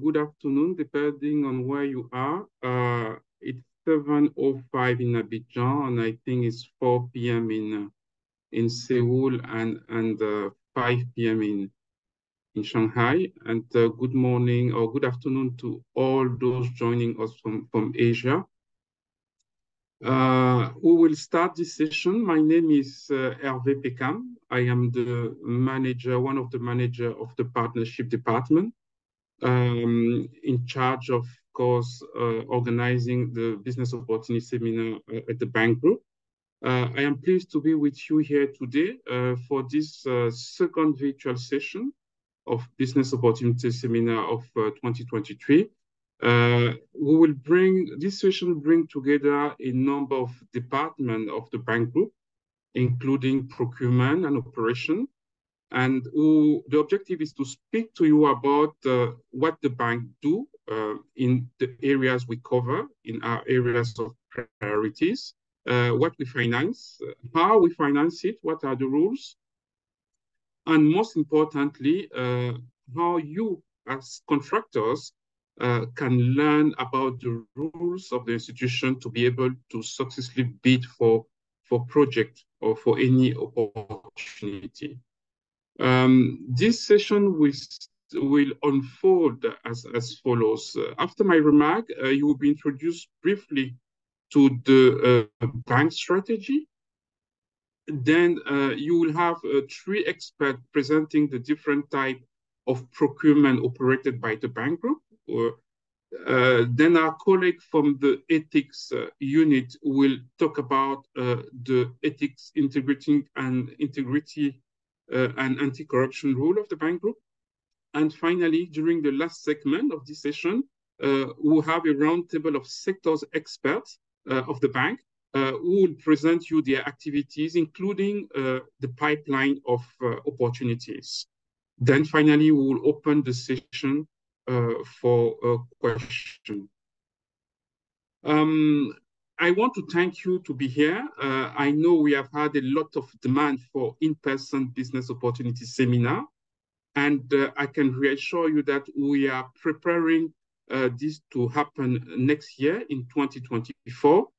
good afternoon, depending on where you are. It's 7:05 in Abidjan, and I think it's 4 p.m. in Seoul and 5 p.m. in Shanghai. And good morning or good afternoon to all those joining us from Asia. We will start this session. My name is Hervé Pekam. I am the manager, one of the manager of the partnership department, in charge of course, organizing the business opportunity seminar at the bank group. I am pleased to be with you here today for this second virtual session of business opportunity seminar of 2023. This session will bring together a number of departments of the bank group, including procurement and operation. And the objective is to speak to you about what the bank do in the areas we cover, in our areas of priorities, what we finance, how we finance it, what are the rules, and most importantly, how you as contractors can learn about the rules of the institution to be able to successfully bid for project or for any opportunity. This session will unfold as follows. After my remark, you will be introduced briefly to the bank strategy. Then you will have 3 experts presenting the different type of procurement operated by the bank group. Then our colleague from the ethics unit will talk about the ethics integrity and anti-corruption rule of the bank group. And finally, during the last segment of this session, we'll have a roundtable of sectors experts of the bank who will present you their activities, including the pipeline of opportunities. Then finally, we will open the session for a question. I want to thank you to be here. I know we have had a lot of demand for in-person business opportunity seminar, and I can reassure you that we are preparing this to happen next year in 2024.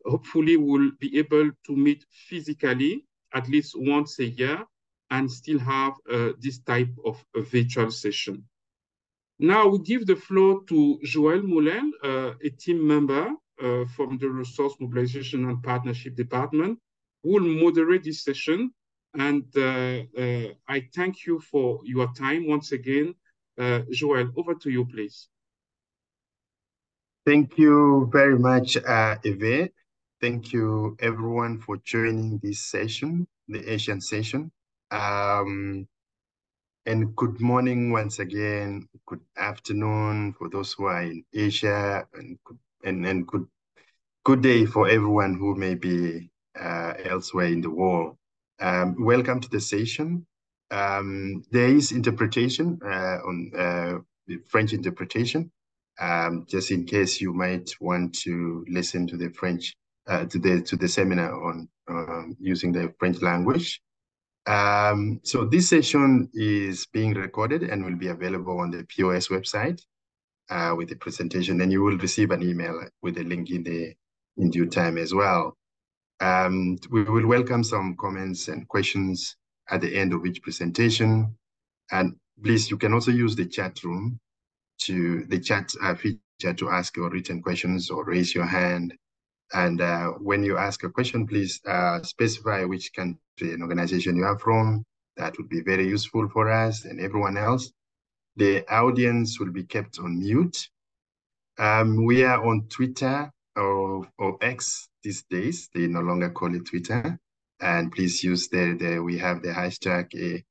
Hopefully, we'll be able to meet physically at least once a year and still have this type of a virtual session. Now, we give the floor to Joël Moulin, a team member from the Resource Mobilization and Partnership Department, who will moderate this session. And I thank you for your time once again. Joël, over to you, please. Thank you very much, Hervé. Thank you, everyone, for joining this session, the Asian session. And good morning once again, good afternoon for those who are in Asia, and good day for everyone who may be elsewhere in the world. Welcome to the session. There is interpretation on French interpretation, just in case you might want to listen to the French to the seminar on using the French language. So this session is being recorded and will be available on the POS website with the presentation, and you will receive an email with a link in due time as well. We will welcome some comments and questions at the end of each presentation. And please, you can also use the chat room the chat feature to ask your written questions or raise your hand. And when you ask a question, please specify which country and organization you are from. That would be very useful for us and everyone else. The audience will be kept on mute. We are on Twitter or X these days. They no longer call it Twitter. And please use we have the hashtag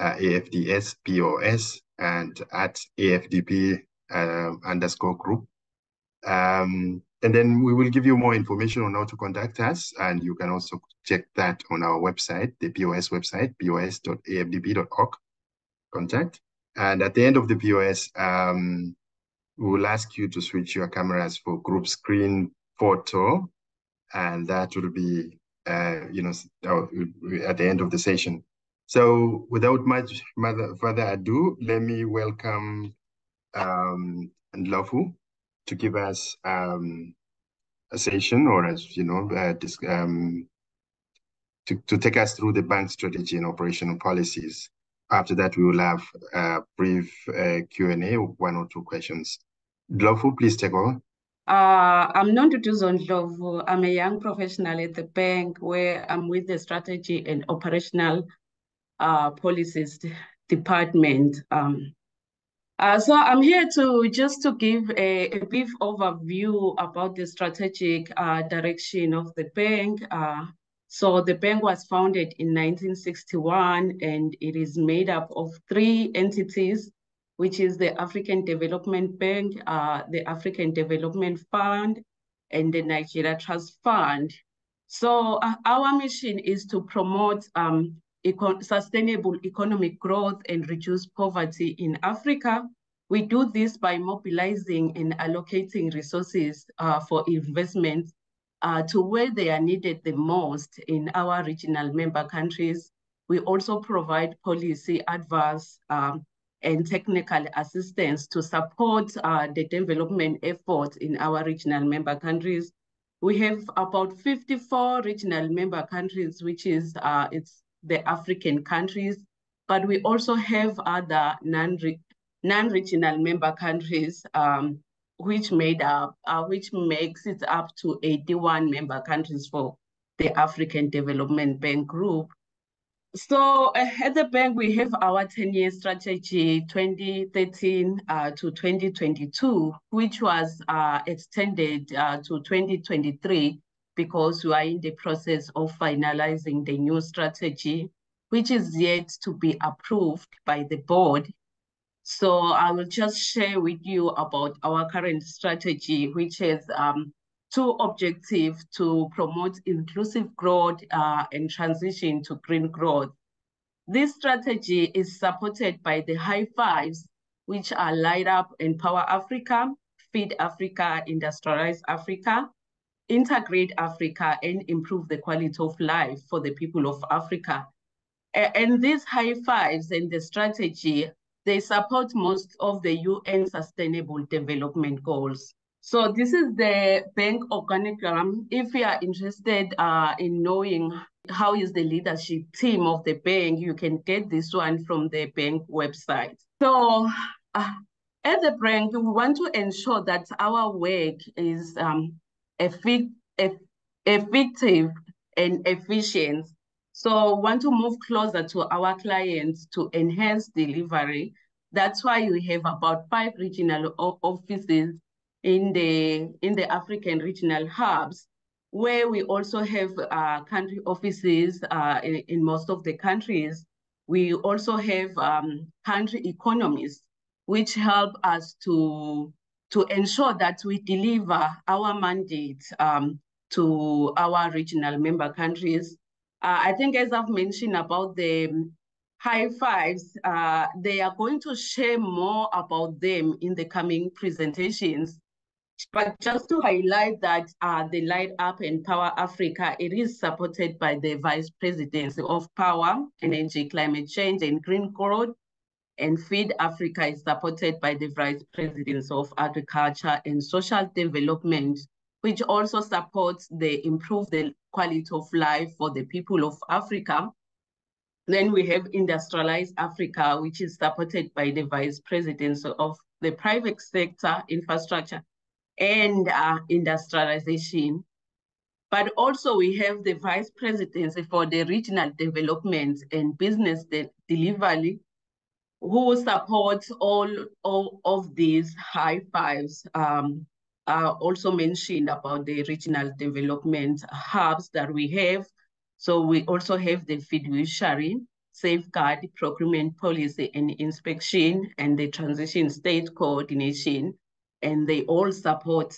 AfDB's POS and at AfDB _group. And then we will give you more information on how to contact us. And you can also check that on our website, the POS website, pos.afdb.org, contact. And at the end of the POS, we will ask you to switch your cameras for group screen photo. And that will be, at the end of the session. So without much further ado, let me welcome Ndlovu to give us a session, or as you know, to take us through the bank strategy and operational policies. After that, we will have a brief Q&A, 1 or 2 questions. Ndlovu, please take over. I'm Nonduduzo Ndlovu. I'm a young professional at the bank where I'm with the strategy and operational policies department. So I'm here to give a brief overview about the strategic direction of the bank. So the bank was founded in 1961, and it is made up of 3 entities, which is the African Development Bank, the African Development Fund, and the Nigeria Trust Fund. So our mission is to promote sustainable economic growth and reduce poverty in Africa. We do this by mobilizing and allocating resources for investment to where they are needed the most in our regional member countries. We also provide policy advice and technical assistance to support the development efforts in our regional member countries. We have about 54 regional member countries, which is it's the African countries, but we also have other non-regional member countries, which makes it up to 81 member countries for the African Development Bank Group. So at the bank, we have our 10-year strategy, 2013 to 2022, which was extended to 2023 because we are in the process of finalizing the new strategy, which is yet to be approved by the board. So I will just share with you about our current strategy, which has 2 objectives: to promote inclusive growth and transition to green growth. This strategy is supported by the high fives, which are Light Up, Empower Africa, Feed Africa, Industrialize Africa, Integrate Africa, and Improve the Quality of Life for the people of Africa. And these high fives and the strategy, they support most of the UN Sustainable Development Goals. So this is the bank organigram. If you are interested in knowing how is the leadership team of the bank, you can get this one from the bank website. So at the bank, we want to ensure that our work is effective and efficient. So we want to move closer to our clients to enhance delivery. That's why we have about 5 regional offices in the African regional hubs, where we also have country offices in most of the countries. We also have country economists, which help us to ensure that we deliver our mandate to our regional member countries. I think, as I've mentioned about the high fives, they are going to share more about them in the coming presentations. But just to highlight that the Light Up and Power Africa, it is supported by the Vice Presidency of Power, Energy, Climate Change, and Green Growth. And Feed Africa is supported by the Vice Presidency of Agriculture and Social Development, which also supports improve the quality of life for the people of Africa. Then we have Industrialize Africa, which is supported by the Vice Presidency of the Private Sector, Infrastructure, and Industrialization. But also we have the Vice Presidency for the Regional Development and Business Delivery, who supports all of these high fives. Also mentioned about the regional development hubs that we have. So we also have the fiduciary, safeguard, procurement policy and inspection, and the transition state coordination, and they all support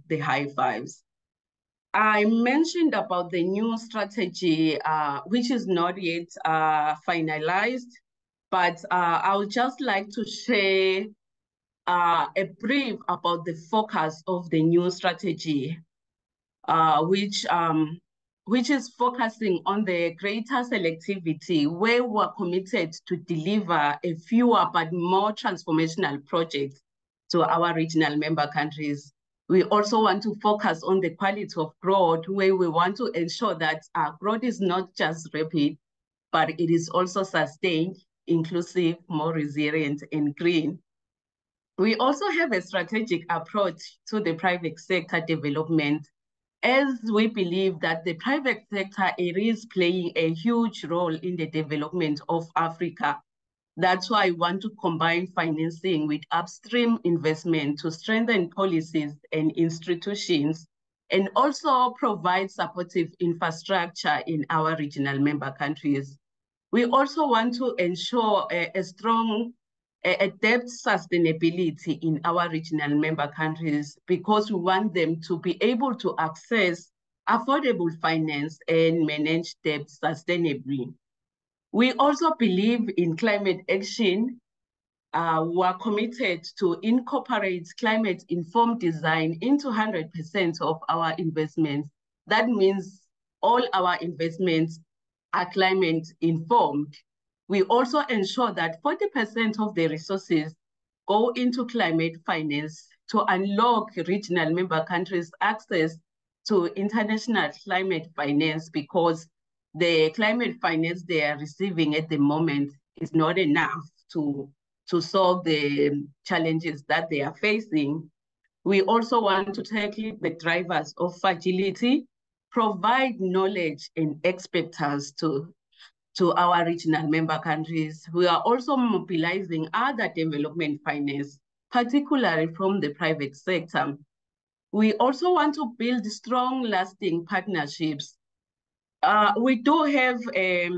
the high fives. I mentioned about the new strategy, which is not yet finalized, but I would just like to share a brief about the focus of the new strategy, which is focusing on the greater selectivity, where we're committed to deliver a fewer but more transformational projects to our regional member countries. We also want to focus on the quality of growth, where we want to ensure that our growth is not just rapid, but it is also sustained, inclusive, more resilient, and green. We also have a strategic approach to the private sector development, as we believe that the private sector is playing a huge role in the development of Africa. That's why I want to combine financing with upstream investment to strengthen policies and institutions, and also provide supportive infrastructure in our regional member countries. We also want to ensure a strong debt sustainability in our regional member countries, because we want them to be able to access affordable finance and manage debt sustainably. We also believe in climate action. We are committed to incorporate climate-informed design into 100% of our investments. That means all our investments are climate-informed. We also ensure that 40% of the resources go into climate finance to unlock regional member countries' access to international climate finance, because the climate finance they are receiving at the moment is not enough to solve the challenges that they are facing. We also want to tackle the drivers of fragility, provide knowledge and expertise to our regional member countries. We are also mobilizing other development finance, particularly from the private sector. We also want to build strong, lasting partnerships. We do have a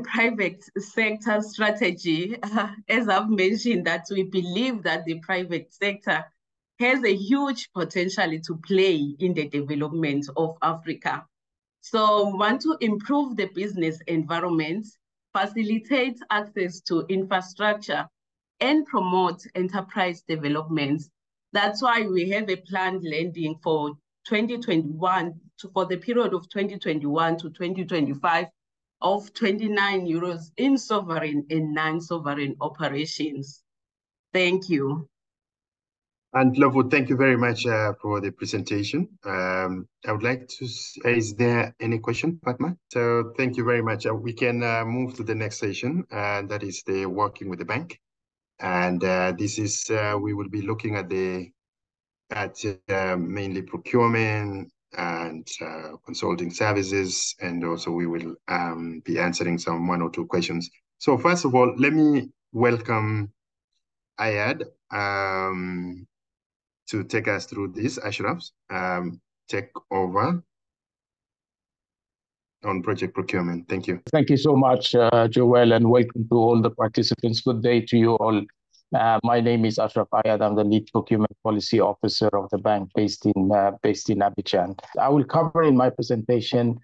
private sector strategy, as I've mentioned, that we believe that the private sector has a huge potential to play in the development of Africa. So we want to improve the business environment, facilitate access to infrastructure, and promote enterprise development. That's why we have a planned lending for 2021 for the period of 2021 to 2025 of 29 euros in sovereign and non-sovereign operations. Thank you. And Lovo, thank you very much for the presentation. I would like to, is there any question, Fatma? So thank you very much. We can move to the next session, and that is the working with the bank. And this is, we will be looking at mainly procurement and consulting services, and also we will be answering some 1 or 2 questions. So first of all, let me welcome Ayad to take us through this. Ashraf, take over on project procurement. Thank you. Thank you so much, Joel, and welcome to all the participants. Good day to you all. My name is Ashraf Ayad. I'm the lead procurement policy officer of the bank based in Abidjan. I will cover in my presentation.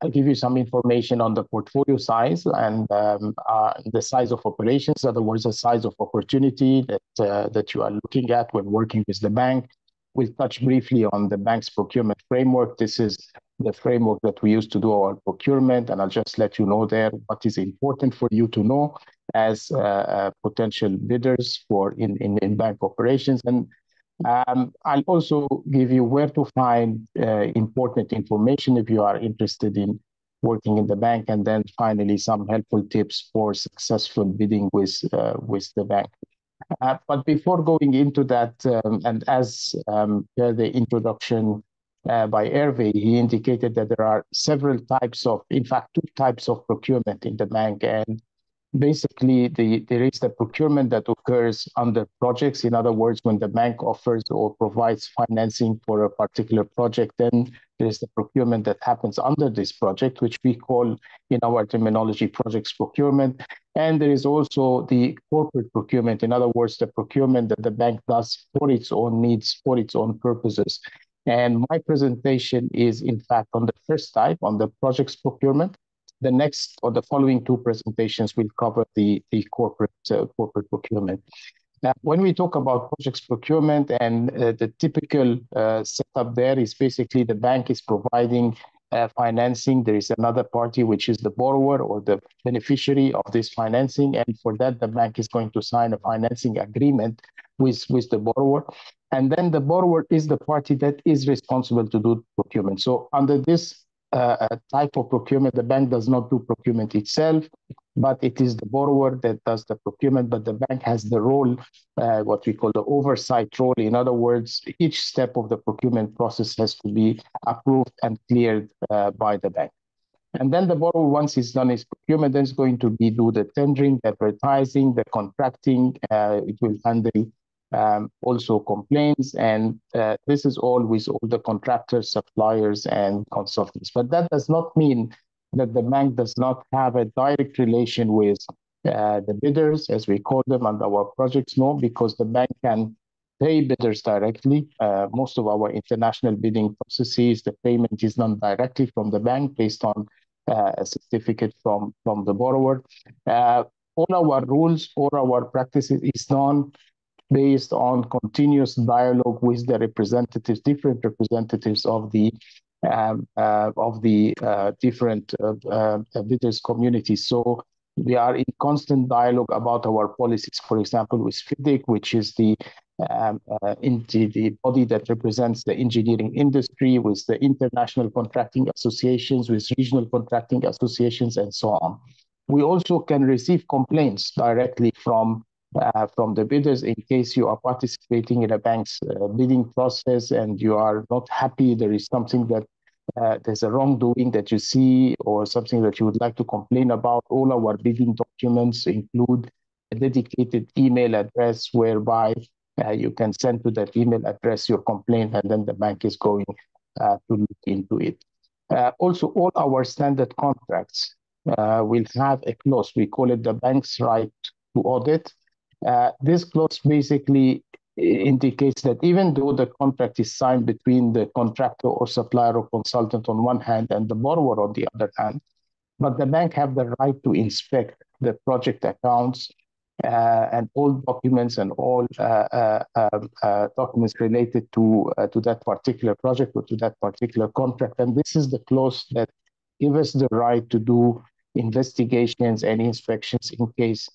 I'll give you some information on the portfolio size and the size of operations. In other words, the size of opportunity that you are looking at when working with the bank. We'll touch briefly on the bank's procurement framework. This is the framework that we use to do our procurement, and I'll just let you know there what is important for you to know as potential bidders in bank operations. And I'll also give you where to find important information if you are interested in working in the bank, and then finally some helpful tips for successful bidding with the bank. But before going into that, and as per the introduction by Hervé, he indicated that there are several types of, in fact, 2 types of procurement in the bank. And basically, there is the procurement that occurs under projects. In other words, when the bank offers or provides financing for a particular project, then there is the procurement that happens under this project, which we call in our terminology projects procurement. And there is also the corporate procurement. In other words, the procurement that the bank does for its own needs, for its own purposes. And my presentation is, in fact, on the first type, on the projects procurement. The next or the following 2 presentations will cover the corporate procurement. Now, when we talk about projects procurement, and the typical setup there is basically the bank is providing financing, there is another party, which is the borrower or the beneficiary of this financing. And for that, the bank is going to sign a financing agreement with the borrower. And then the borrower is the party that is responsible to do procurement. So under this type of procurement, the bank does not do procurement itself, but it is the borrower that does the procurement, but the bank has the role, what we call the oversight role. In other words, each step of the procurement process has to be approved and cleared by the bank. And then the borrower, once he's done his procurement, then is going to do the tendering, the advertising, the contracting. It will handle also complaints, and this is all with all the contractors, suppliers, and consultants. But that does not mean that the bank does not have a direct relation with the bidders, as we call them, and our projects. No, because the bank can pay bidders directly. Most of our international bidding processes, the payment is done directly from the bank based on a certificate from the borrower. All our rules, all our practices is done based on continuous dialogue with the representatives, different representatives of the different bidders communities. So we are in constant dialogue about our policies. For example, with FIDIC, which is the body that represents the engineering industry, with the international contracting associations, with regional contracting associations, and so on. We also can receive complaints directly from the bidders in case you are participating in a bank's bidding process and you are not happy. There is something that there's a wrongdoing that you see or something that you would like to complain about. All our bidding documents include a dedicated email address whereby you can send to that email address your complaint, and then the bank is going to look into it. Also, all our standard contracts will have a clause. We call it the bank's right to audit. This clause basically indicates that even though the contract is signed between the contractor or supplier or consultant on one hand and the borrower on the other hand, but the bank have the right to inspect the project accounts and all documents and all documents related to that particular project or to that particular contract. And this is the clause that gives us the right to do investigations and inspections in case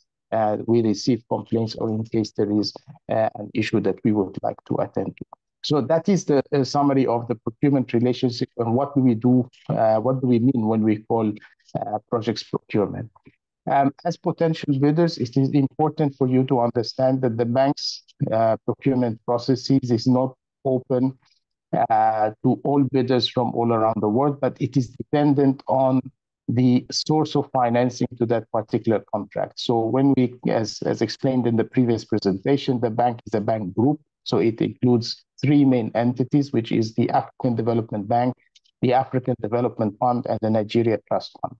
we receive complaints or in case there is an issue that we would like to attend to. So that is the summary of the procurement relationship and what do we do, what do we mean when we call projects procurement. As potential bidders, it is important for you to understand that the bank's procurement processes is not open to all bidders from all around the world, but it is dependent on the source of financing to that particular contract. So when we, as explained in the previous presentation, the bank is a bank group. So it includes three main entities, which is the African Development Bank, the African Development Fund, and the Nigeria Trust Fund.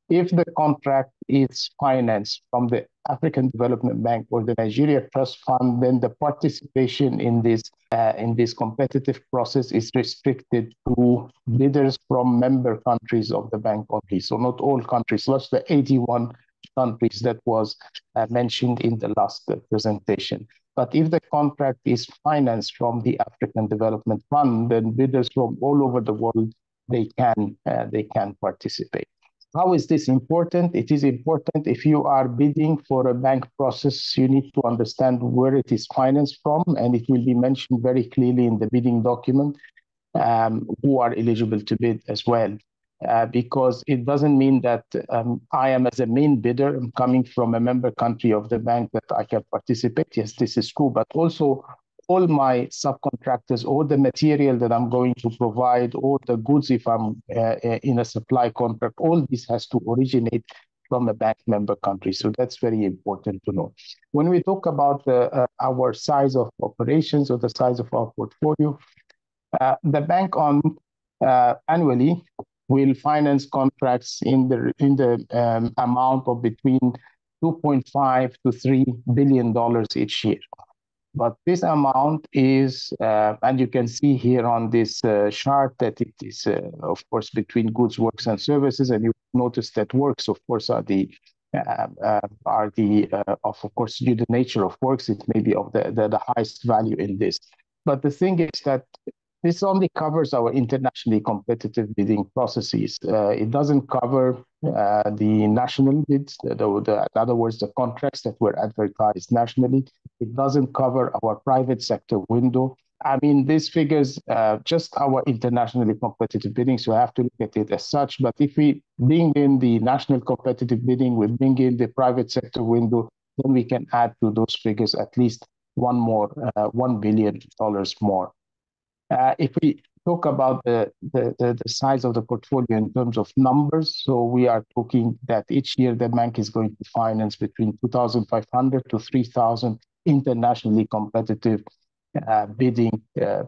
If the contract is financed from the African Development Bank or the Nigeria Trust Fund, then the participation in this competitive process is restricted to bidders from member countries of the bank only. So not all countries, plus the 81 countries that was mentioned in the last presentation. But if the contract is financed from the African Development Fund, then bidders from all over the world, they can participate. How is this important? It is important if you are bidding for a bank process, you need to understand where it is financed from, and it will be mentioned very clearly in the bidding document who are eligible to bid as well. Because it doesn't mean that I am as a main bidder, I'm coming from a member country of the bank that I can participate. Yes, this is true, but also all my subcontractors, all the material that I'm going to provide, all the goods if I'm in a supply contract, all this has to originate from a bank member country. So that's very important to know. When we talk about our size of operations or the size of our portfolio, the bank annually will finance contracts in the amount of between $2.5 to $3 billion each year. But this amount is, and you can see here on this chart that it is, of course, between goods, works, and services. And you notice that works, of course, are the of course, due to the nature of works, it may be of the highest value in this. But the thing is that This only covers our internationally competitive bidding processes. It doesn't cover the national bids, in other words, the contracts that were advertised nationally. It doesn't cover our private sector window. I mean, these figures, just our internationally competitive bidding, so I have to look at it as such. But if we bring in the national competitive bidding, we bring in the private sector window, then we can add to those figures at least $1 billion more. If we talk about the size of the portfolio in terms of numbers, so we are talking that each year the bank is going to finance between 2,500 to 3,000 internationally competitive bidding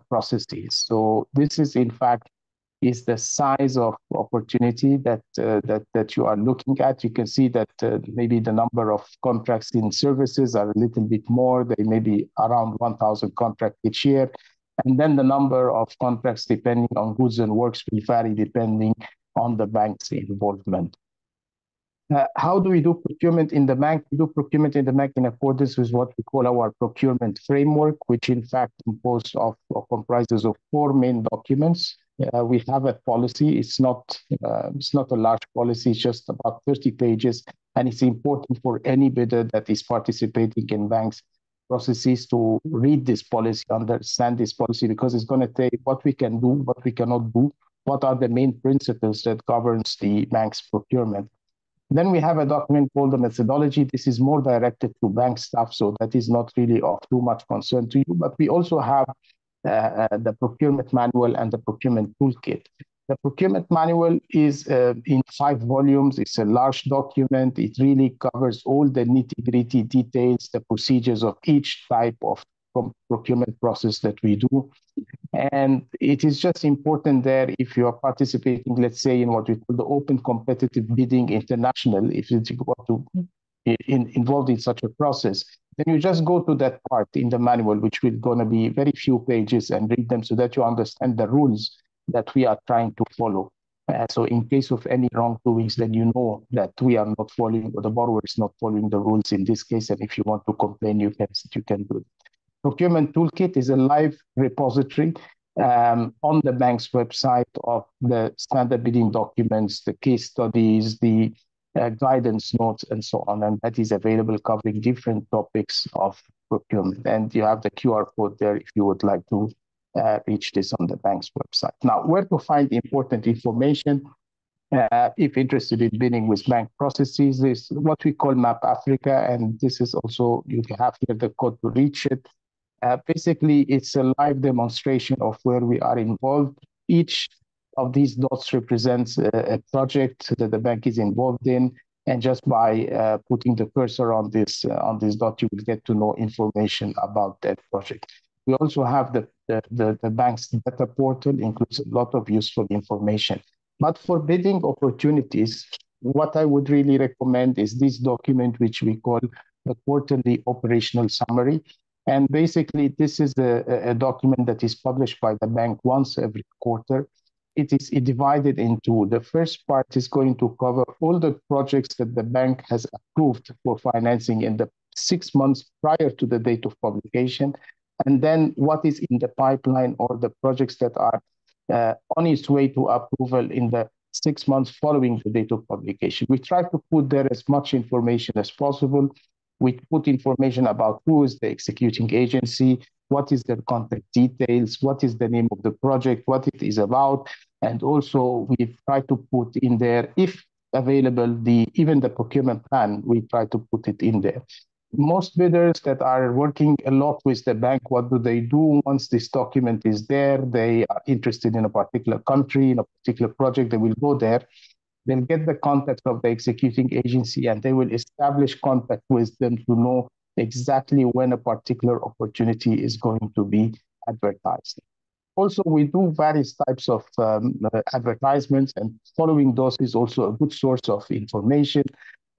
processes. So this is in fact is the size of opportunity that you are looking at. You can see that maybe the number of contracts in services are a little bit more. They may be around 1,000 contracts each year. And then the number of contracts depending on goods and works will vary depending on the bank's involvement. How do we do procurement in the bank? We do procurement in the bank in accordance with what we call our procurement framework, which in fact composed of comprises of 4 main documents. We have a policy. It's not a large policy. It's just about 30 pages, and it's important for any bidder that is participating in banks processes to read this policy, understand this policy, because it's going to tell you what we can do, what we cannot do, what are the main principles that governs the bank's procurement. Then we have a document called the methodology. This is more directed to bank staff, so that is not really of too much concern to you. But we also have the procurement manual and the procurement toolkit. The procurement manual is in 5 volumes. It's a large document. It really covers all the nitty-gritty details, the procedures of each type of procurement process that we do. And it is just important there if you are participating, let's say, in what we call the open competitive bidding international, if you want to involved in such a process, then you just go to that part in the manual, which will going to be very few pages, and read them so that you understand the rules that we are trying to follow. So in case of any wrongdoings, then you know that we are not following, or the borrower is not following the rules in this case. And if you want to complain, you can do it. Procurement Toolkit is a live repository on the bank's website of the standard bidding documents, the case studies, the guidance notes, and so on. And that is available covering different topics of procurement. And you have the QR code there if you would like to reach this on the bank's website. Now, where to find important information if interested in bidding with bank processes is what we call Map Africa. And this is also, you have here the code to reach it. Basically, it's a live demonstration of where we are involved. Each of these dots represents a project that the bank is involved in, and just by putting the cursor on this dot, you will get to know information about that project. We also have the bank's data portal, includes a lot of useful information. But for bidding opportunities, what I would really recommend is this document, which we call the quarterly operational summary. And basically, this is a document that is published by the bank once every quarter. It is divided into, the first part is going to cover all the projects that the bank has approved for financing in the 6 months prior to the date of publication. And then what is in the pipeline, or the projects that are on its way to approval in the 6 months following the date of publication. We try to put there as much information as possible. We put information about who is the executing agency, what is their contact details, what is the name of the project, what it is about. And also we try to put in there, if available, even the procurement plan, we try to put it in there. Most bidders that are working a lot with the bank, what do they do once this document is there? They are interested in a particular country, in a particular project, they will go there. They'll get the contact of the executing agency, and they will establish contact with them to know exactly when a particular opportunity is going to be advertised. Also, we do various types of advertisements, and following those is also a good source of information,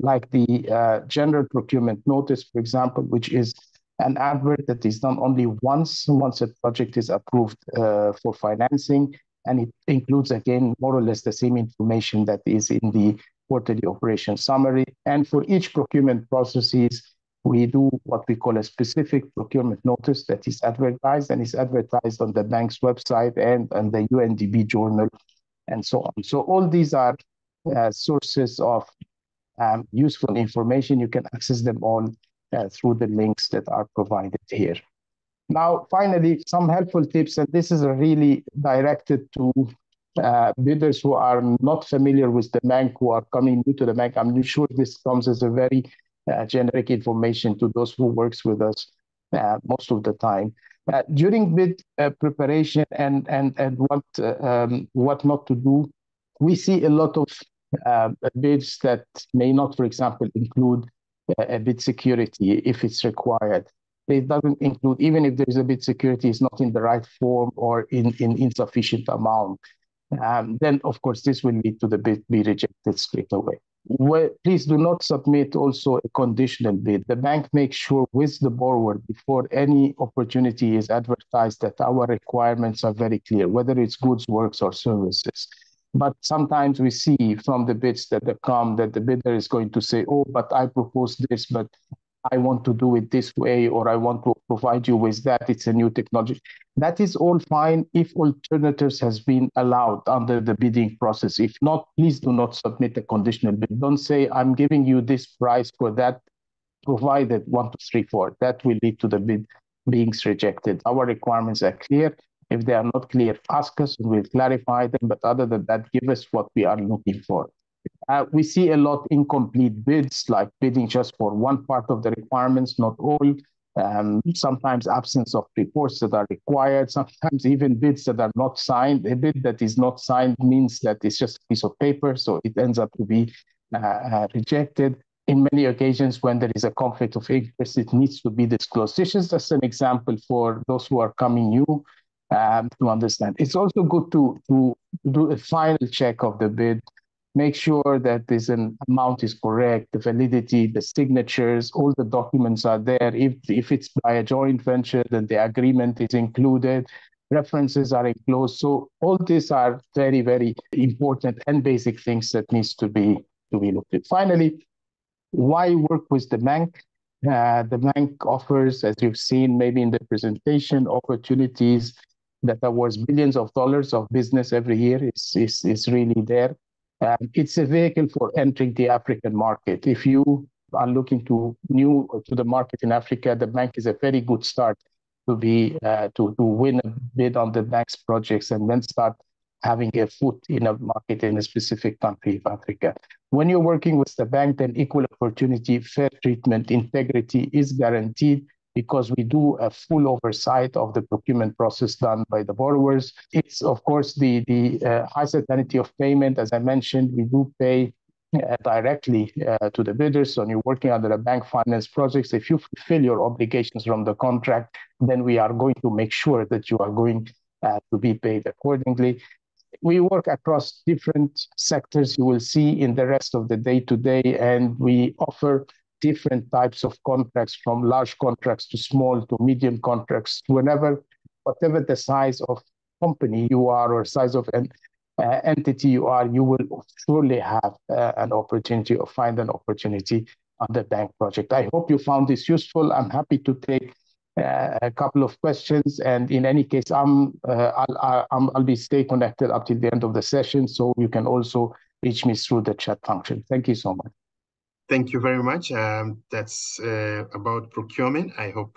like the general procurement notice, for example, which is an advert that is done only once a project is approved for financing. And it includes, again, more or less the same information that is in the quarterly operation summary. And for each procurement processes, we do what we call a specific procurement notice that is advertised, and is advertised on the bank's website and on the UNDP journal and so on. So all these are sources of useful information. You can access them all through the links that are provided here. Now, finally, some helpful tips, and this is really directed to bidders who are not familiar with the bank, who are coming new to the bank. I'm sure this comes as a very generic information to those who works with us most of the time. During bid preparation and what not to do, we see a lot of bids that may not, for example, include a bid security if it's required. It doesn't include, even if there's a bid security, it's not in the right form or in insufficient amount. Then, of course, this will lead to the bid be rejected straight away. Please do not submit also a conditional bid. The bank makes sure with the borrower before any opportunity is advertised that our requirements are very clear, whether it's goods, works, or services. But sometimes we see from the bids that come that the bidder is going to say, oh, but I propose this, but I want to do it this way, or I want to provide you with that. It's a new technology. That is all fine if alternatives has been allowed under the bidding process. If not, please do not submit a conditional bid. Don't say, I'm giving you this price for that, provided 1, 2, 3, 4. That will lead to the bid being rejected. Our requirements are clear. If they are not clear, ask us and we'll clarify them. But other than that, give us what we are looking for. We see a lot incomplete bids, like bidding just for one part of the requirements, not all. Sometimes absence of reports that are required. Sometimes even bids that are not signed. A bid that is not signed means that it's just a piece of paper, so it ends up to be rejected. In many occasions, when there is a conflict of interest, it needs to be disclosed. This is just an example for those who are coming new to understand. It's also good to do a final check of the bid. Make sure that this amount is correct, the validity, the signatures, all the documents are there. If it's by a joint venture, then the agreement is included, references are enclosed. So all these are very, very important and basic things that needs to be looked at. Finally, why work with the bank? The bank offers, as you've seen maybe in the presentation, opportunities that are worth billions of dollars of business every year. Is really there. It's a vehicle for entering the African market. If you are looking to the market in Africa, the bank is a very good start to be to win a bid on the bank's projects and then start having a foot in a market in a specific country of Africa. When you're working with the bank, then equal opportunity, fair treatment, integrity is guaranteed, because we do a full oversight of the procurement process done by the borrowers. It's, of course, the high certainty of payment. As I mentioned, we do pay directly to the bidders. So when you're working under a bank finance projects, if you fulfill your obligations from the contract, then we are going to make sure that you are going to be paid accordingly. We work across different sectors, you will see in the rest of the day-to-day, and we offer different types of contracts, from large contracts to small to medium contracts. Whatever the size of company you are or size of an entity you are, you will surely have an opportunity or find an opportunity on the bank project. I hope you found this useful. I'm happy to take a couple of questions, and in any case, I'll be stay connected up till the end of the session, so you can also reach me through the chat function. Thank you so much. Thank you very much. That's about procurement. I hope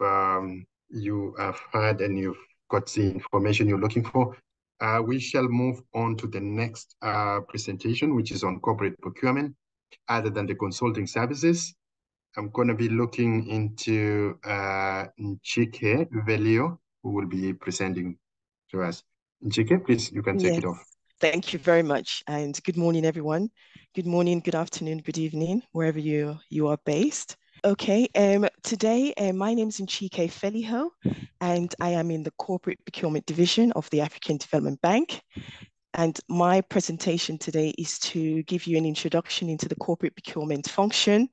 you have heard and you've got the information you're looking for. We shall move on to the next presentation, which is on corporate procurement, other than the consulting services. I'm going to be looking into Nchike Velio, who will be presenting to us. Nchike, please, you can take it off. Thank you very much. And good morning, everyone. Good morning, good afternoon, good evening, wherever you are based. Okay, today my name is Nchike Velio, and I am in the Corporate Procurement Division of the African Development Bank. And my presentation today is to give you an introduction into the corporate procurement function,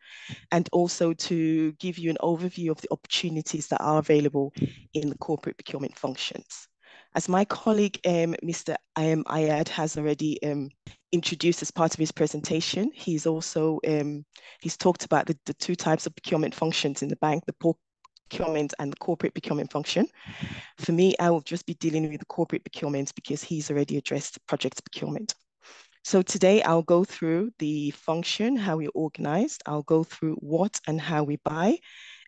and also to give you an overview of the opportunities that are available in the corporate procurement functions. As my colleague, Mr. Ayad has already introduced as part of his presentation, he's also he's talked about the two types of procurement functions in the bank, the procurement and the corporate procurement function. For me, I will just be dealing with the corporate procurement because he's already addressed project procurement. So today I'll go through the function, how we're organized. I'll go through what and how we buy,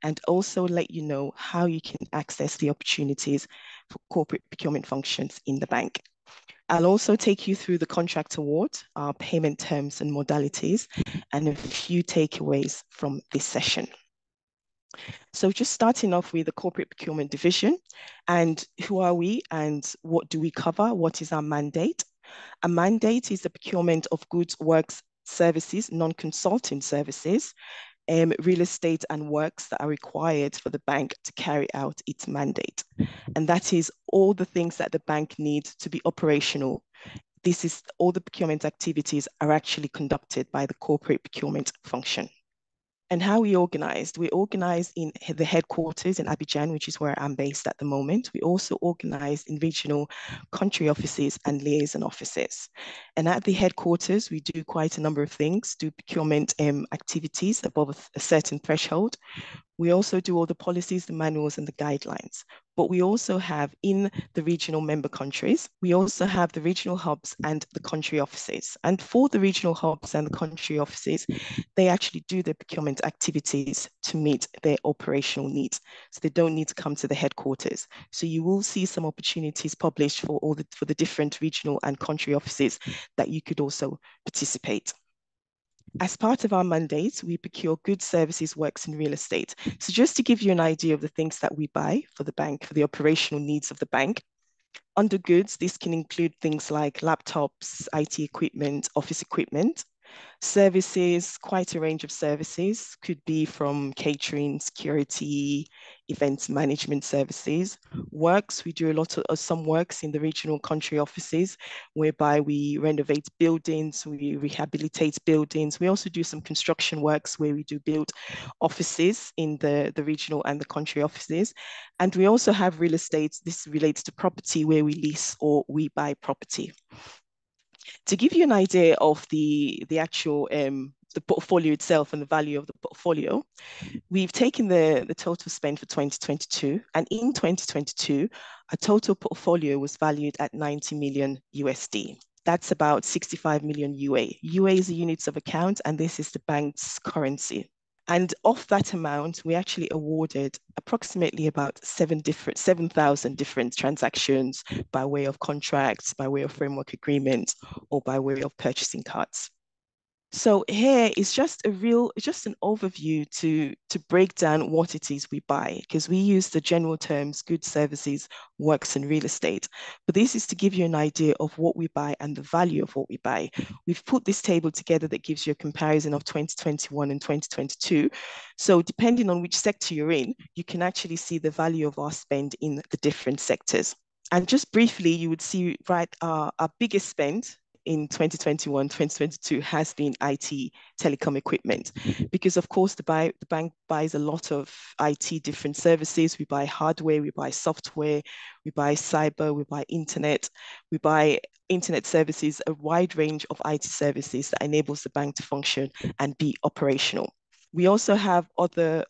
and also let you know how you can access the opportunities for corporate procurement functions in the bank. I'll also take you through the contract award, our payment terms and modalities, and a few takeaways from this session. So just starting off with the corporate procurement division, and who are we and what do we cover? What is our mandate? A mandate is the procurement of goods, works, services, non-consulting services, real estate and works that are required for the bank to carry out its mandate. And that is all the things that the bank needs to be operational. This is all the procurement activities are actually conducted by the corporate procurement function. And how we organized? We organized in the headquarters in Abidjan, which is where I'm based at the moment. We also organized in regional country offices and liaison offices. And at the headquarters, we do quite a number of things, do procurement activities above a certain threshold. We also do all the policies, the manuals, and the guidelines. But we also have in the regional member countries, we also have the regional hubs and the country offices. And for the regional hubs and the country offices, they actually do their procurement activities to meet their operational needs. So they don't need to come to the headquarters. So you will see some opportunities published for the different regional and country offices that you could also participate. As part of our mandate, we procure goods, services, works, and real estate. So just to give you an idea of the things that we buy for the bank, for the operational needs of the bank, under goods, this can include things like laptops, IT equipment, office equipment. Services, quite a range of services, could be from catering, security, events management services. Works, we do a lot of some works in the regional country offices, whereby we renovate buildings, we rehabilitate buildings. We also do some construction works where we do build offices in the regional and the country offices. And we also have real estate. This relates to property where we lease or we buy property. To give you an idea of the actual the portfolio itself and the value of the portfolio, we've taken the total spend for 2022, and in 2022, a total portfolio was valued at 90 million USD. That's about 65 million UA. UA is the units of account, and this is the bank's currency. And of that amount, we actually awarded approximately about 7,000 different transactions by way of contracts, by way of framework agreements, or by way of purchasing cards. So here is just an overview to break down what it is we buy, because we use the general terms, goods, services, works, and real estate. But this is to give you an idea of what we buy and the value of what we buy. We've put this table together that gives you a comparison of 2021 and 2022. So depending on which sector you're in, you can actually see the value of our spend in the different sectors. And just briefly, you would see, right, our biggest spend in 2021, 2022 has been IT telecom equipment, because of course the bank buys a lot of IT different services. We buy hardware, we buy software, we buy cyber, we buy internet services, a wide range of IT services that enables the bank to function and be operational. We also have other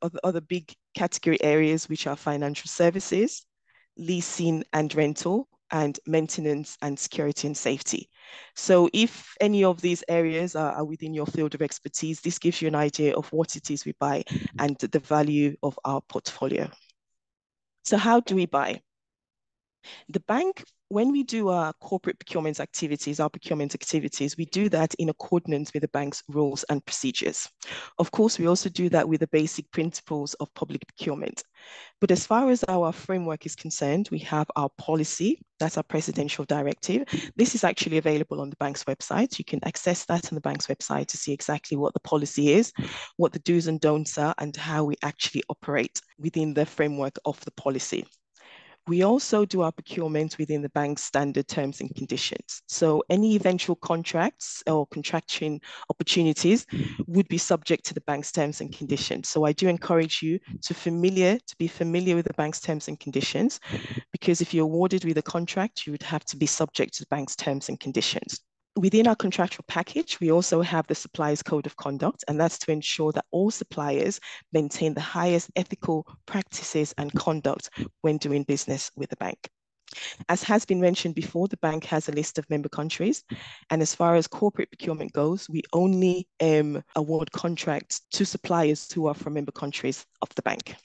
big category areas, which are financial services, leasing and rental, and maintenance and security and safety. So if any of these areas are within your field of expertise, this gives you an idea of what it is we buy and the value of our portfolio. So how do we buy? The bank, when we do our corporate procurement activities, we do that in accordance with the bank's rules and procedures. Of course, we also do that with the basic principles of public procurement. But as far as our framework is concerned, we have our policy, that's our presidential directive. This is actually available on the bank's website. You can access that on the bank's website to see exactly what the policy is, what the do's and don'ts are, and how we actually operate within the framework of the policy. We also do our procurement within the bank's standard terms and conditions. So any eventual contracts or contracting opportunities would be subject to the bank's terms and conditions. So I do encourage you to be familiar with the bank's terms and conditions, because if you're awarded with a contract, you would have to be subject to the bank's terms and conditions. Within our contractual package, we also have the supplier's code of conduct, and that's to ensure that all suppliers maintain the highest ethical practices and conduct when doing business with the bank. As has been mentioned before, the bank has a list of member countries, and as far as corporate procurement goes, we only award contracts to suppliers who are from member countries of the bank.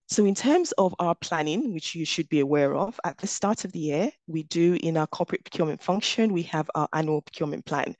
So in terms of our planning, which you should be aware of, at the start of the year, we do in our corporate procurement function, we have our annual procurement plan.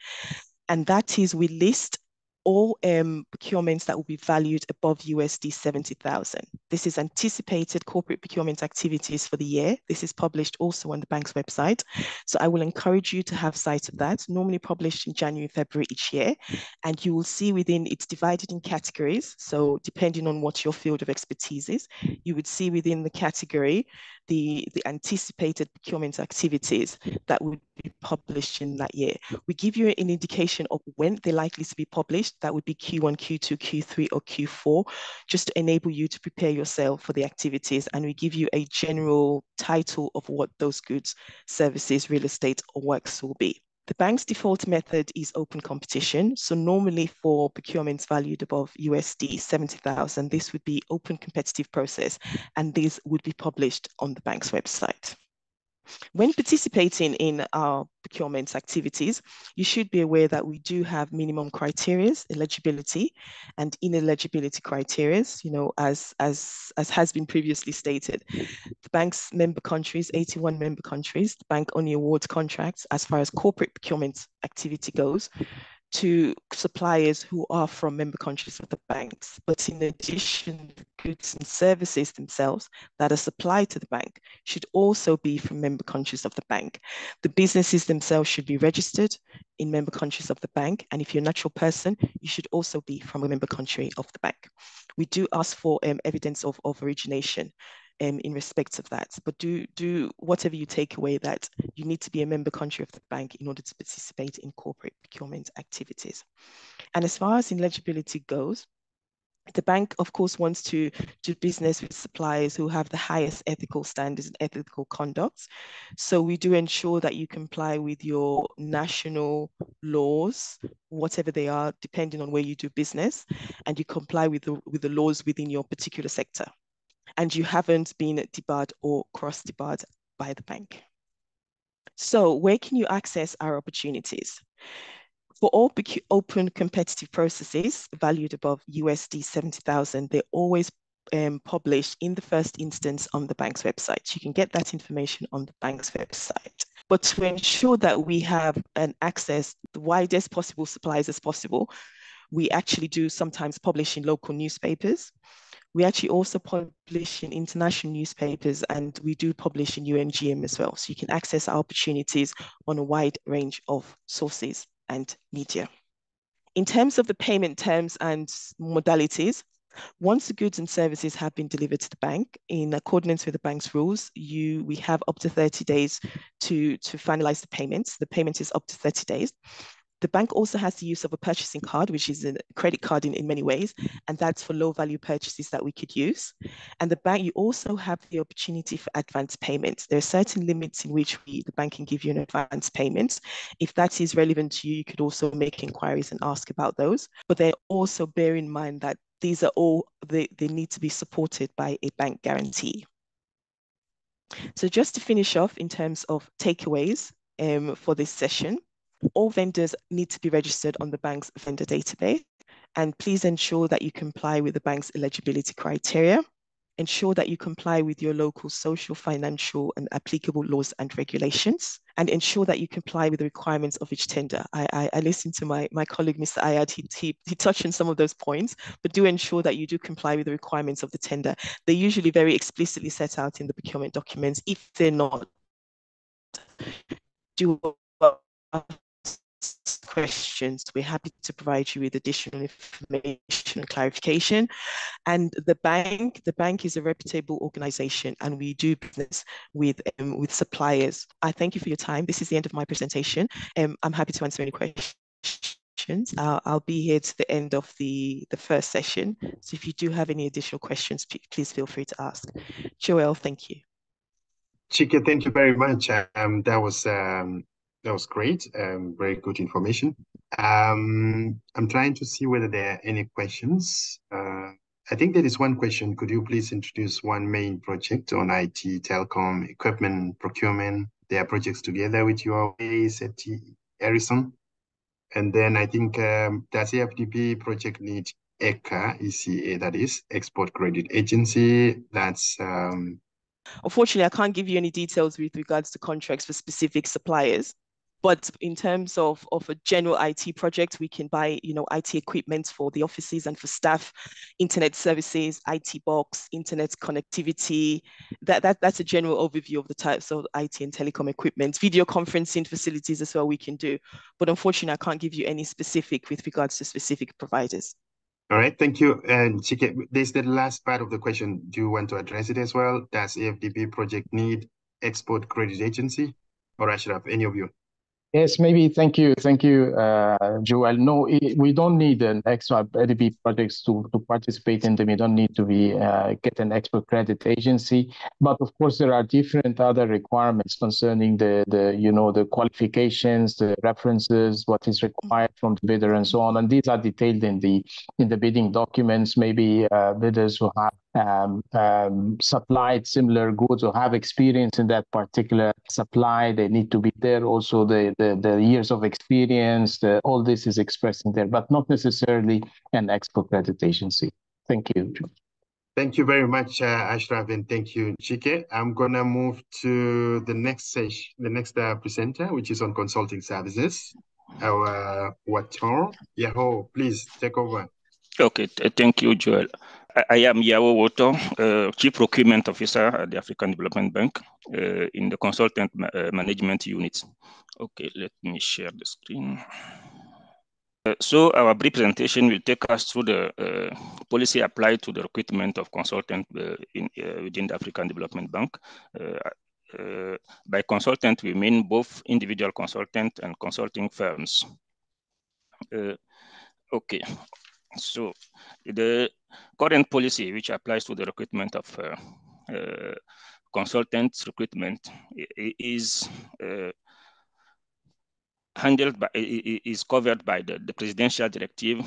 And that is, we list all procurements that will be valued above USD 70,000. This is anticipated corporate procurement activities for the year. This is published also on the bank's website. So I will encourage you to have sight of that, normally published in January, February each year. And you will see within, it's divided in categories. So depending on what your field of expertise is, you would see within the category the anticipated procurement activities that would be published in that year. We give you an indication of when they're likely to be published. That would be Q1, Q2, Q3, or Q4, just to enable you to prepare yourself for the activities. And we give you a general title of what those goods, services, real estate, or works will be. The bank's default method is open competition. So normally for procurements valued above USD 70,000, this would be open competitive process, and these would be published on the bank's website. When participating in our procurement activities, you should be aware that we do have minimum criteria, eligibility and ineligibility criteria, as has been previously stated. The bank's member countries, 81 member countries, the bank only awards contracts as far as corporate procurement activity goes to suppliers who are from member countries of the banks. But in addition, the goods and services themselves that are supplied to the bank should also be from member countries of the bank. The businesses themselves should be registered in member countries of the bank. And if you're a natural person, you should also be from a member country of the bank. We do ask for evidence of origination in respect of that, but do whatever you take away, that you need to be a member country of the bank in order to participate in corporate procurement activities. And as far as eligibility goes, the bank, of course, wants to do business with suppliers who have the highest ethical standards and ethical conduct. So we do ensure that you comply with your national laws, whatever they are, depending on where you do business, and you comply with the laws within your particular sector. And you haven't been debarred or cross-debarred by the bank. So where can you access our opportunities? For all open competitive processes valued above USD 70,000, they're always published in the first instance on the bank's website. You can get that information on the bank's website. But to ensure that we have an access the widest possible supplies as possible, we actually do sometimes publish in local newspapers. We actually also publish in international newspapers, and we do publish in UMGM as well. So you can access our opportunities on a wide range of sources and media. In terms of the payment terms and modalities, once the goods and services have been delivered to the bank, in accordance with the bank's rules, we have up to 30 days to finalize the payments. The payment is up to 30 days. The bank also has the use of a purchasing card, which is a credit card in many ways, and that's for low value purchases that we could use. And the bank, you also have the opportunity for advance payments. There are certain limits in which the bank can give you an advance payment. If that is relevant to you, you could also make inquiries and ask about those. But then also bear in mind that these are all, they need to be supported by a bank guarantee. So just to finish off in terms of takeaways for this session, all vendors need to be registered on the bank's vendor database, and please ensure that you comply with the bank's eligibility criteria. Ensure that you comply with your local social, financial, and applicable laws and regulations, and ensure that you comply with the requirements of each tender. I listened to my colleague, Mr. Ayad, he touched on some of those points, but do ensure that you do comply with the requirements of the tender. They're usually very explicitly set out in the procurement documents. If they're not, do questions, we're happy to provide you with additional information and clarification. And the bank is a reputable organization, and we do business with suppliers. I thank you for your time. This is the end of my presentation. I'm happy to answer any questions. I'll be here to the end of the first session. So if you do have any additional questions, please feel free to ask. Joel, thank you. Chike, thank you very much. That was great. Very good information. I'm trying to see whether there are any questions. I think there is one question. Could you please introduce one main project on IT, telecom, equipment, procurement? There are projects together with your safety, Harrison. And then I think does AfDB project need ECA, ECA, that is Export Credit Agency? That's unfortunately, I can't give you any details with regards to contracts for specific suppliers. But in terms of a general IT project, we can buy, IT equipment for the offices and for staff, internet services, IT box, internet connectivity. That's a general overview of the types of IT and telecom equipment. Video conferencing facilities as well we can do. But unfortunately, I can't give you any specific with regards to specific providers. All right, thank you. And Chike, this is the last part of the question. Do you want to address it as well? Does AfDB project need Export Credit Agency? Or Ashraf, any of you? Yes, maybe. Thank you, Joel. No, we don't need an extra AfDB projects to participate in them. You don't need to get an export credit agency. But of course, there are different other requirements concerning the qualifications, the references, what is required from the bidder, and so on. And these are detailed in the bidding documents. Maybe bidders who have supplied similar goods or have experience in that particular supply, they need to be there. Also, the years of experience, all this is expressed in there, but not necessarily an export credit agency. Thank you. Thank you very much, Ashraf, and thank you, Chike. I'm gonna move to the next session, the next presenter, which is on consulting services. Our Wator Yaho, please take over. Okay, thank you, Joel. I am Yao Woto, Chief Procurement Officer at the African Development Bank in the Consultant Management Unit. Okay, let me share the screen. So our brief presentation will take us through the policy applied to the recruitment of consultants within the African Development Bank. By consultant, we mean both individual consultant and consulting firms. Okay. So the current policy, which applies to the recruitment of consultants recruitment, is handled by, is covered by the Presidential Directive,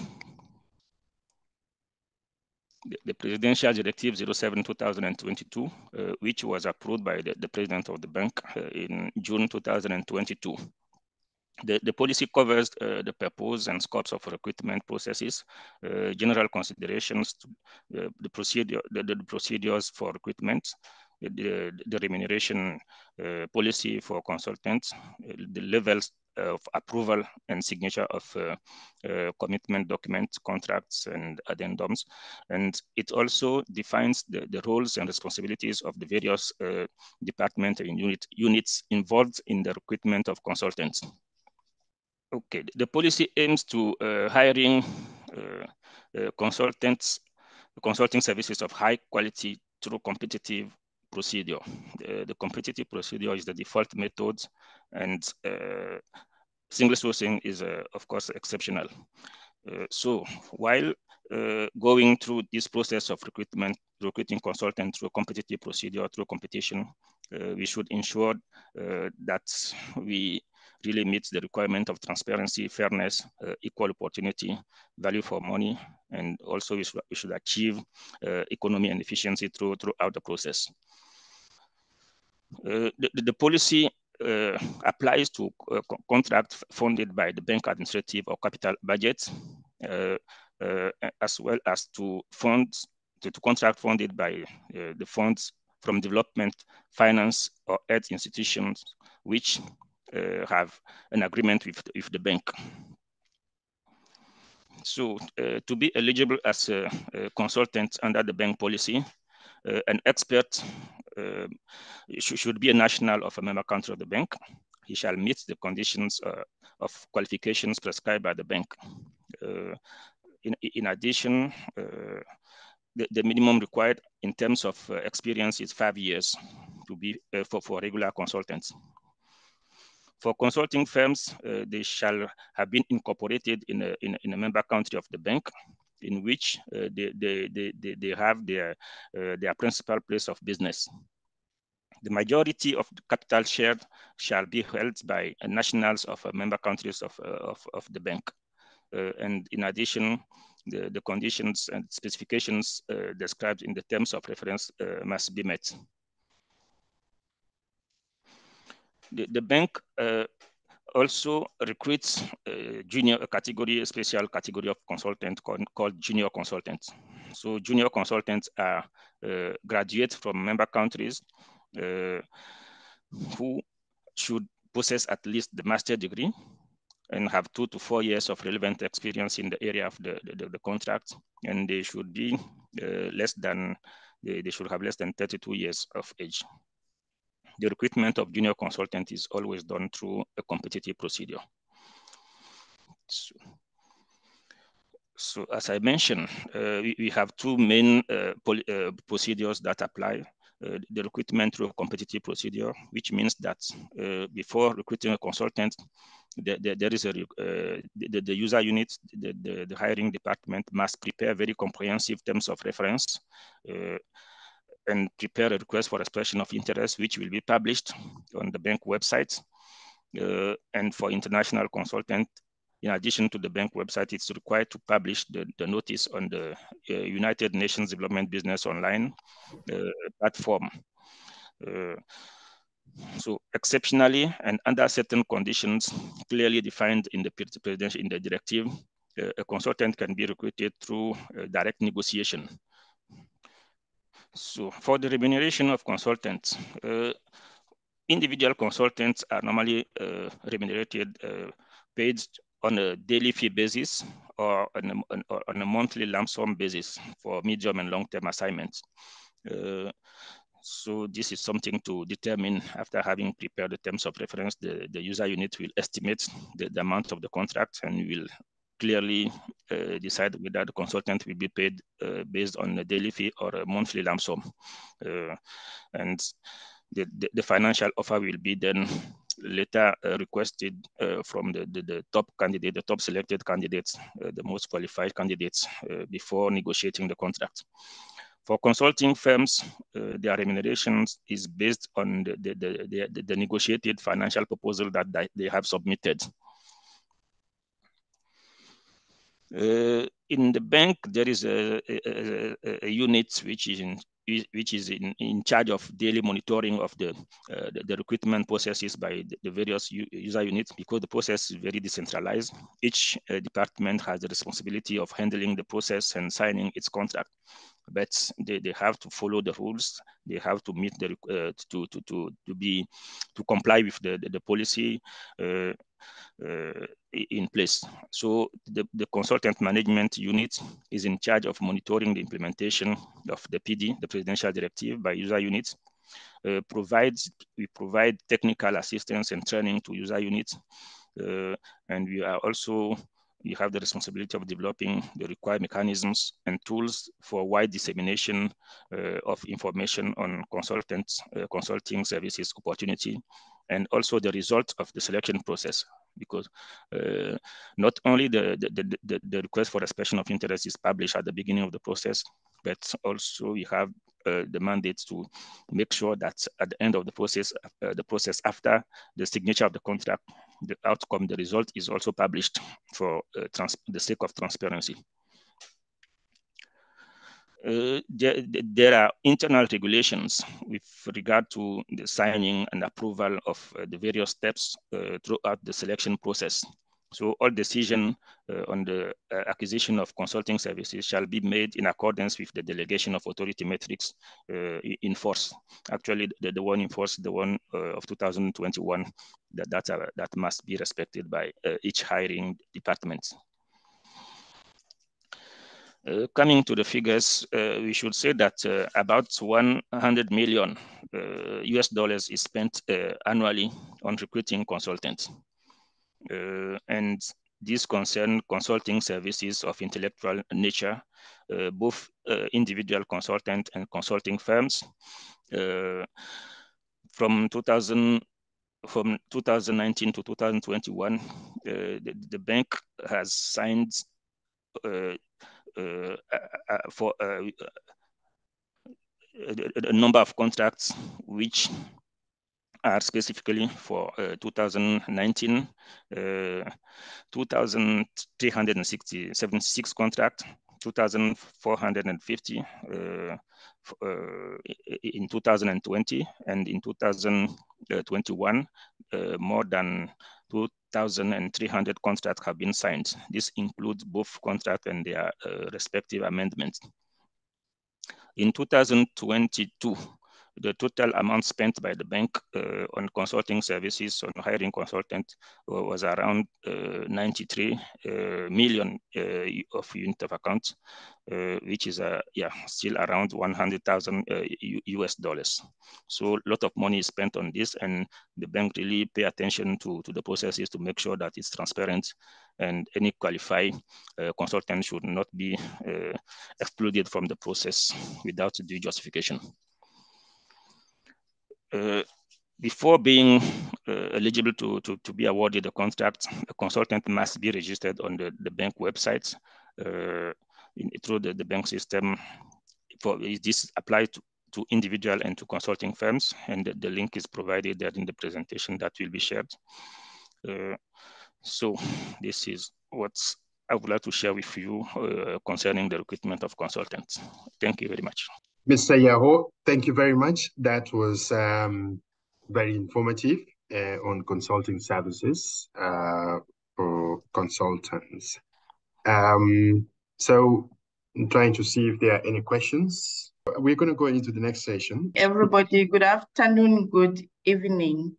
the Presidential Directive 07/2022, which was approved by the President of the Bank in June 2022. The policy covers the purpose and scopes of recruitment processes, general considerations, the procedures for recruitment, the remuneration policy for consultants, the levels of approval and signature of commitment documents, contracts, and addendums. And it also defines the roles and responsibilities of the various departments and units involved in the recruitment of consultants. Okay, the policy aims to hiring consulting services of high quality through competitive procedure. The competitive procedure is the default method, and single sourcing is, of course, exceptional. So while going through this process of recruiting consultants through a competitive procedure, through competition, we should ensure that we really meets the requirement of transparency, fairness, equal opportunity, value for money, and also we should achieve economy and efficiency throughout the process. The policy applies to contracts funded by the bank administrative or capital budgets, as well as to contract funded by the funds from development, finance, or health institutions, which have an agreement with the bank. So to be eligible as a consultant under the bank policy, an expert should be a national of a member country of the bank, he shall meet the conditions of qualifications prescribed by the bank. In addition, the minimum required in terms of experience is 5 years to be for regular consultants. For consulting firms, they shall have been incorporated in a member country of the bank, in which they have their principal place of business. The majority of the capital shared shall be held by nationals of member countries of the bank. And in addition, the conditions and specifications described in the terms of reference must be met. The bank also recruits a special category of consultant called junior consultants. So junior consultants are graduates from member countries who should possess at least the master's degree and have 2 to 4 years of relevant experience in the area of the contract, and they should be they should have less than 32 years of age. The recruitment of junior consultant is always done through a competitive procedure. So as I mentioned, we have 2 main procedures that apply. The recruitment through a competitive procedure, which means that before recruiting a consultant, there is the user unit, the hiring department must prepare very comprehensive terms of reference and prepare a request for expression of interest, which will be published on the bank website. And for international consultant, in addition to the bank website, it's required to publish the notice on the United Nations Development Business Online platform. So exceptionally and under certain conditions clearly defined in the directive, a consultant can be recruited through direct negotiation. So for the remuneration of consultants, individual consultants are normally remunerated, paid on a daily fee basis or on a monthly lump sum basis for medium and long-term assignments. So this is something to determine after having prepared the terms of reference. The user unit will estimate the amount of the contract and will clearly decide whether the consultant will be paid based on a daily fee or a monthly lump sum. And the financial offer will be then later requested from the top candidate, the top selected candidates, the most qualified candidates before negotiating the contract. For consulting firms, their remunerations is based on the negotiated financial proposal that they have submitted. In the bank, there is a unit which is in charge of daily monitoring of the recruitment processes by the various user units, because the process is very decentralized. Each department has the responsibility of handling the process and signing its contract, but they have to follow the rules. They have to meet the to comply with the policy in place. So the consultant management unit is in charge of monitoring the implementation of the PD, the presidential directive, by user units. We provide technical assistance and training to user units, and we have the responsibility of developing the required mechanisms and tools for wide dissemination of information on consulting services opportunity, and also the result of the selection process, because not only the request for expression of interest is published at the beginning of the process, but also we have the mandate to make sure that at the end of the process after the signature of the contract, the outcome, the result is also published for the sake of transparency. There are internal regulations with regard to the signing and approval of the various steps throughout the selection process. So all decisions on the acquisition of consulting services shall be made in accordance with the delegation of authority metrics in force. Actually, the one in force, the one of 2021, that must be respected by each hiring department. Coming to the figures, we should say that about 100 million US dollars is spent annually on recruiting consultants. And these concern consulting services of intellectual nature, both individual consultant and consulting firms. From 2019 to 2021, the bank has signed for a number of contracts which are specifically for 2019, 2,376 contract, 2,450 in 2020, and in 2021, more than 2,300 contracts have been signed. This includes both contract and their respective amendments. In 2022, the total amount spent by the bank on consulting services, on hiring consultants, was around 93 million of unit of account, which is still around 100,000 US dollars. So a lot of money is spent on this, and the bank really pay attention to the processes to make sure that it's transparent, and any qualified consultant should not be excluded from the process without due justification. Before being eligible to be awarded a contract, a consultant must be registered on the bank website through the bank system. This applies to individual and to consulting firms, and the link is provided there in the presentation that will be shared. So this is what I would like to share with you concerning the recruitment of consultants. Thank you very much. Mr. Yaho, thank you very much. That was very informative on consulting services for consultants. So I'm trying to see if there are any questions. We're going to go into the next session. Everybody, good afternoon, good evening.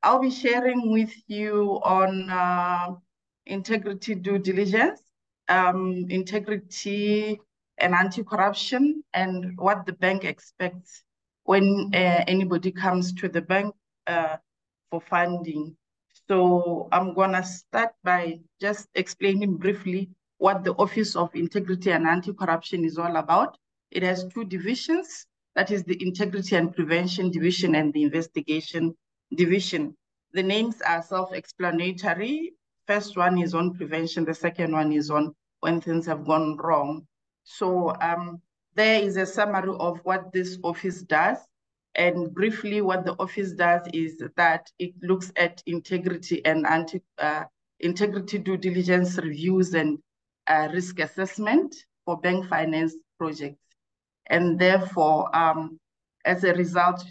I'll be sharing with you on integrity due diligence, integrity and anti-corruption, and what the bank expects when anybody comes to the bank for funding. So I'm gonna start by just explaining briefly what the Office of Integrity and Anti-Corruption is all about. It has two divisions, that is the Integrity and Prevention Division and the Investigation Division. The names are self-explanatory. First one is on prevention, the second one is on when things have gone wrong. So there is a summary of what this office does. And briefly, what the office does is that it looks at integrity and integrity due diligence reviews and risk assessment for bank finance projects. And therefore, as a result,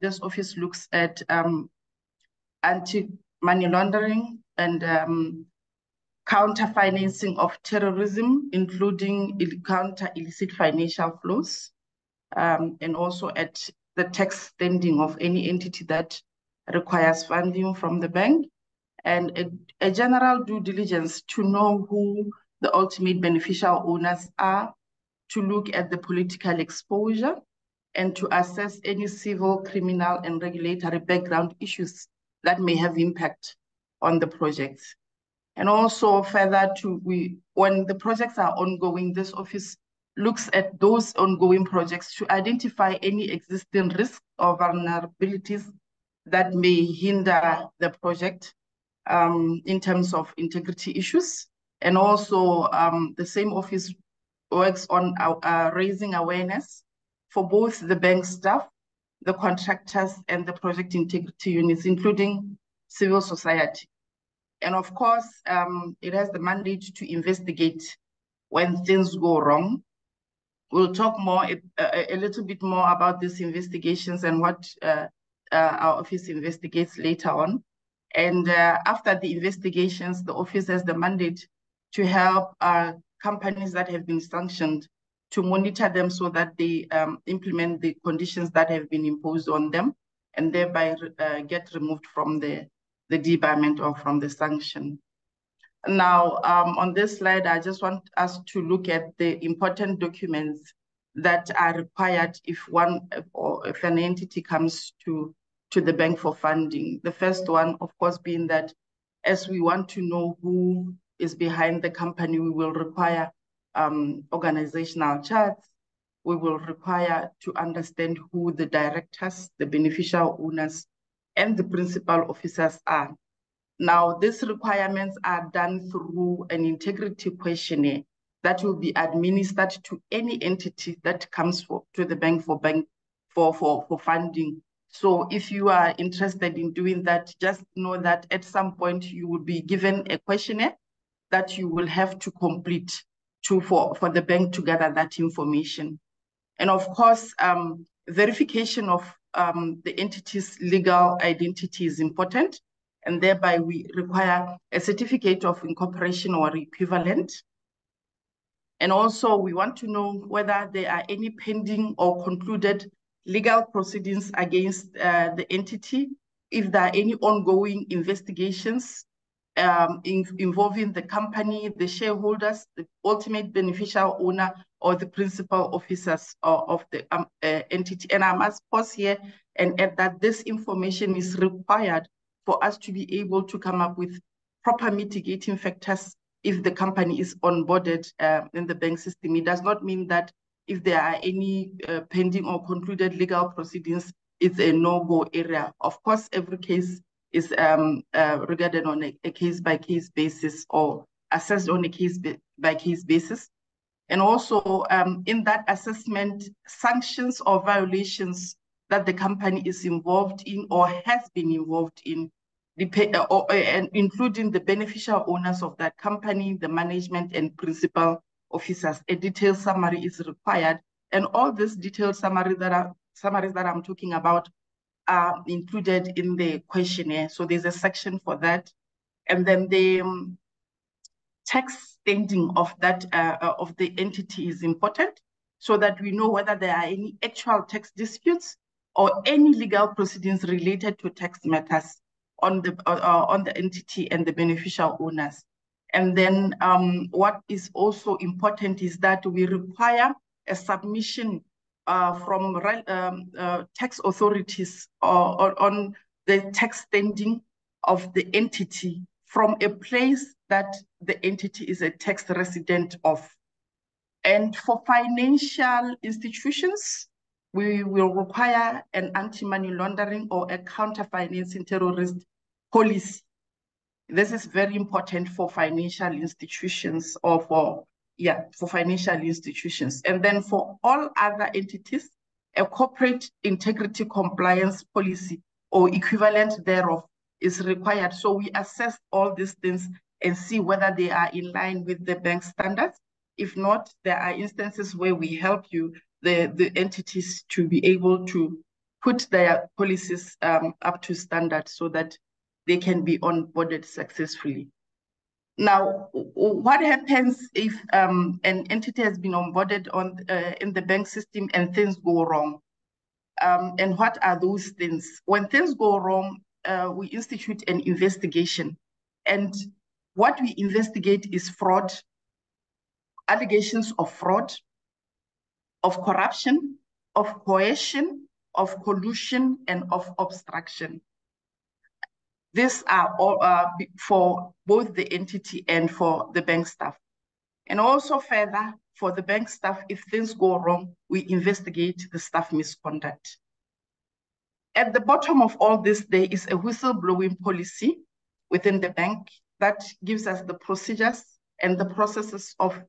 this office looks at anti-money laundering and counter-financing of terrorism, including counter illicit financial flows, and also at the tax standing of any entity that requires funding from the bank, and a general due diligence to know who the ultimate beneficial owners are, to look at the political exposure, and to assess any civil, criminal, and regulatory background issues that may have impact on the projects. And also further when the projects are ongoing, this office looks at those ongoing projects to identify any existing risks or vulnerabilities that may hinder the project in terms of integrity issues. And also the same office works on raising awareness for both the bank staff, the contractors, and the project integrity units, including civil society. And of course, it has the mandate to investigate when things go wrong. We'll talk more, a little bit more about these investigations and what our office investigates later on. And after the investigations, the office has the mandate to help companies that have been sanctioned to monitor them so that they implement the conditions that have been imposed on them, and thereby get removed from the debarment or from the sanction. Now, on this slide, I just want us to look at the important documents that are required if an entity comes to the bank for funding. The first one, of course, being that as we want to know who is behind the company, we will require organizational charts. We will require to understand who the directors, the beneficial owners, and the principal officers are. Now, these requirements are done through an integrity questionnaire that will be administered to any entity that comes to the bank for funding. So if you are interested in doing that, just know that at some point you will be given a questionnaire that you will have to complete for the bank to gather that information. And of course, verification of the entity's legal identity is important. And thereby we require a certificate of incorporation or equivalent. And also we want to know whether there are any pending or concluded legal proceedings against the entity, if there are any ongoing investigations involving the company, the shareholders, the ultimate beneficial owner, or the principal officers of the entity. And I must pause here and add that this information is required for us to be able to come up with proper mitigating factors if the company is onboarded in the bank system. It does not mean that if there are any pending or concluded legal proceedings, it's a no-go area. Of course, every case is regarded on a case-by-case basis or assessed on a case-by-case basis. And also in that assessment, sanctions or violations that the company is involved in or has been involved in, including the beneficial owners of that company, the management and principal officers. A detailed summary is required. And all these detailed summaries that I'm talking about are included in the questionnaire. So there's a section for that. And then the tax standing of that of the entity is important, so that we know whether there are any actual tax disputes or any legal proceedings related to tax matters on the entity and the beneficial owners. And then what is also important is that we require a submission from tax authorities on the tax standing of the entity from a place that the entity is a tax resident of. And for financial institutions, we will require an anti-money laundering or a counter-financing terrorist policy. This is very important for financial institutions or for financial institutions. And then for all other entities, a corporate integrity compliance policy or equivalent thereof is required. So we assess all these things and see whether they are in line with the bank standards. If not, there are instances where we help you, the entities, to be able to put their policies up to standard so that they can be onboarded successfully. Now, what happens if an entity has been onboarded in the bank system and things go wrong? And what are those things? When things go wrong, we institute an investigation. And what we investigate is fraud, allegations of fraud, of corruption, of coercion, of collusion, and of obstruction. These are all for both the entity and for the bank staff. And also further, for the bank staff, if things go wrong, we investigate the staff misconduct. At the bottom of all this, there is a whistleblowing policy within the bank that gives us the procedures and the processes of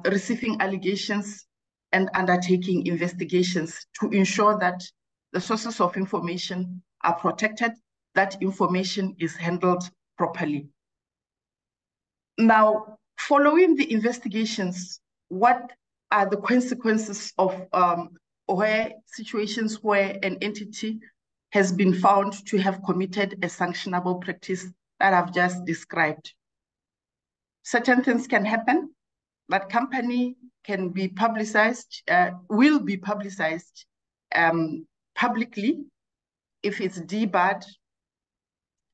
receiving allegations and undertaking investigations to ensure that the sources of information are protected, that information is handled properly. Now, following the investigations, what are the consequences of situations where an entity has been found to have committed a sanctionable practice that I've just described? Certain things can happen. That company can be publicized, will be publicized publicly if it's debarred.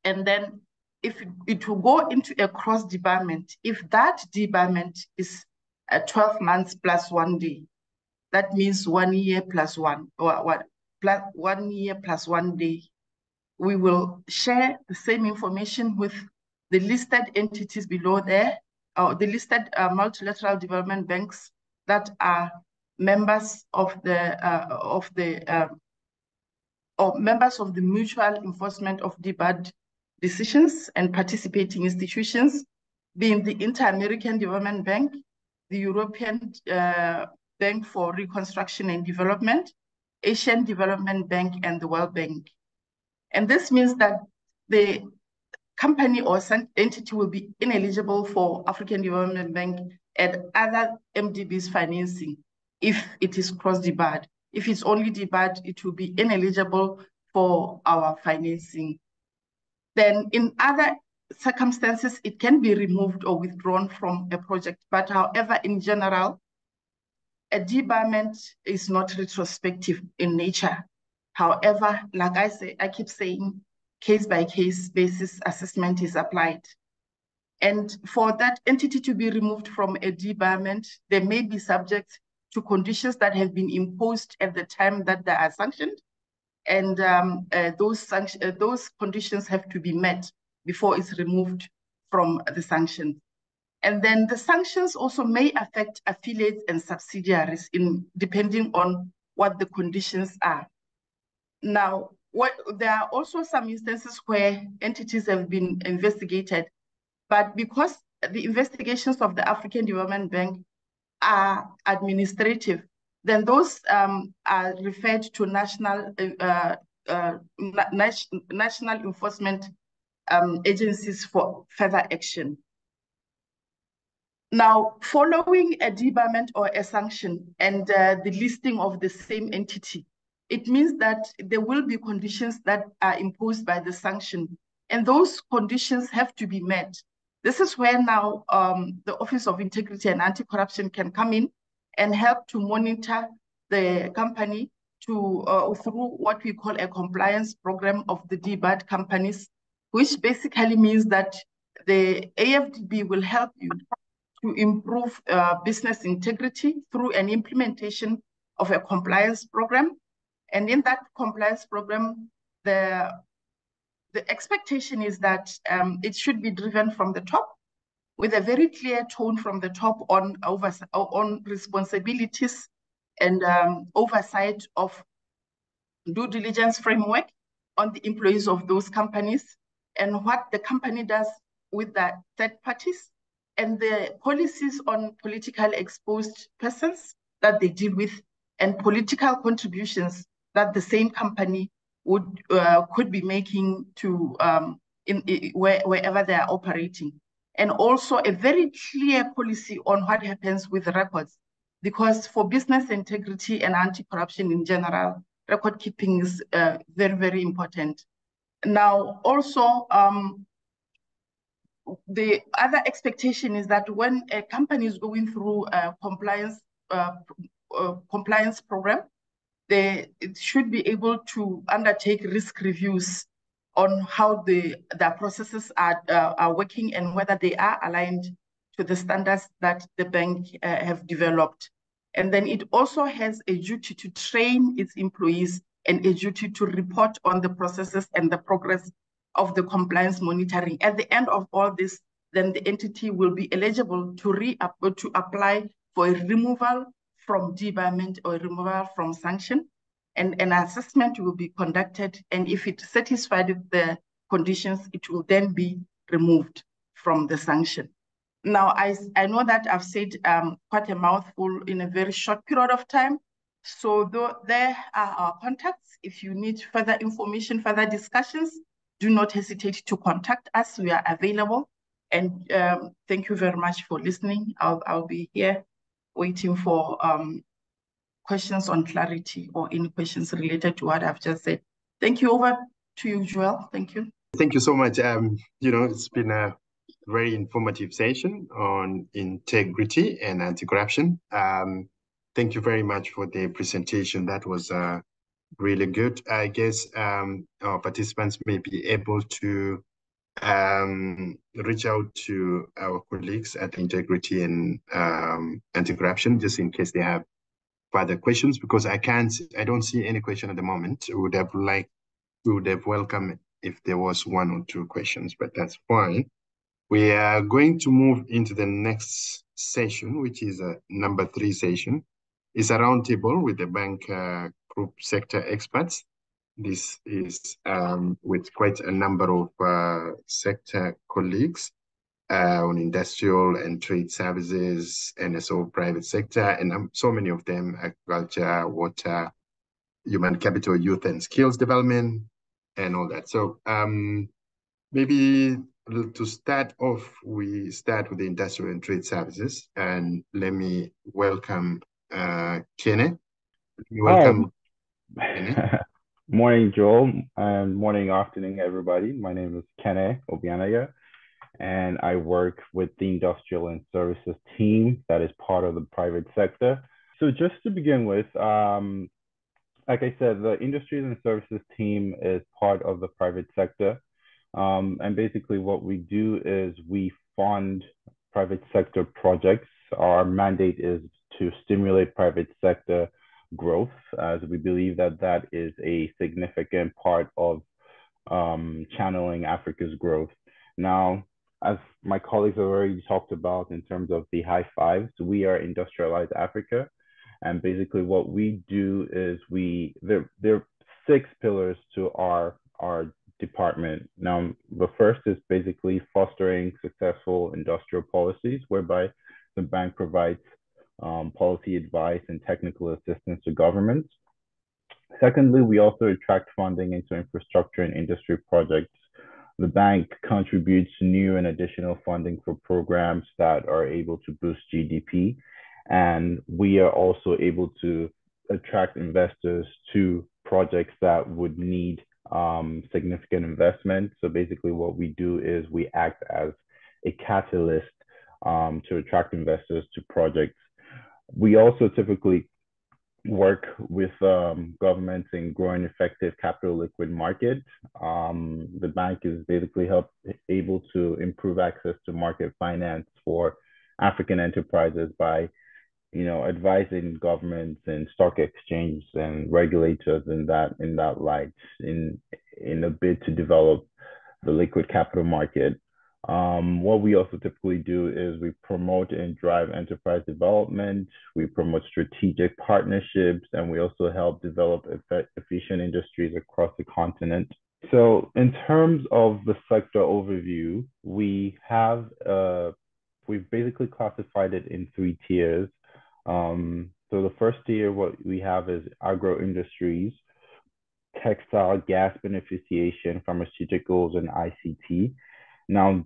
And then if it will go into a cross debarment, if that debarment is 12 months plus 1 day, that means 1 year plus 1, or what, plus 1 year plus 1 day. We will share the same information with the listed entities below there, or the listed multilateral development banks that are members of the or members of the mutual enforcement of debarred decisions and participating institutions, being the Inter-American Development Bank, the European Bank for Reconstruction and Development, Asian Development Bank, and the World Bank. And this means that the company or entity will be ineligible for African Development Bank and other AfDB's financing if it is cross-debarred. If it's only debarred, it will be ineligible for our financing. Then in other circumstances, it can be removed or withdrawn from a project. But however, in general, a debarment is not retrospective in nature. However, like I keep saying, case-by-case basis assessment is applied. And for that entity to be removed from a debarment, they may be subject to conditions that have been imposed at the time that they are sanctioned. And those conditions have to be met before it's removed from the sanctions. And then the sanctions also may affect affiliates and subsidiaries depending on what the conditions are. Now, there are also some instances where entities have been investigated, but because the investigations of the African Development Bank are administrative, then those are referred to national enforcement agencies for further action. Now, following a debarment or a sanction and the listing of the same entity, it means that there will be conditions that are imposed by the sanction, and those conditions have to be met. This is where now the Office of Integrity and Anti-Corruption can come in and help to monitor the company through what we call a compliance program of the debarred companies, which basically means that the AfDB will help you to improve business integrity through an implementation of a compliance program. And in that compliance program, the expectation is that it should be driven from the top with a very clear tone from the top on responsibilities and oversight of due diligence framework on the employees of those companies and what the company does with the third parties, and the policies on politically exposed persons that they deal with, and political contributions that the same company could be making to wherever they are operating. And also a very clear policy on what happens with records, because for business integrity and anti-corruption in general, record keeping is very, very important. Now, also, the other expectation is that when a company is going through a compliance program, it should be able to undertake risk reviews on how their processes are working and whether they are aligned to the standards that the bank have developed. And then it also has a duty to train its employees and a duty to report on the processes and the progress of the compliance monitoring. At the end of all this, then the entity will be eligible to apply for a removal from debarment or removal from sanction. And an assessment will be conducted, and if it's satisfied with the conditions, it will then be removed from the sanction. Now, I know that I've said quite a mouthful in a very short period of time. So there are our contacts. If you need further information, further discussions, do not hesitate to contact us. We are available. And thank you very much for listening. I'll be here waiting for questions on clarity or any questions related to what I've just said. Thank you. Over to you, Joel. Thank you. Thank you so much. It's been a very informative session on integrity and anti-corruption. Thank you very much for the presentation. That was really good. I guess our participants may be able to reach out to our colleagues at Integrity and Anti-Corruption just in case they have further questions, because I don't see any question at the moment. We would have welcomed if there was one or two questions, but that's fine. We are going to move into the next session, which is a number 3 session. It's a roundtable with the bank group sector experts. This is with quite a number of sector colleagues on industrial and trade services, NSO private sector, and so many of them, agriculture, water, human capital, youth and skills development, and all that. So maybe to start off, we start with the industrial and trade services, and let me welcome Kene. Welcome, Kene. Morning, Joel, and morning, afternoon, everybody. My name is Kene Obianaga, and I work with the industrial and services team that is part of the private sector. So just to begin with, like I said, the industries and services team is part of the private sector. And basically what we do is we fund private sector projects. Our mandate is to stimulate private sector growth, as we believe that that is a significant part of channeling Africa's growth. Now, as my colleagues have already talked about in terms of the high fives, we are Industrialize Africa. And basically what we do is there are 6 pillars to our department. Now, the first is basically fostering successful industrial policies, whereby the bank provides policy advice and technical assistance to governments. Secondly, we also attract funding into infrastructure and industry projects. The bank contributes new and additional funding for programs that are able to boost GDP. And we are also able to attract investors to projects that would need significant investment. So basically what we do is we act as a catalyst to attract investors to projects. We also typically work with governments in growing effective capital liquid market. The bank is basically able to improve access to market finance for African enterprises by advising governments and stock exchanges and regulators in that light in a bid to develop the liquid capital market. What we also typically do is we promote and drive enterprise development. We promote strategic partnerships, and we also help develop efficient industries across the continent. So in terms of the sector overview, we've basically classified it in 3 tiers. So the first tier, what we have is agro industries, textile, gas beneficiation, pharmaceuticals, and ICT. Now,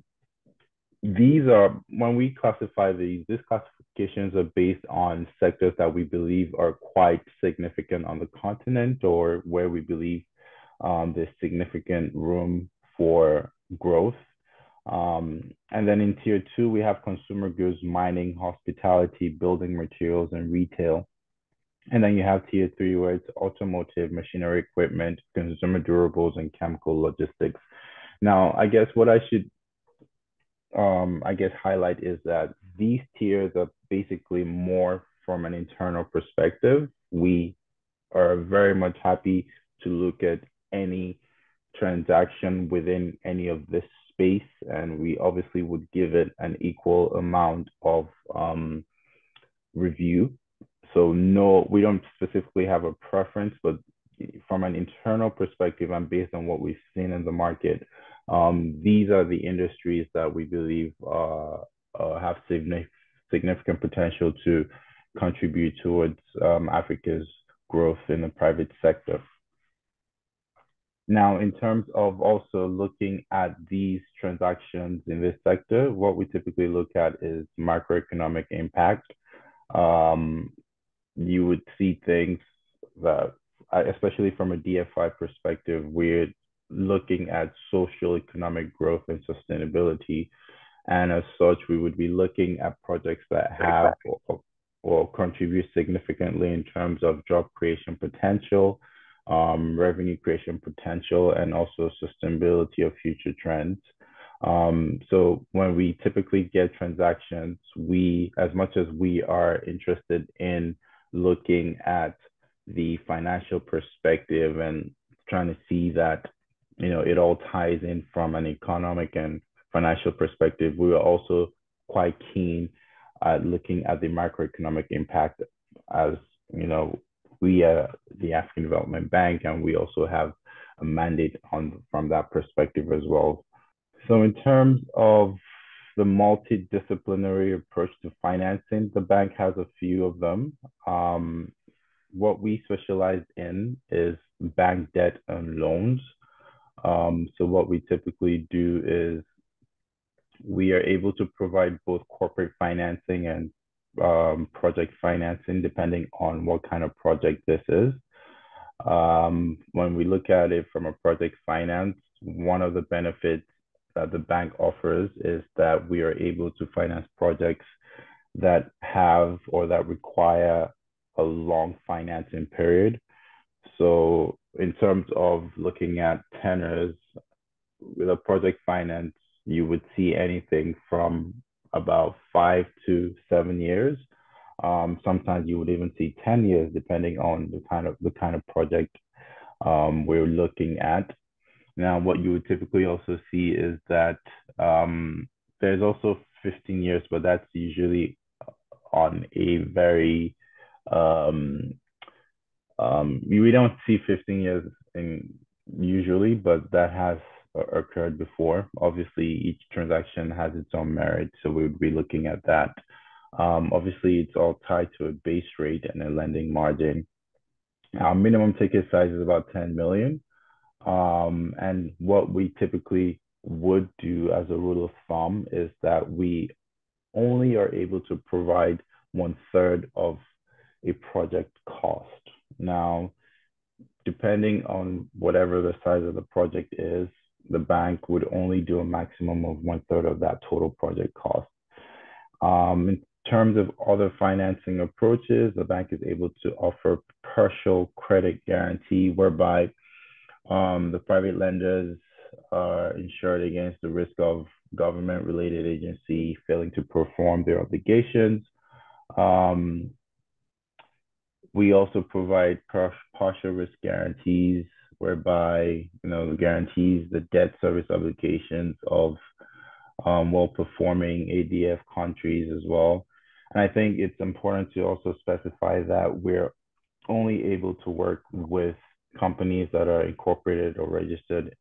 when we classify these classifications are based on sectors that we believe are quite significant on the continent, or where we believe there's significant room for growth. And then in tier 2, we have consumer goods, mining, hospitality, building materials, and retail. And then you have tier 3, where it's automotive, machinery equipment, consumer durables, and chemical logistics. Now, I guess what I should highlight is that these tiers are basically more from an internal perspective. We are very much happy to look at any transaction within any of this space, and we obviously would give it an equal amount of review. So no, we don't specifically have a preference, but from an internal perspective and based on what we've seen in the market, these are the industries that we believe have significant potential to contribute towards Africa's growth in the private sector. Now, in terms of also looking at these transactions in this sector, what we typically look at is macroeconomic impact. You would see things that, especially from a DFI perspective, we're looking at social economic growth and sustainability. And as such, we would be looking at projects that have or contribute significantly in terms of job creation potential, revenue creation potential, and also sustainability of future trends. So when we typically get transactions, as much as we are interested in looking at the financial perspective and trying to see that, it all ties in from an economic and financial perspective, we are also quite keen at looking at the macroeconomic impact, as we are the African Development Bank, and we also have a mandate from that perspective as well. So in terms of the multidisciplinary approach to financing, the bank has a few of them. What we specialize in is bank debt and loans. So what we typically do is we are able to provide both corporate financing and project financing, depending on what kind of project this is. When we look at it from a project finance, one of the benefits that the bank offers is that we are able to finance projects that have or that require a long financing period. So in terms of looking at tenors, with a project finance, you would see anything from about 5 to 7 years. Sometimes you would even see 10 years, depending on the kind of project we're looking at. Now, what you would typically also see is that there's also 15 years, but that's usually on a very we don't see 15 years usually, but that has occurred before. Obviously, each transaction has its own merit, so we would be looking at that. Obviously, it's all tied to a base rate and a lending margin. Our minimum ticket size is about 10 million. And what we typically would do as a rule of thumb is that we only are able to provide 1/3 of a project cost. Now, depending on whatever the size of the project is, the bank would only do a maximum of 1/3 of that total project cost. In terms of other financing approaches, the bank is able to offer partial credit guarantee, whereby the private lenders are insured against the risk of government-related agency failing to perform their obligations. We also provide partial risk guarantees, whereby guarantees the debt service obligations of well-performing ADF countries as well. And I think it's important to also specify that we're only able to work with companies that are incorporated or registered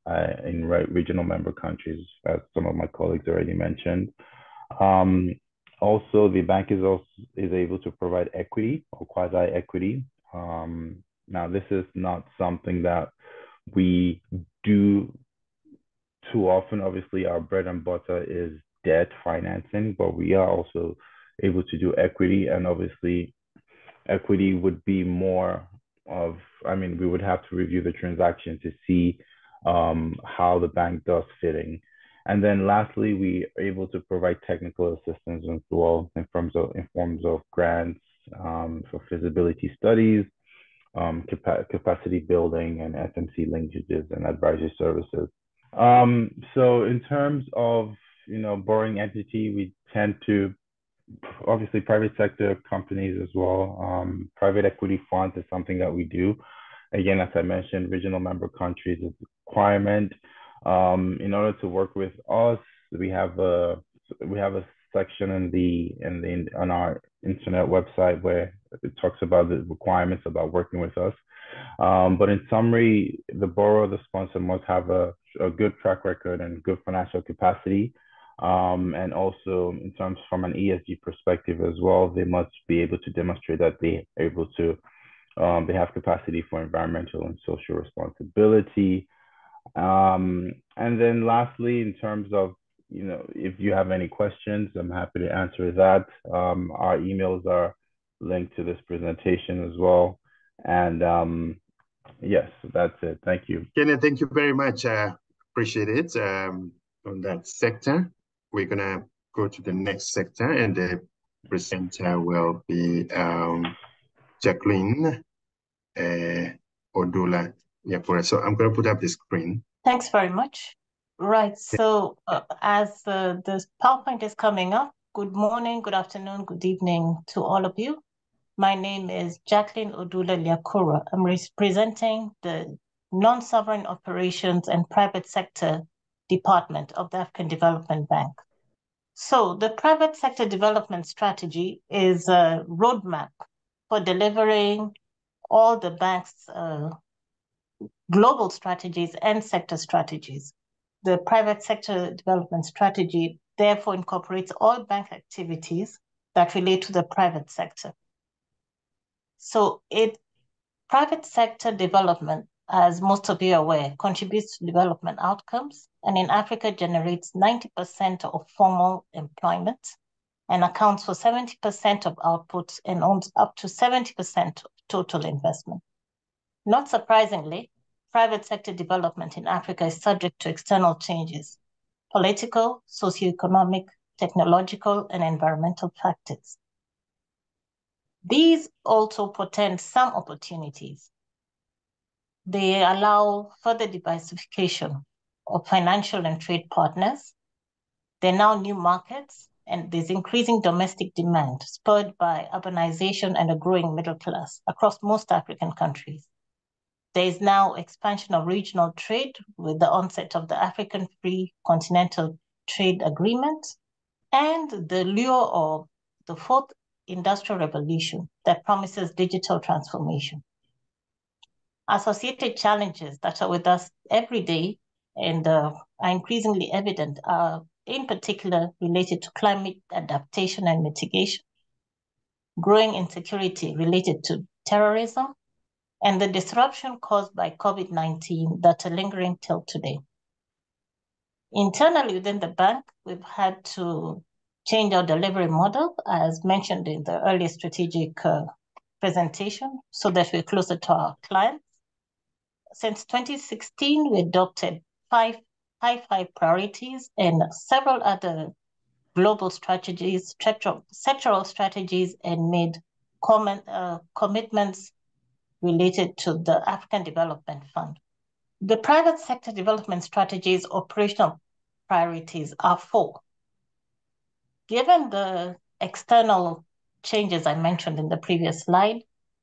in regional member countries, as some of my colleagues already mentioned. Also, the bank is able to provide equity or quasi-equity. Now, this is not something that we do too often. Obviously, our bread and butter is debt financing, but we are also able to do equity. And obviously, equity would be more of, we would have to review the transaction to see how the bank does fitting. And then lastly, we are able to provide technical assistance as well in forms of grants for feasibility studies, capacity building, and SMC linkages and advisory services. So in terms of borrowing entity, we tend to obviously private sector companies as well. Private equity funds is something that we do. Again, as I mentioned, regional member countries is a requirement. In order to work with us, we have a section on our internet website where it talks about the requirements about working with us. But in summary, the borrower, the sponsor must have a good track record and good financial capacity. And also in terms from an ESG perspective as well, they must be able to demonstrate that they have capacity for environmental and social responsibility. And then lastly, in terms of, if you have any questions, I'm happy to answer that. Our emails are linked to this presentation as well. And yes, that's it. Thank you. Kenneth, thank you very much. Appreciate it. On that sector, we're gonna go to the next sector, and the presenter will be Jacqueline Odula Yapura. So I'm gonna put up the screen. Thanks very much. Right. So as this PowerPoint is coming up, good morning, good afternoon, good evening to all of you. My name is Jacqueline Odula Liakura. I'm representing the Non-Sovereign Operations and Private Sector Department of the African Development Bank. So the Private Sector Development Strategy is a roadmap for delivering all the bank's global strategies and sector strategies. The Private Sector Development Strategy therefore incorporates all bank activities that relate to the private sector. So private sector development, as most of you are aware, contributes to development outcomes, and in Africa generates 90% of formal employment and accounts for 70% of output and owns up to 70% of total investment. Not surprisingly, private sector development in Africa is subject to external changes, political, socioeconomic, technological, and environmental factors. These also portend some opportunities. They allow further diversification of financial and trade partners. There are now new markets, and there's increasing domestic demand spurred by urbanization and a growing middle class across most African countries. There is now expansion of regional trade with the onset of the African Free Continental Trade Agreement and the lure of the fourth industrial revolution that promises digital transformation. Associated challenges that are with us every day and are increasingly evident are in particular related to climate adaptation and mitigation, growing insecurity related to terrorism, and the disruption caused by COVID-19 that are lingering till today. Internally within the bank, we've had to change our delivery model, as mentioned in the earlier strategic presentation, so that we're closer to our clients. Since 2016, we adopted five priorities and several other global strategies, sectoral strategies, and made commitments related to the African Development Fund. The private sector development strategy's operational priorities are 4. Given the external changes I mentioned in the previous slide,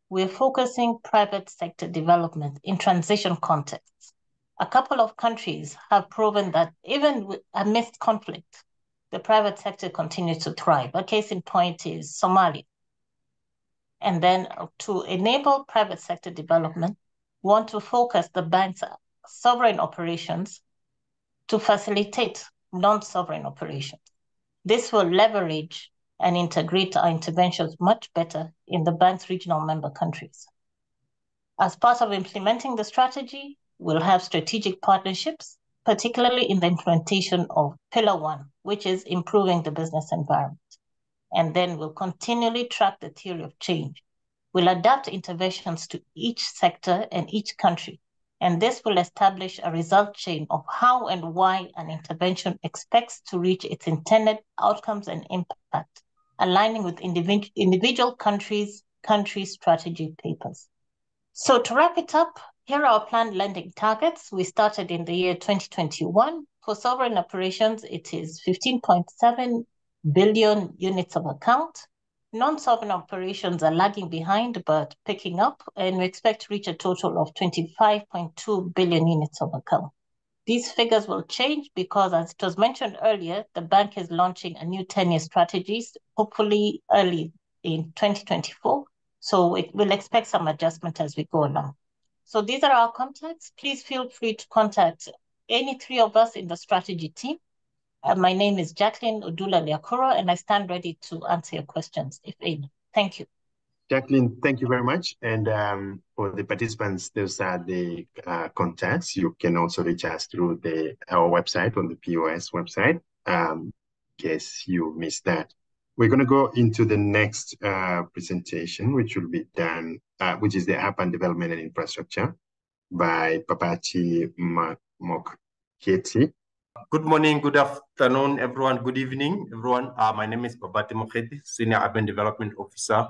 we're focusing private sector development in transition contexts. A couple of countries have proven that even amidst conflict, the private sector continues to thrive. A case in point is Somalia. And then to enable private sector development, we want to focus the bank's sovereign operations to facilitate non-sovereign operations. This will leverage and integrate our interventions much better in the bank's regional member countries. As part of implementing the strategy, we'll have strategic partnerships, particularly in the implementation of Pillar 1, which is improving the business environment. And then we'll continually track the theory of change. We'll adapt interventions to each sector and each country, and this will establish a result chain of how and why an intervention expects to reach its intended outcomes and impact, aligning with individual countries' strategy papers. So to wrap it up, here are our planned lending targets. We started in the year 2021. For sovereign operations, it is 15.7 billion units of account. Non-sovereign operations are lagging behind, but picking up, and we expect to reach a total of 25.2 billion units of account. These figures will change because, as it was mentioned earlier, the bank is launching a new 10-year strategy, hopefully early in 2024. So we'll expect some adjustment as we go along. So these are our contacts. Please feel free to contact any 3 of us in the strategy team. My name is Jacqueline Odula Liakura, and I stand ready to answer your questions, if any. Thank you. Jacqueline, thank you very much. And for the participants, those are the contacts. You can also reach us through our website, on the POS website, in case you missed that. We're going to go into the next presentation, which will be done, which is the Urban Development and Infrastructure by Papachi Mokheti. Good morning, good afternoon, everyone. Good evening, everyone. My name is Babati Mokheti, Senior Urban Development Officer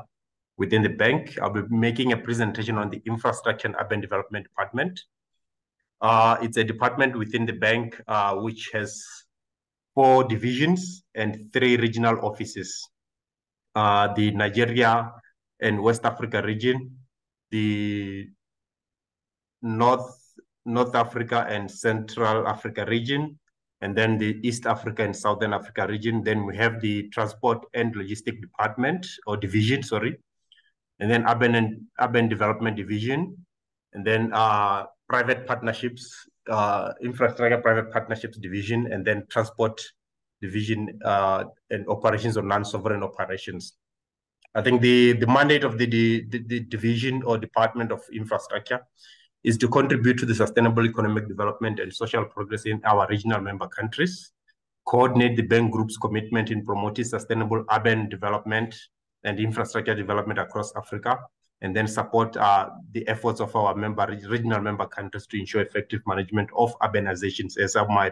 within the bank. I'll be making a presentation on the Infrastructure and Urban Development Department. It's a department within the bank which has 4 divisions and 3 regional offices. The Nigeria and West Africa region, the North Africa and Central Africa region, and then the East Africa and Southern Africa region. Then we have the Transport and Logistic Department, or division, sorry, and then Urban Development Division, and then Private Partnerships, Infrastructure Private Partnerships Division, and then Transport Division and Operations or Non-Sovereign Operations. I think the mandate of the division or Department of Infrastructure is to contribute to the sustainable economic development and social progress in our regional member countries, coordinate the bank group's commitment in promoting sustainable urban development and infrastructure development across Africa, and then support the efforts of our regional member countries to ensure effective management of urbanizations. As my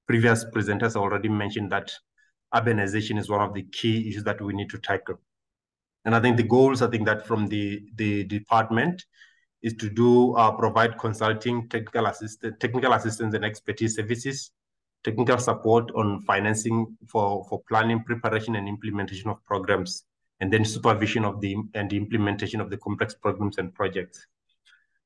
previous presenters already mentioned, that urbanization is one of the key issues that we need to tackle. And I think the goals, I think that from the department is to do provide consulting, technical assistance and expertise services, technical support on financing for planning, preparation and implementation of programs, and then supervision of the implementation of the complex programs and projects.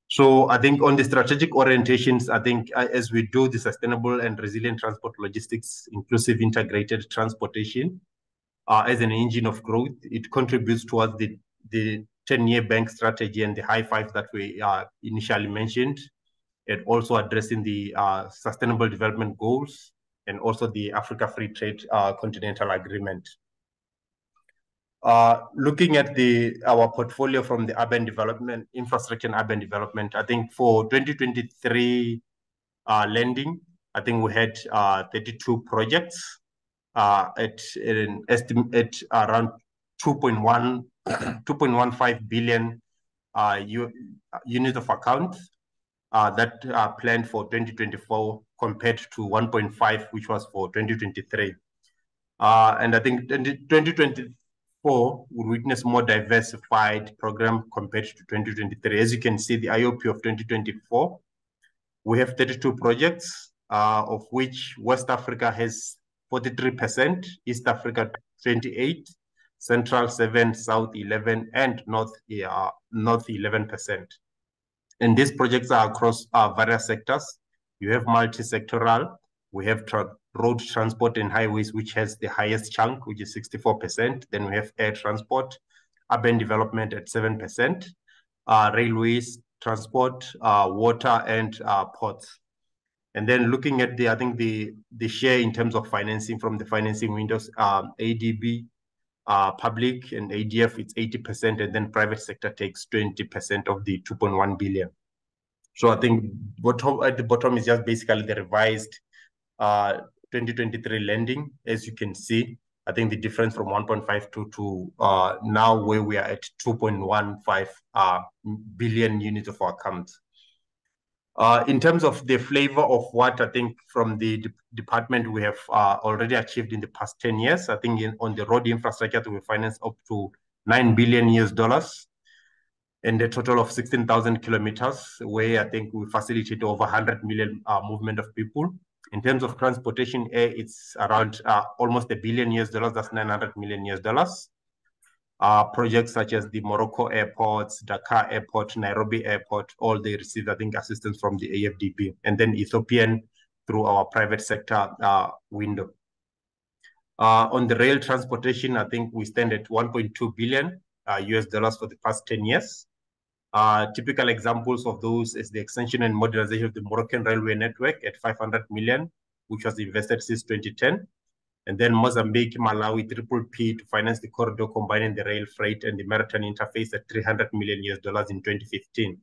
So I think on the strategic orientations, I think as we do the sustainable and resilient transport logistics, inclusive integrated transportation, as an engine of growth, it contributes towards the 10-year bank strategy and the high five that we initially mentioned, and also addressing the sustainable development goals and also the Africa Free Trade Continental Agreement. Looking at our portfolio from the urban development, infrastructure and urban development, I think for 2023 lending, I think we had 32 projects at an estimate around 2.15 billion units of account that are planned for 2024 compared to 1.5, which was for 2023. And I think 2024 will witness more diversified program compared to 2023. As you can see, the IOP of 2024, we have 32 projects, of which West Africa has 43%, East Africa 28%, Central 7%, South 11%, and North 11%. And these projects are across various sectors. You have multi-sectoral, we have road transport and highways, which has the highest chunk, which is 64%. Then we have air transport, urban development at 7%, railways, transport, water, and ports. And then looking at I think the share in terms of financing from the financing windows, AfDB, public and ADF, it's 80%, and then private sector takes 20% of the 2.1 billion. So I think at the bottom is just basically the revised 2023 lending. As you can see, I think the difference from 1.52 to now where we are at 2.15 billion units of our accounts. In terms of the flavor of what I think from the department we have already achieved in the past 10 years, I think on the road infrastructure we financed up to $9 billion and a total of 16,000 kilometers, where I think we facilitated over 100 million movement of people. In terms of transportation, it's around almost $1 billion, that's $900 million. Projects such as the Morocco airports, Dakar airport, Nairobi airport, all they receive, I think, assistance from the AfDB, and then Ethiopian through our private sector window. On the rail transportation, I think we stand at $1.2 billion for the past 10 years. Typical examples of those is the extension and modernization of the Moroccan railway network at 500 million, which was invested since 2010. And then Mozambique, Malawi, PPP to finance the corridor combining the rail freight and the maritime interface at $300 million in 2015.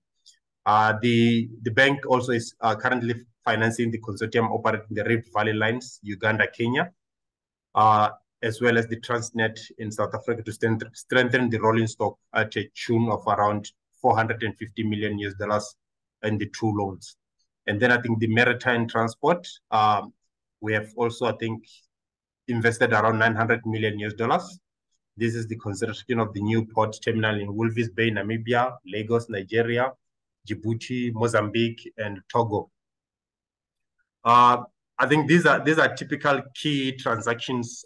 The bank also is currently financing the consortium operating the Rift Valley lines, Uganda, Kenya, as well as the Transnet in South Africa to strengthen the rolling stock at a tune of around $450 million in the 2 loans. And then I think the maritime transport, we have also, I think, invested around $900 million. This is the construction of the new port terminal in Walvis Bay, Namibia, Lagos, Nigeria, Djibouti, Mozambique, and Togo. I think these are typical key transactions,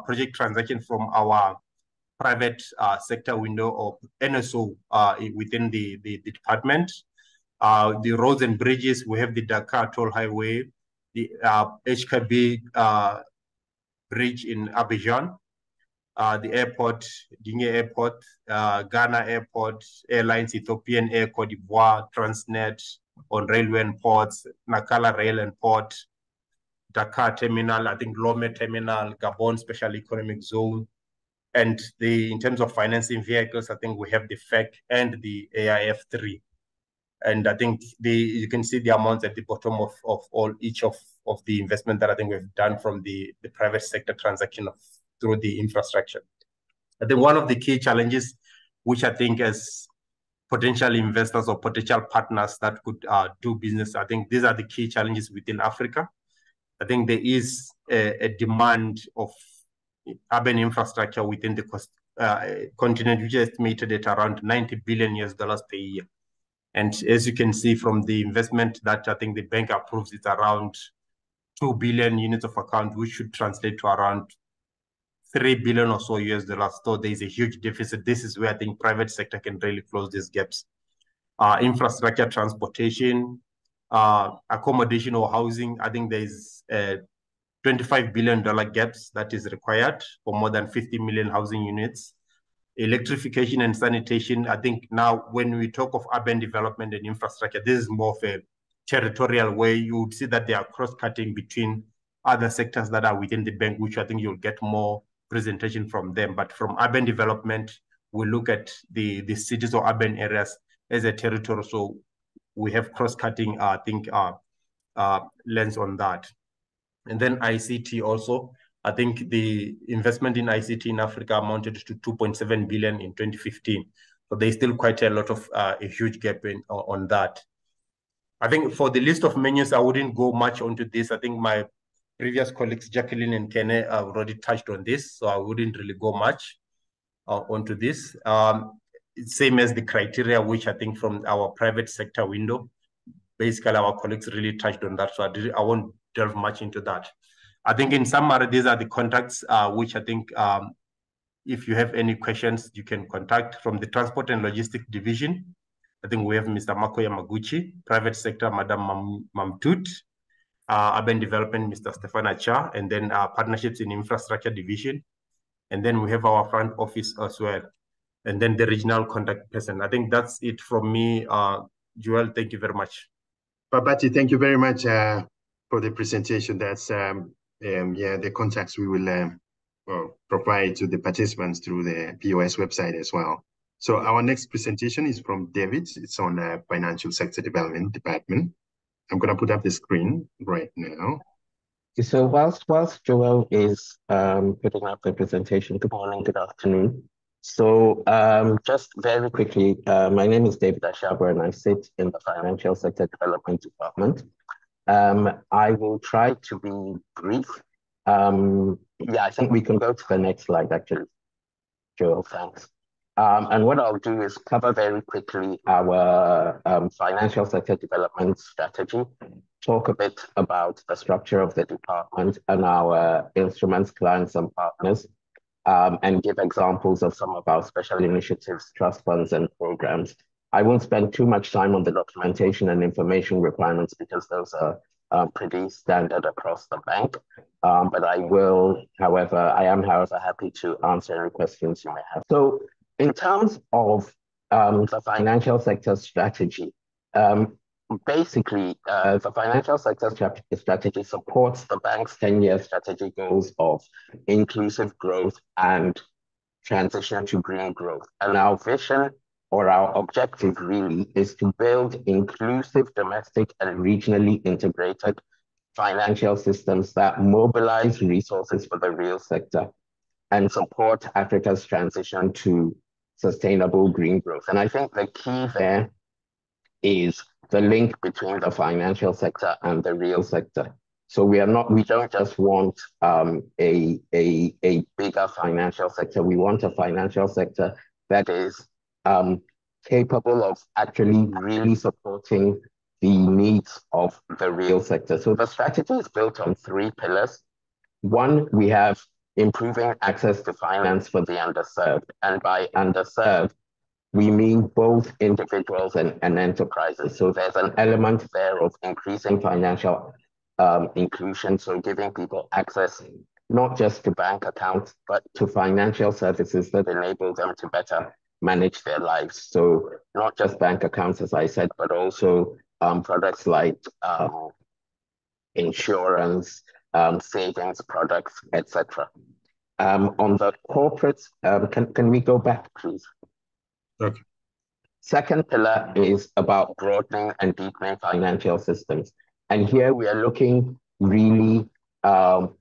project transactions from our private sector window or NSO within the department. The roads and bridges, we have the Dakar Toll Highway, the HKB bridge in Abidjan, the airport, Dingue Airport, Ghana Airport, Airlines, Ethiopian Air, Cote d'Ivoire, Transnet on railway and ports, Nakala Rail and Port, Dakar Terminal, I think Lome Terminal, Gabon Special Economic Zone. And in terms of financing vehicles, I think we have the FEC and the AIF3. And I think you can see the amounts at the bottom of each of the investment that I think we've done from the private sector transaction through the infrastructure. I think one of the key challenges, which I think as potential investors or potential partners that could do business, I think these are the key challenges within Africa. I think there is a demand of urban infrastructure within the continent, which is estimated at around $90 billion per year. And as you can see from the investment that I think the bank approves, it's around 2 billion units of account, which should translate to around 3 billion or so US dollars. So there's a huge deficit. This is where I think private sector can really close these gaps. Infrastructure, transportation, accommodation or housing, I think there's $25 billion gaps that is required for more than 50 million housing units. Electrification and sanitation, I think now when we talk of urban development and infrastructure, this is more of a territorial way. You would see that they are cross-cutting between other sectors that are within the bank, which I think you'll get more presentation from them. But from urban development, we look at the cities or urban areas as a territory. So we have cross-cutting, I think, lens on that. And then ICT also, I think the investment in ICT in Africa amounted to 2.7 billion in 2015. So there's still quite a lot of a huge gap on that. I think for the list of menus, I wouldn't go much onto this. I think my previous colleagues, Jacqueline and Kene, have already touched on this, so I wouldn't really go much onto this. Same as the criteria, which I think from our private sector window, basically our colleagues really touched on that, so I won't delve much into that. I think in summary, these are the contacts, which I think if you have any questions, you can contact from the Transport and Logistics Division. I think we have Mr. Mako Yamaguchi, private sector, Madam Mamtut, urban development, Mr. Stefan Acha, and then partnerships in infrastructure division. And then we have our front office as well. And then the regional contact person. I think that's it from me. Joel, thank you very much. Babati, thank you very much for the presentation. That's the contacts we will provide to the participants through the POS website as well. So our next presentation is from David. It's on Financial Sector Development Department. I'm going to put up the screen right now. So whilst Joel is putting up the presentation, good morning, good afternoon. So just very quickly, my name is David Ashaber and I sit in the Financial Sector Development Department. I will try to be brief. I think we can go to the next slide actually. Joel, thanks. And what I'll do is cover very quickly our financial sector development strategy, talk a bit about the structure of the department and our instruments, clients, and partners, and give examples of some of our special initiatives, trust funds, and programs. I won't spend too much time on the documentation and information requirements because those are pretty standard across the bank. But I am, however, happy to answer any questions you may have. So in terms of the financial sector strategy, basically, the financial sector strategy supports the bank's 10-year strategy goals of inclusive growth and transition to green growth. And our vision or our objective really is to build inclusive, domestic, and regionally integrated financial systems that mobilize resources for the real sector and support Africa's transition to sustainable green growth. And I think the key there is the link between the financial sector and the real sector. So we don't just want a bigger financial sector. We want a financial sector that is capable of actually really supporting the needs of the real sector. So the strategy is built on 3 pillars. One, we have improving access to finance for the underserved. And by underserved, we mean both individuals and enterprises. So there's an element there of increasing financial inclusion, so giving people access not just to bank accounts, but to financial services that enable them to better manage their lives. So not just bank accounts, as I said, but also products like insurance, savings products, etc. On the corporates, can we go back, please? Okay. Second pillar is about broadening and deepening financial systems. And here we are looking really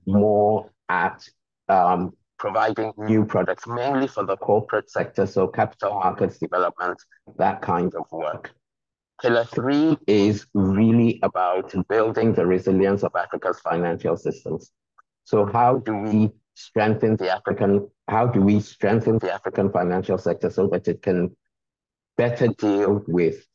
more at providing new products, mainly for the corporate sector, so capital markets development, that kind of work. Pillar 3 is really about building the resilience of Africa's financial systems. So how do we strengthen the African financial sector so that it can better deal with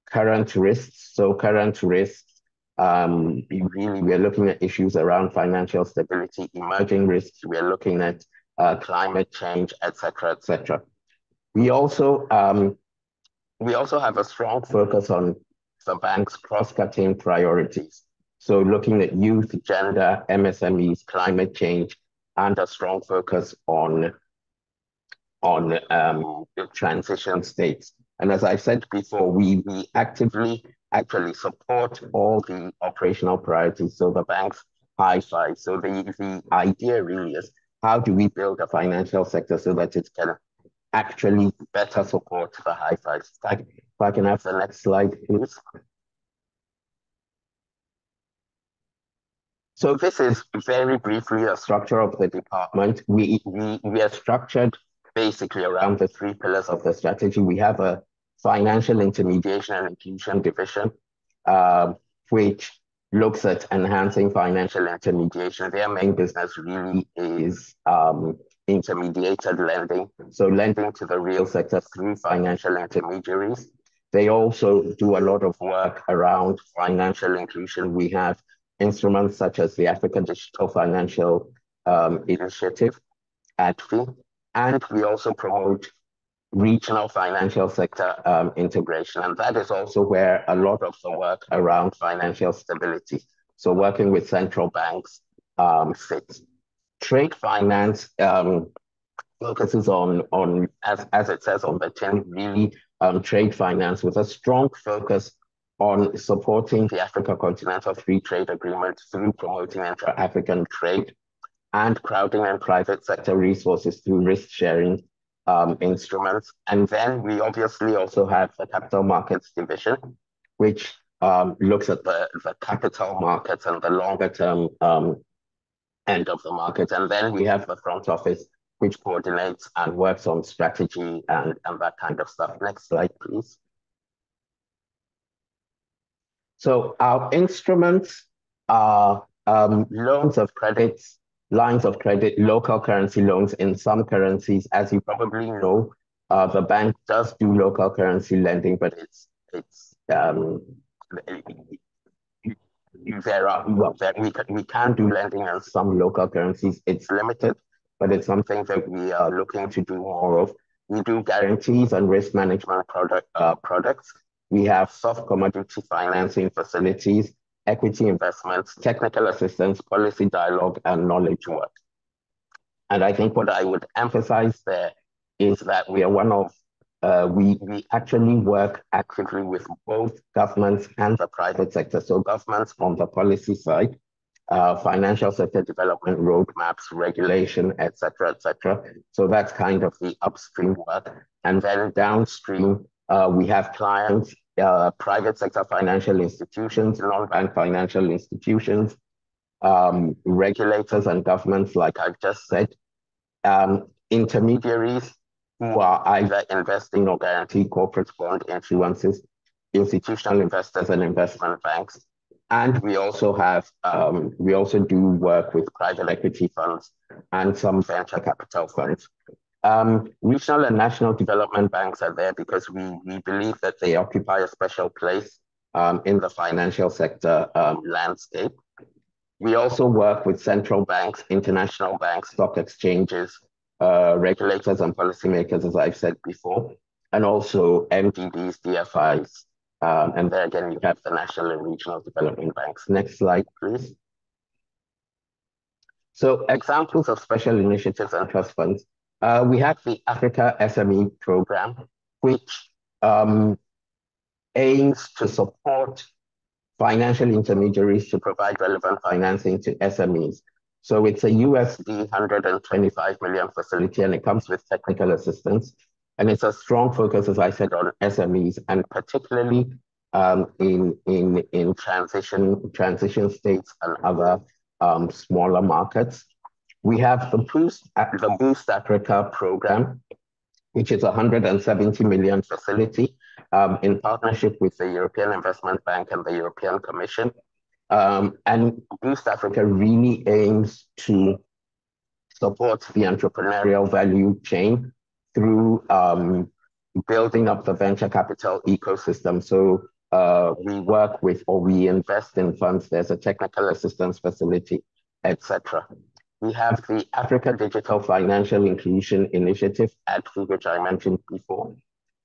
current risks? So current risks, really, we're looking at issues around financial stability, emerging risks, we're looking at climate change, etc., etc. We also have a strong focus on the bank's cross-cutting priorities. So looking at youth, gender, MSMEs, climate change, and a strong focus on the transition states. And as I said before, we actively actually support all the operational priorities, so the bank's high five. So the idea really is, how do we build a financial sector so that it can actually better support the high fives? If I can have the next slide, please. So this is very briefly a structure of the department. We are structured basically around the 3 pillars of the strategy. We have a financial intermediation and inclusion division, which looks at enhancing financial intermediation. Their main business really is intermediated lending, so lending to the real sector through financial intermediaries. They also do a lot of work around financial inclusion. We have instruments such as the Africa Digital Financial Initiative, AfDB, and we also promote regional financial sector integration. And that is also where a lot of the work around financial stability, so working with central banks, fits. Trade finance focuses on as it says on the tin, really trade finance with a strong focus on supporting the Africa Continental Free Trade Agreement through promoting intra-African trade and crowding in private sector resources through risk-sharing instruments. And then we obviously also have the capital markets division, which looks at the capital markets and the longer term end of the market. And then we have the front office, which coordinates and works on strategy and that kind of stuff. Next slide, please. So our instruments are loans of credit, lines of credit, local currency loans in some currencies. As you probably know, the bank does do local currency lending, but we can do lending in some local currencies. It's limited, but it's something that we are looking to do more of. We do guarantees and risk management products. We have soft commodity financing facilities, equity investments, technical assistance, policy dialogue, and knowledge work. And I think what I would emphasize there is that we are one of, we actually work actively with both governments and the private sector. So governments on the policy side, financial sector development roadmaps, regulation, et cetera, et cetera. So that's kind of the upstream work. And then downstream, we have clients, private sector financial institutions, non-bank financial institutions, regulators and governments, like I've just said, intermediaries who are either investing or guarantee corporate bond issuances, institutional investors and investment banks. And we also have, we also do work with private equity funds and some venture capital funds. Regional and national development banks are there because we believe that they occupy a special place in the financial sector landscape. We also work with central banks, international banks, stock exchanges, regulators and policymakers, as I've said before, and also AfDB's, DFIs. And there again, you have the national and regional development banks. Next slide, please. So examples of special initiatives and trust funds. We have the Africa SME program, which aims to support financial intermediaries to provide relevant financing to SMEs. So it's a USD 125 million facility, and it comes with technical assistance. And it's a strong focus, as I said, on SMEs, and particularly in transition states and other smaller markets. We have the Boost Africa program, which is a 170 million facility in partnership with the European Investment Bank and the European Commission. And Boost Africa really aims to support the entrepreneurial value chain through building up the venture capital ecosystem. So we work with, or we invest in funds, there's a technical assistance facility, etc. We have the Africa Digital Financial Inclusion Initiative, AfDB, which I mentioned before,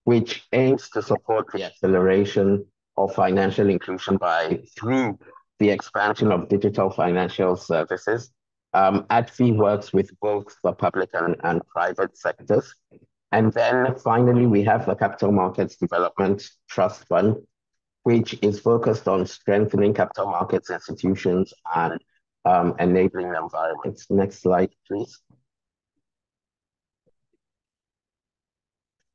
which aims to support the acceleration of financial inclusion through the expansion of digital financial services. AfDB works with both the public and private sectors. And then finally, we have the Capital Markets Development Trust Fund, which is focused on strengthening capital markets institutions and enabling environments. Next slide, please.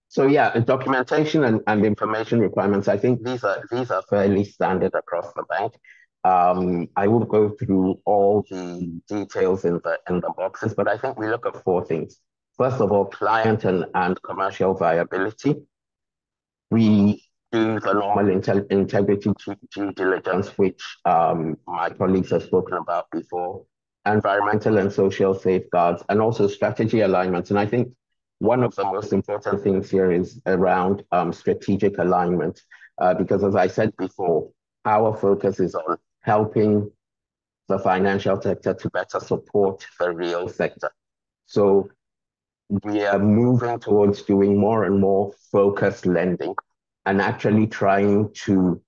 So yeah, documentation and information requirements, I think these are fairly standard across the bank. I won't go through all the details in the boxes, but I think we look at 4 things. First of all, client and commercial viability. We do the normal integrity due diligence, which my colleagues have spoken about before, environmental and social safeguards, and also strategy alignments. And I think one of the most important things here is around strategic alignment, because as I said before, our focus is on helping the financial sector to better support the real sector. So we are moving towards doing more and more focused lending and actually trying to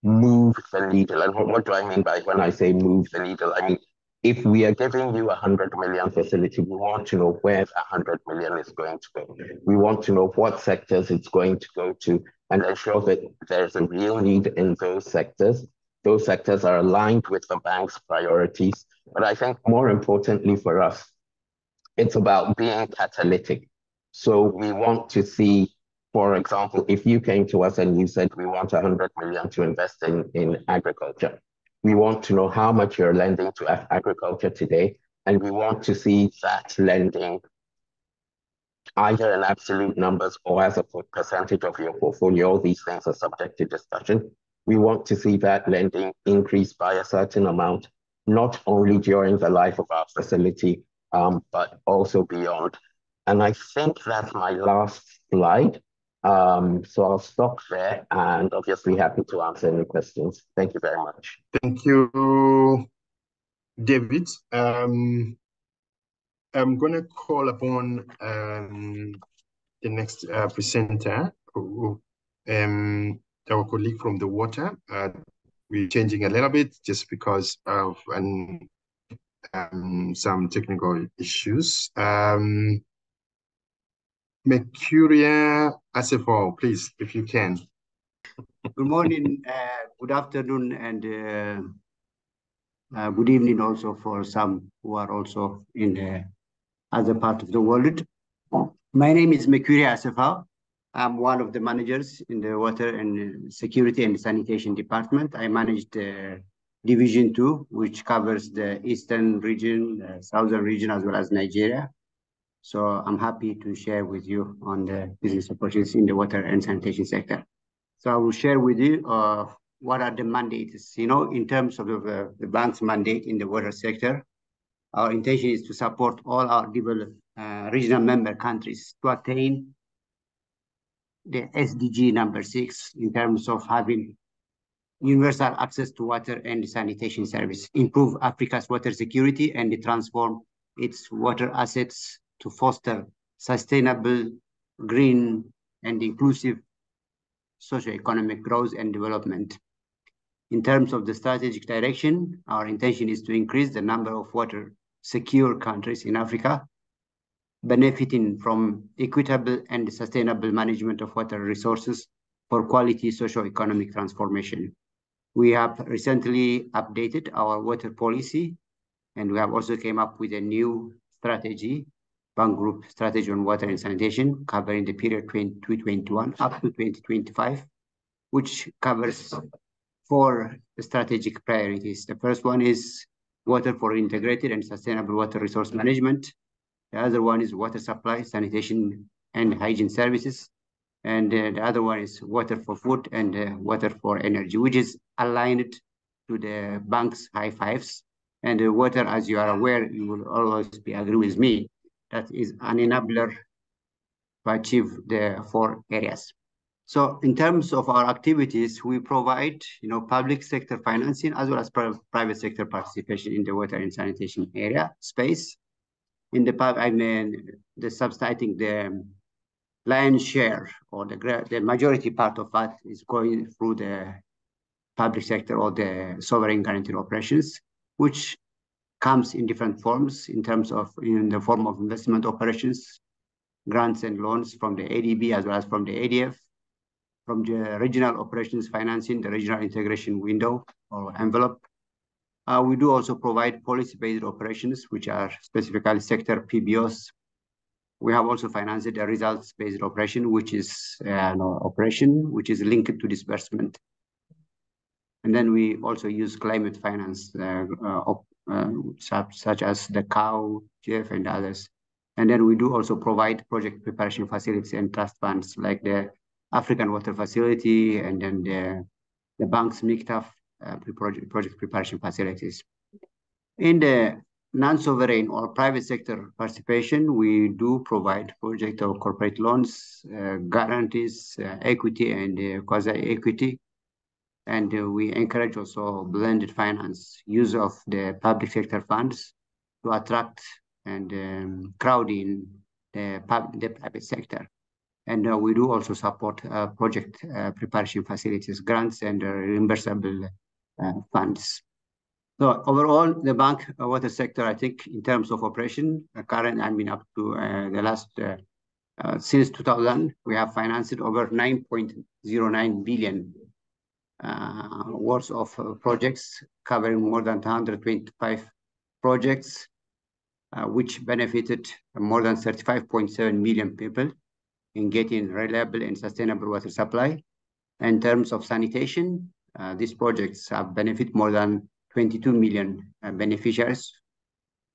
move the needle. And what do I mean by when I say move the needle? I mean, if we are giving you 100 million facility, we want to know where 100 million is going to go. We want to know what sectors it's going to go to and ensure that there's a real need in those sectors. Those sectors are aligned with the bank's priorities. But I think more importantly for us, it's about being catalytic. So we want to see, for example, if you came to us and you said, we want 100 million to invest in agriculture, we want to know how much you're lending to agriculture today, and we want to see that lending either in absolute numbers or as a percentage of your portfolio. All these things are subject to discussion. We want to see that lending increase by a certain amount, not only during the life of our facility, but also beyond. And I think that's my last slide. So I'll stop there and obviously happy to answer any questions. Thank you very much. Thank you, David. I'm going to call upon the next presenter, our colleague from the water. We're changing a little bit just because of some technical issues. Mercuria Asifo, please, if you can. Good morning, good afternoon, and good evening also for some who are also in the other part of the world. My name is Mercuria Asifo. I'm one of the managers in the Water and Security and Sanitation Department. I manage the Division 2, which covers the Eastern region, the Southern region, as well as Nigeria. So I'm happy to share with you on the business opportunities in the water and sanitation sector. So I will share with you what are the mandates. You know, in terms of the bank's mandate in the water sector, our intention is to support all our developed regional member countries to attain the SDG number 6 in terms of having universal access to water and sanitation service, improve Africa's water security and transform its water assets to foster sustainable, green, and inclusive socio-economic growth and development. In terms of the strategic direction, our intention is to increase the number of water-secure countries in Africa, benefiting from equitable and sustainable management of water resources for quality socio-economic transformation. We have recently updated our water policy, and we have also came up with a new strategy, Bank Group Strategy on Water and Sanitation, covering the period 2021 up to 2025, which covers 4 strategic priorities. The first one is water for integrated and sustainable water resource management. The other one is water supply, sanitation, and hygiene services. And the other one is water for food and water for energy, which is aligned to the bank's high fives. And water, as you are aware, you will always agree with me, that is an enabler to achieve the 4 areas. So in terms of our activities, we provide, public sector financing as well as private sector participation in the water and sanitation area space. In the the lion's share or the majority part of that is going through the public sector or the sovereign guaranteed operations, which comes in different forms in the form of investment operations, grants and loans from the ADB as well as from the ADF, from the regional operations financing, the regional integration window or envelope. We do also provide policy-based operations, which are specifically sector PBOs. We have also financed a results-based operation, which is which is linked to disbursement. And then we also use climate finance, such as the COW, GF, and others. And then we do also provide project preparation facilities and trust funds like the African Water Facility and then the bank's MICTAF project preparation facilities. In the non-sovereign or private sector participation, we do provide project or corporate loans, guarantees, equity and quasi-equity. And we encourage also blended finance, use of the public sector funds to attract and crowd in the private sector. And we do also support project preparation facilities, grants, and reimbursable funds. So overall, the bank water sector, I think, in terms of operation, up to the last, since 2000, we have financed over 9.09 billion worth of projects, covering more than 125 projects, which benefited more than 35.7 million people in getting reliable and sustainable water supply. In terms of sanitation, these projects have benefited more than 22 million beneficiaries.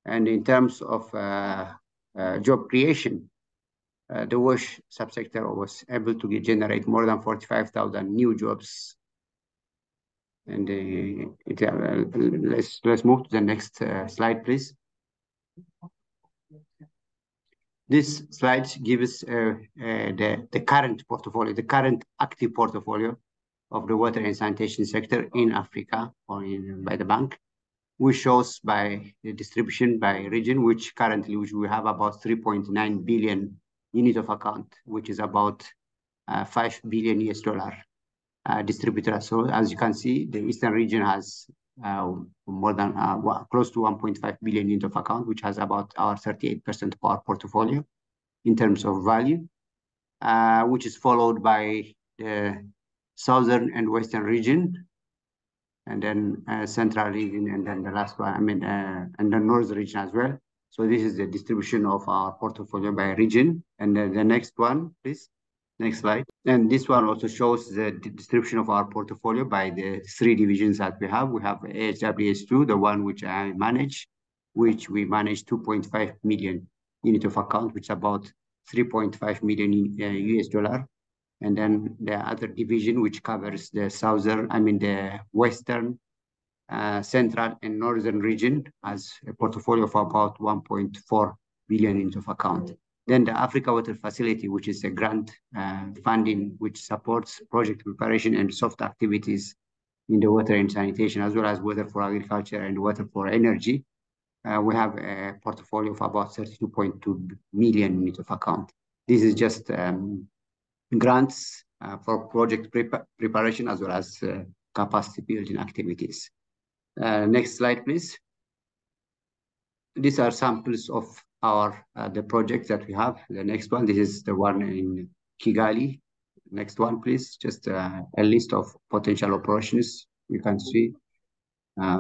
And in terms of job creation, the WASH subsector was able to generate more than 45,000 new jobs. And let's move to the next slide, please. This slide gives the current portfolio, the current active portfolio of the water and sanitation sector in Africa or by the bank, which shows by the distribution by region, which we have about 3.9 billion unit of account, which is about $5 billion distributed. So as you can see, the Eastern region has more than close to 1.5 billion unit of account, which has about our 38% of our portfolio in terms of value, which is followed by the Southern and Western region, and then Central region, and then the last one, and the North region as well. So this is the distribution of our portfolio by region. And then the next one, please. Next slide. And this one also shows the distribution of our portfolio by the 3 divisions that we have. We have AfDB's2, the one which I manage, which we manage 2.5 million unit of account, which is about $3.5 million US. And then the other division, which covers the the Western, Central, and Northern region, has a portfolio of about 1.4 billion unit of account. Then the Africa Water Facility, which is a grant funding which supports project preparation and soft activities in the water and sanitation, as well as water for agriculture and water for energy. We have a portfolio of about 32.2 million units of account. This is just grants for project preparation as well as capacity building activities. Next slide, please. These are samples of our the projects that we have. The next one, this is the one in Kigali. Next one, please. Just a list of potential operations you can see.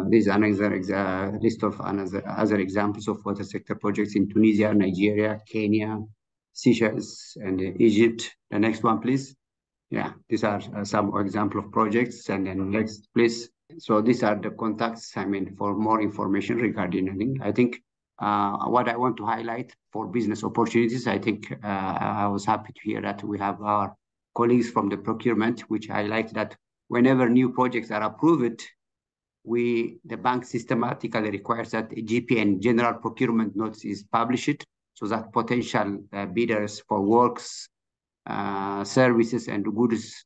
This is another list of other examples of water sector projects in Tunisia, Nigeria, Kenya, Seychelles, and Egypt. The next one, please. Yeah, these are some example of projects. And then next, please. So these are the contacts, I mean, for more information regarding, I think what I want to highlight for business opportunities, I think I was happy to hear that we have our colleagues from the procurement, which highlight that whenever new projects are approved, the bank systematically requires that a GPN, General Procurement Notes, is published so that potential bidders for works, services, and goods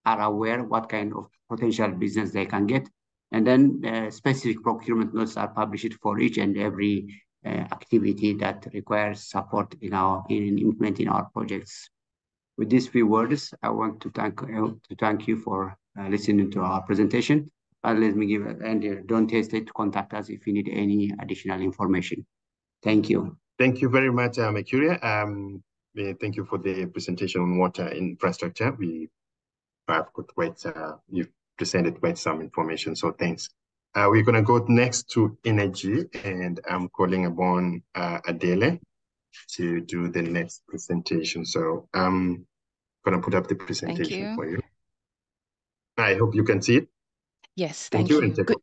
are aware what kind of potential business they can get. And then specific procurement notes are published for each and every activity that requires support in implementing our projects. With these few words, I want to thank you for listening to our presentation. Let me give it, and don't hesitate to contact us if you need any additional information. Thank you. Thank you very much, Mercuria. Thank you for the presentation on water infrastructure. We have got you've presented quite some information, so thanks. We're going to go next to energy, and I'm calling upon Adele to do the next presentation. So I'm going to put up the presentation for you. I hope you can see it. Yes, thank you. Good.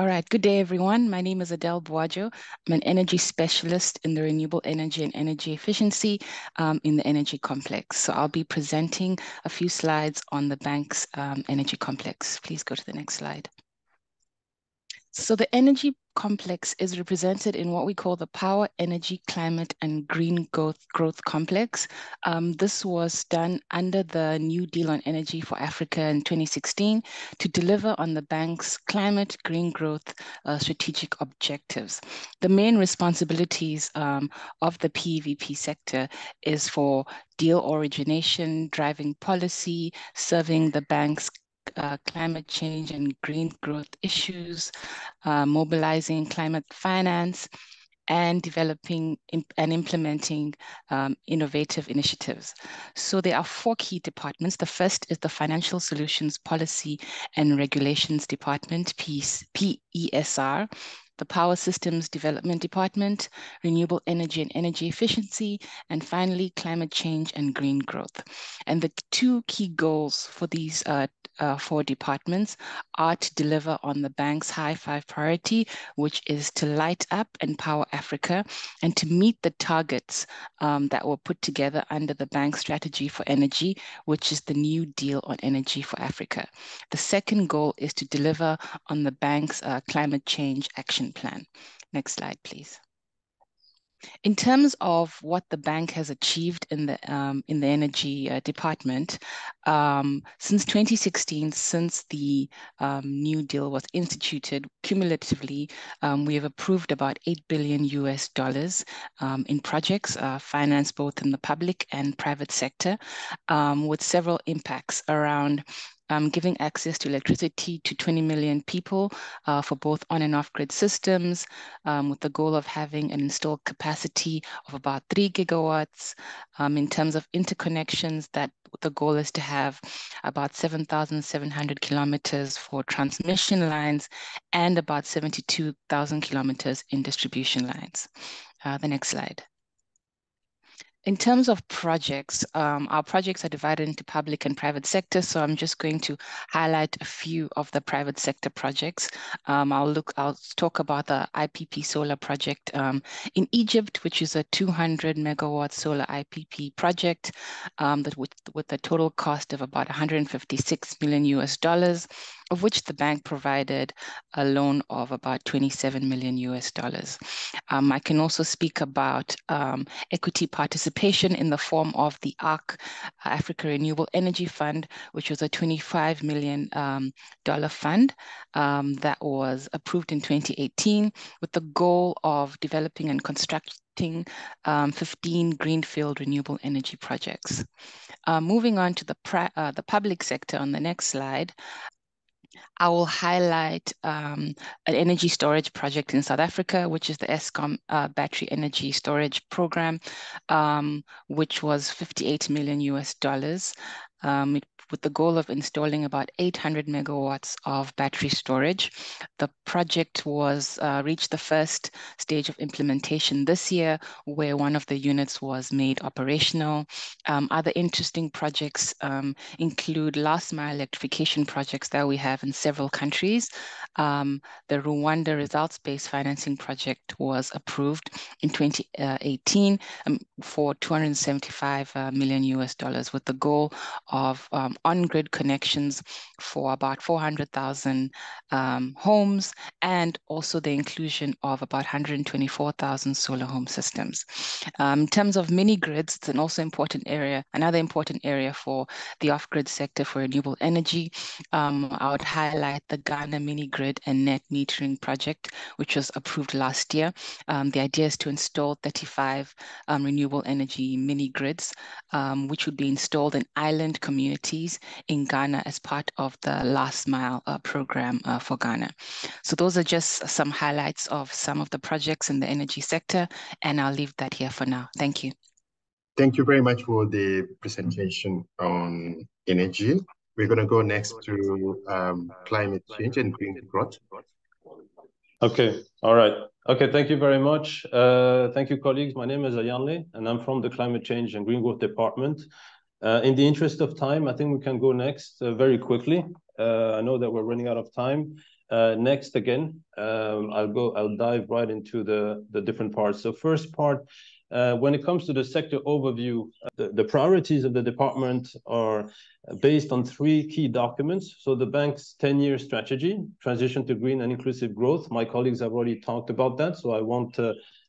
All right, good day, everyone. My name is Adele Boajo. I'm an energy specialist in the renewable energy and energy efficiency in the energy complex. So I'll be presenting a few slides on the bank's energy complex. Please go to the next slide. So the energy complex is represented in what we call the Power, Energy, Climate, and Green Growth Complex. This was done under the New Deal on Energy for Africa in 2016 to deliver on the bank's climate, green growth strategic objectives. The main responsibilities of the PEVP sector is for deal origination, driving policy, serving the bank's climate change and green growth issues, mobilizing climate finance, and developing and implementing innovative initiatives. So there are 4 key departments. The first is the Financial Solutions Policy and Regulations Department, PESR, the Power Systems Development Department, Renewable Energy and Energy Efficiency, and finally, Climate Change and Green Growth. And the 2 key goals for these 4 departments are to deliver on the bank's high 5 priority, which is to light up and power Africa, and to meet the targets that were put together under the bank's strategy for energy, which is the New Deal on Energy for Africa. The second goal is to deliver on the bank's climate change action plan. Next slide, please. In terms of what the bank has achieved in the energy department, since 2016, since the New Deal was instituted, cumulatively, we have approved about $8 billion in projects financed both in the public and private sector, with several impacts around giving access to electricity to 20 million people for both on and off grid systems, with the goal of having an installed capacity of about 3 gigawatts. In terms of interconnections, that the goal is to have about 7,700 kilometers for transmission lines and about 72,000 kilometers in distribution lines. The next slide. In terms of projects, our projects are divided into public and private sector. So I'm just going to highlight a few of the private sector projects. I'll talk about the IPP solar project in Egypt, which is a 200 megawatt solar IPP project that with a total cost of about $156 million. of which the bank provided a loan of about $27 million US. I can also speak about equity participation in the form of the ARC, Africa Renewable Energy Fund, which was a $25 million fund that was approved in 2018 with the goal of developing and constructing 15 greenfield renewable energy projects. Moving on to the public sector on the next slide, I will highlight an energy storage project in South Africa, which is the Eskom Battery Energy Storage Program, which was $58 million US, with the goal of installing about 800 megawatts of battery storage. The project was reached the first stage of implementation this year, where one of the units was made operational. Other interesting projects include last mile electrification projects that we have in several countries. The Rwanda results-based financing project was approved in 2018 for $275 million US, with the goal of on-grid connections for about 400,000 homes, and also the inclusion of about 124,000 solar home systems. In terms of mini grids, it's an also important area, another important area for the off-grid sector for renewable energy. I would highlight the Ghana mini grid and net metering project, which was approved last year. The idea is to install 35 renewable energy mini grids, which would be installed in island communities in Ghana as part of the last mile program for Ghana. So those are just some highlights of some of the projects in the energy sector, and I'll leave that here for now. Thank you. Thank you very much for the presentation on energy. We're going to go next to climate change and green growth. Okay, all right. Okay, thank you very much. Thank you, colleagues. My name is Ayanle, and I'm from the Climate Change and Green Growth Department. In the interest of time, I think we can go next very quickly. I know that we're running out of time. Next again, I'll dive right into the different parts. So first part, when it comes to the sector overview, the priorities of the department are based on 3 key documents. So the bank's 10-year strategy, transition to green and inclusive growth. My colleagues have already talked about that, so I won't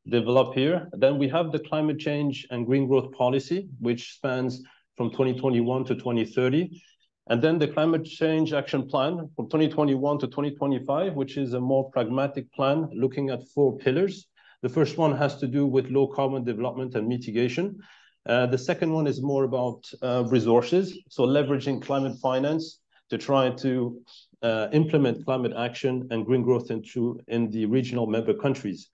develop here. Then we have the climate change and green growth policy, which spans from 2021 to 2030. And then the climate change action plan from 2021 to 2025, which is a more pragmatic plan looking at 4 pillars. The first one has to do with low carbon development and mitigation. The second one is more about resources, so leveraging climate finance to try to implement climate action and green growth in the regional member countries.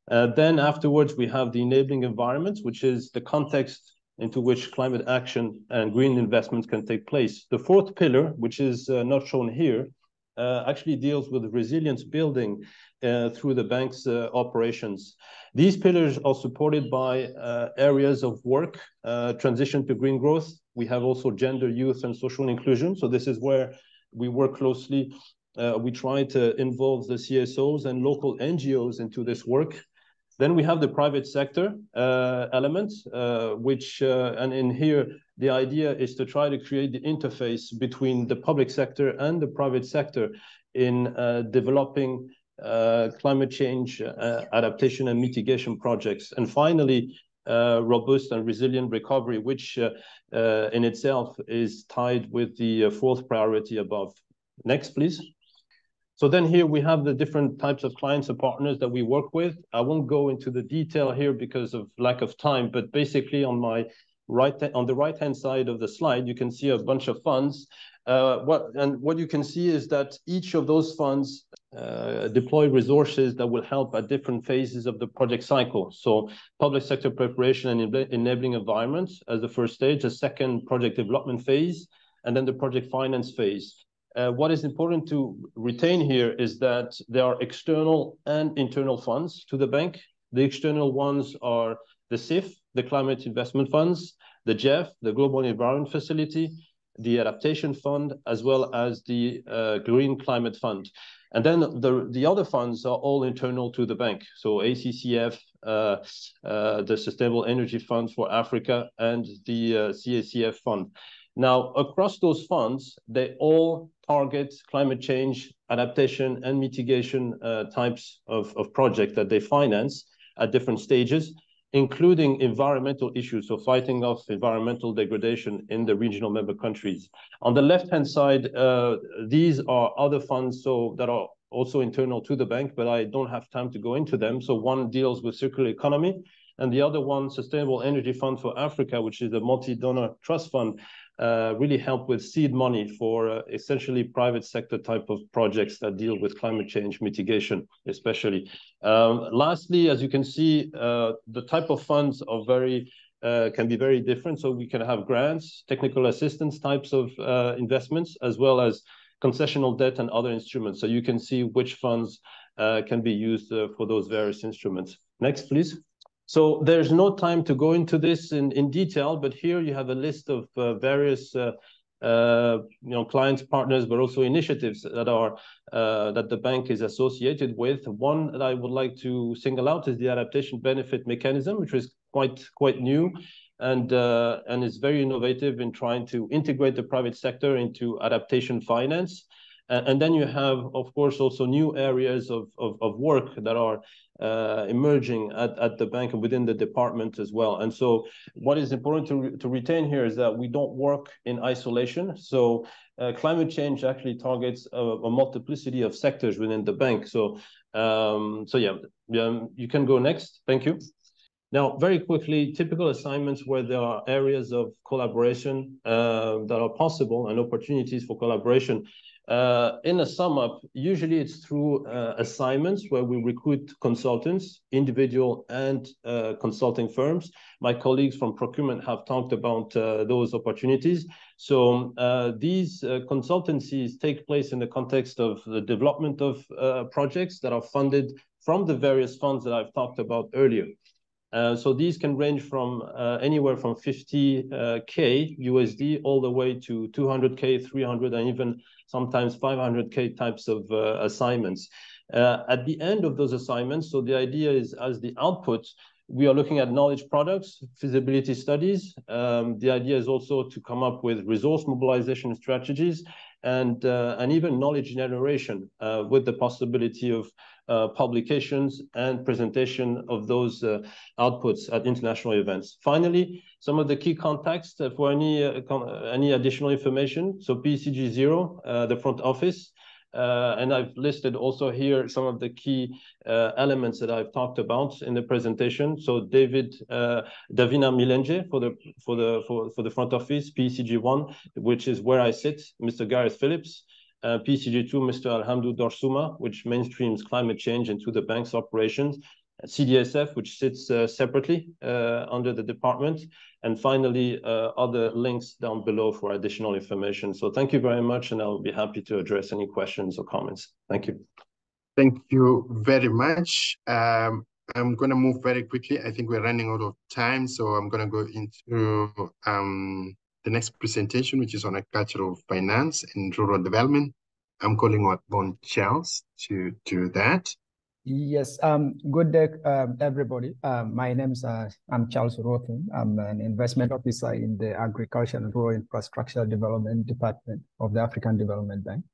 Then afterwards, we have the enabling environment, which is the context into which climate action and green investments can take place. The 4th pillar, which is not shown here, actually deals with resilience building through the bank's operations. These pillars are supported by areas of work, transition to green growth. We have also gender, youth, and social inclusion. So this is where we work closely. We try to involve the CSOs and local NGOs into this work. Then we have the private sector element, and in here, the idea is to try to create the interface between the public sector and the private sector in developing climate change adaptation and mitigation projects. And finally, robust and resilient recovery, which in itself is tied with the 4th priority above. Next, please. So then here we have the different types of clients and partners that we work with. I won't go into the detail here because of lack of time, but basically on the right-hand side of the slide, you can see a bunch of funds. What you can see is that each of those funds deploy resources that will help at different phases of the project cycle. So public sector preparation and enabling environments as the first stage, a second project development phase, and then the project finance phase. What is important to retain here is that there are external and internal funds to the bank. The external ones are the CIF, the Climate Investment Funds, the GEF, the Global Environment Facility, the Adaptation Fund, as well as the Green Climate Fund. And then the other funds are all internal to the bank. So ACCF, the Sustainable Energy Fund for Africa, and the CACF Fund. Now, across those funds, they all target climate change, adaptation, and mitigation types of projects that they finance at different stages, including environmental issues, so fighting off environmental degradation in the regional member countries. On the left-hand side, these are other funds that are also internal to the bank, but I don't have time to go into them. So one deals with circular economy, and the other one, Sustainable Energy Fund for Africa, which is a multi-donor trust fund, really help with seed money for essentially private sector type of projects that deal with climate change mitigation, especially. Lastly, as you can see, the type of funds are can be very different. So we can have grants, technical assistance types of investments, as well as concessional debt and other instruments. So you can see which funds can be used for those various instruments. Next, please. So there's no time to go into this in detail, but here you have a list of various clients, partners, but also initiatives that are that the bank is associated with. One that I would like to single out is the adaptation benefit mechanism, which is quite new and is very innovative in trying to integrate the private sector into adaptation finance. And then you have, of course, also new areas of work that are emerging at the bank and within the department as well. And so what is important to retain here is that we don't work in isolation. So climate change actually targets a multiplicity of sectors within the bank. So you can go next. Thank you. Now, very quickly, typical assignments where there are areas of collaboration that are possible and opportunities for collaboration. In a sum up, usually it's through assignments where we recruit consultants, individual and consulting firms. My colleagues from procurement have talked about those opportunities. So these consultancies take place in the context of the development of projects that are funded from the various funds that I've talked about earlier. So these can range from anywhere from 50K USD all the way to 200K, 300, and even sometimes 500K types of assignments. At the end of those assignments, so the idea is as the output, we are looking at knowledge products, feasibility studies. The idea is also to come up with resource mobilization strategies and even knowledge generation with the possibility of publications and presentation of those outputs at international events. Finally, some of the key contacts for any additional information. So PCG 0, the front office, and I've listed also here some of the key elements that I've talked about in the presentation. So Davina Milenge for the front office, PCG 1, which is where I sit, Mr. Gareth Phillips. PCG 2, Mr. Alhamdou Dorsuma, which mainstreams climate change into the bank's operations. CDSF, which sits separately under the department. And finally, other links down below for additional information. So thank you very much, and I'll be happy to address any questions or comments. Thank you. Thank you very much. I'm going to move very quickly. I think we're running out of time, so I'm going to go into the next presentation, which is on agricultural finance and rural development. I'm calling on Charles to do that. Yes, good day, everybody. My name is I'm Charles Rothman. I'm an investment officer in the Agriculture and Rural Infrastructure Development Department of the African Development Bank.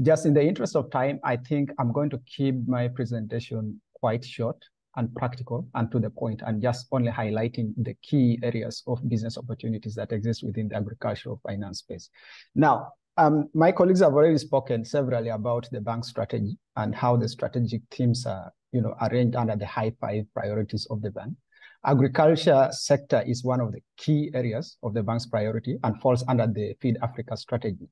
Just in the interest of time, I think I'm going to keep my presentation quite short and practical and to the point, and just only highlighting the key areas of business opportunities that exist within the agricultural finance space. Now, my colleagues have already spoken severally about the bank strategy and how the strategic themes are, arranged under the high 5 priorities of the bank. Agriculture sector is one of the key areas of the bank's priority and falls under the Feed Africa strategy.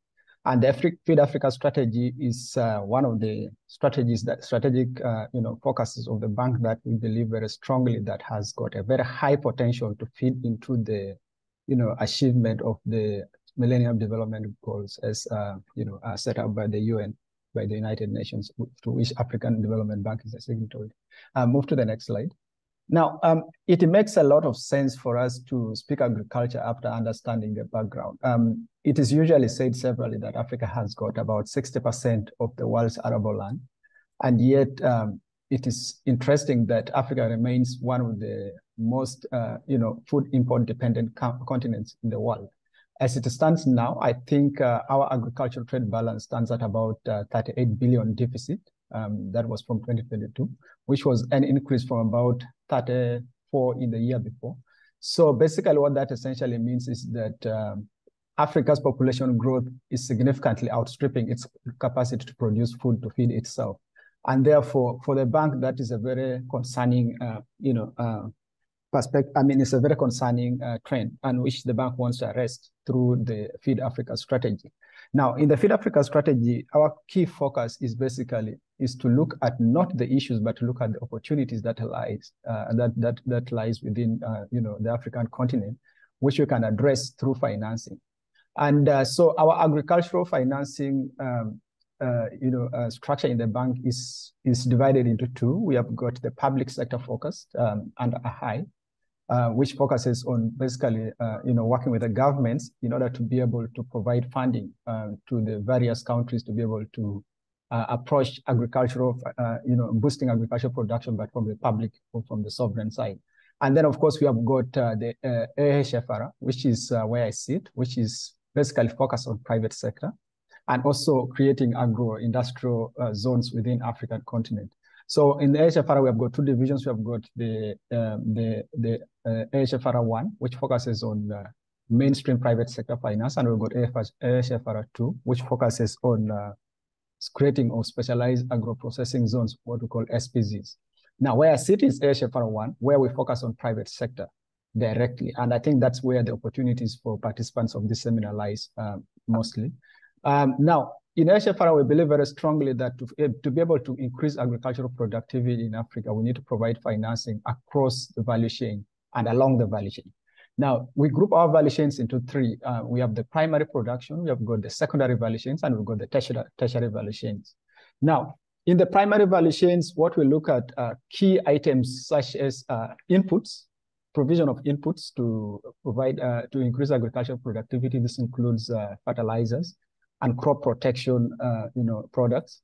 And the Feed Africa strategy is one of the strategic focuses of the bank that we believe very strongly that has got a very high potential to feed into the, achievement of the Millennium Development Goals as, set up by the UN, by the United Nations, to which African Development Bank is a signatory. Move to the next slide. Now, it makes a lot of sense for us to speak agriculture after understanding the background. It is usually said severally that Africa has got about 60% of the world's arable land, and yet it is interesting that Africa remains one of the most, food import dependent continents in the world. As it stands now, I think our agricultural trade balance stands at about 38 billion deficit. That was from 2022, which was an increase from about 34 in the year before. So basically what that essentially means is that Africa's population growth is significantly outstripping its capacity to produce food to feed itself. And therefore, for the bank, that is a very concerning, perspective. I mean, it's a very concerning trend, and which the bank wants to arrest through the Feed Africa strategy. Now, in the Feed Africa strategy, our key focus is basically to look at not the issues, but to look at the opportunities that lies that lies within the African continent, which we can address through financing. And so our agricultural financing structure in the bank is divided into two. We have got the public sector focused and a high, which focuses on basically working with the governments in order to be able to provide funding to the various countries to be able to approach agricultural, boosting agricultural production, but from the public or from the sovereign side. And then, of course, we have got the AHFR, which is where I sit, which is basically focused on private sector, and also creating agro-industrial zones within African continent. So in the AHFR, we have got two divisions. We have got the AHFR 1, which focuses on mainstream private sector finance, and we've got AHFR 2, which focuses on creating or specialized agro-processing zones, what we call SPZs. Now, where I sit is AHFR 1, where we focus on private sector directly. And I think that's where the opportunities for participants of this seminar lies mostly. Now, in AHFR, we believe very strongly that to be able to increase agricultural productivity in Africa, we need to provide financing across the value chain and along the value chain. Now, we group our value chains into three. We have the primary production, we have got the secondary value chains, and we've got the tertiary value chains. Now, in the primary value chains, what we look at are key items such as inputs, provision of inputs to provide, to increase agricultural productivity. This includes fertilizers and crop protection, products.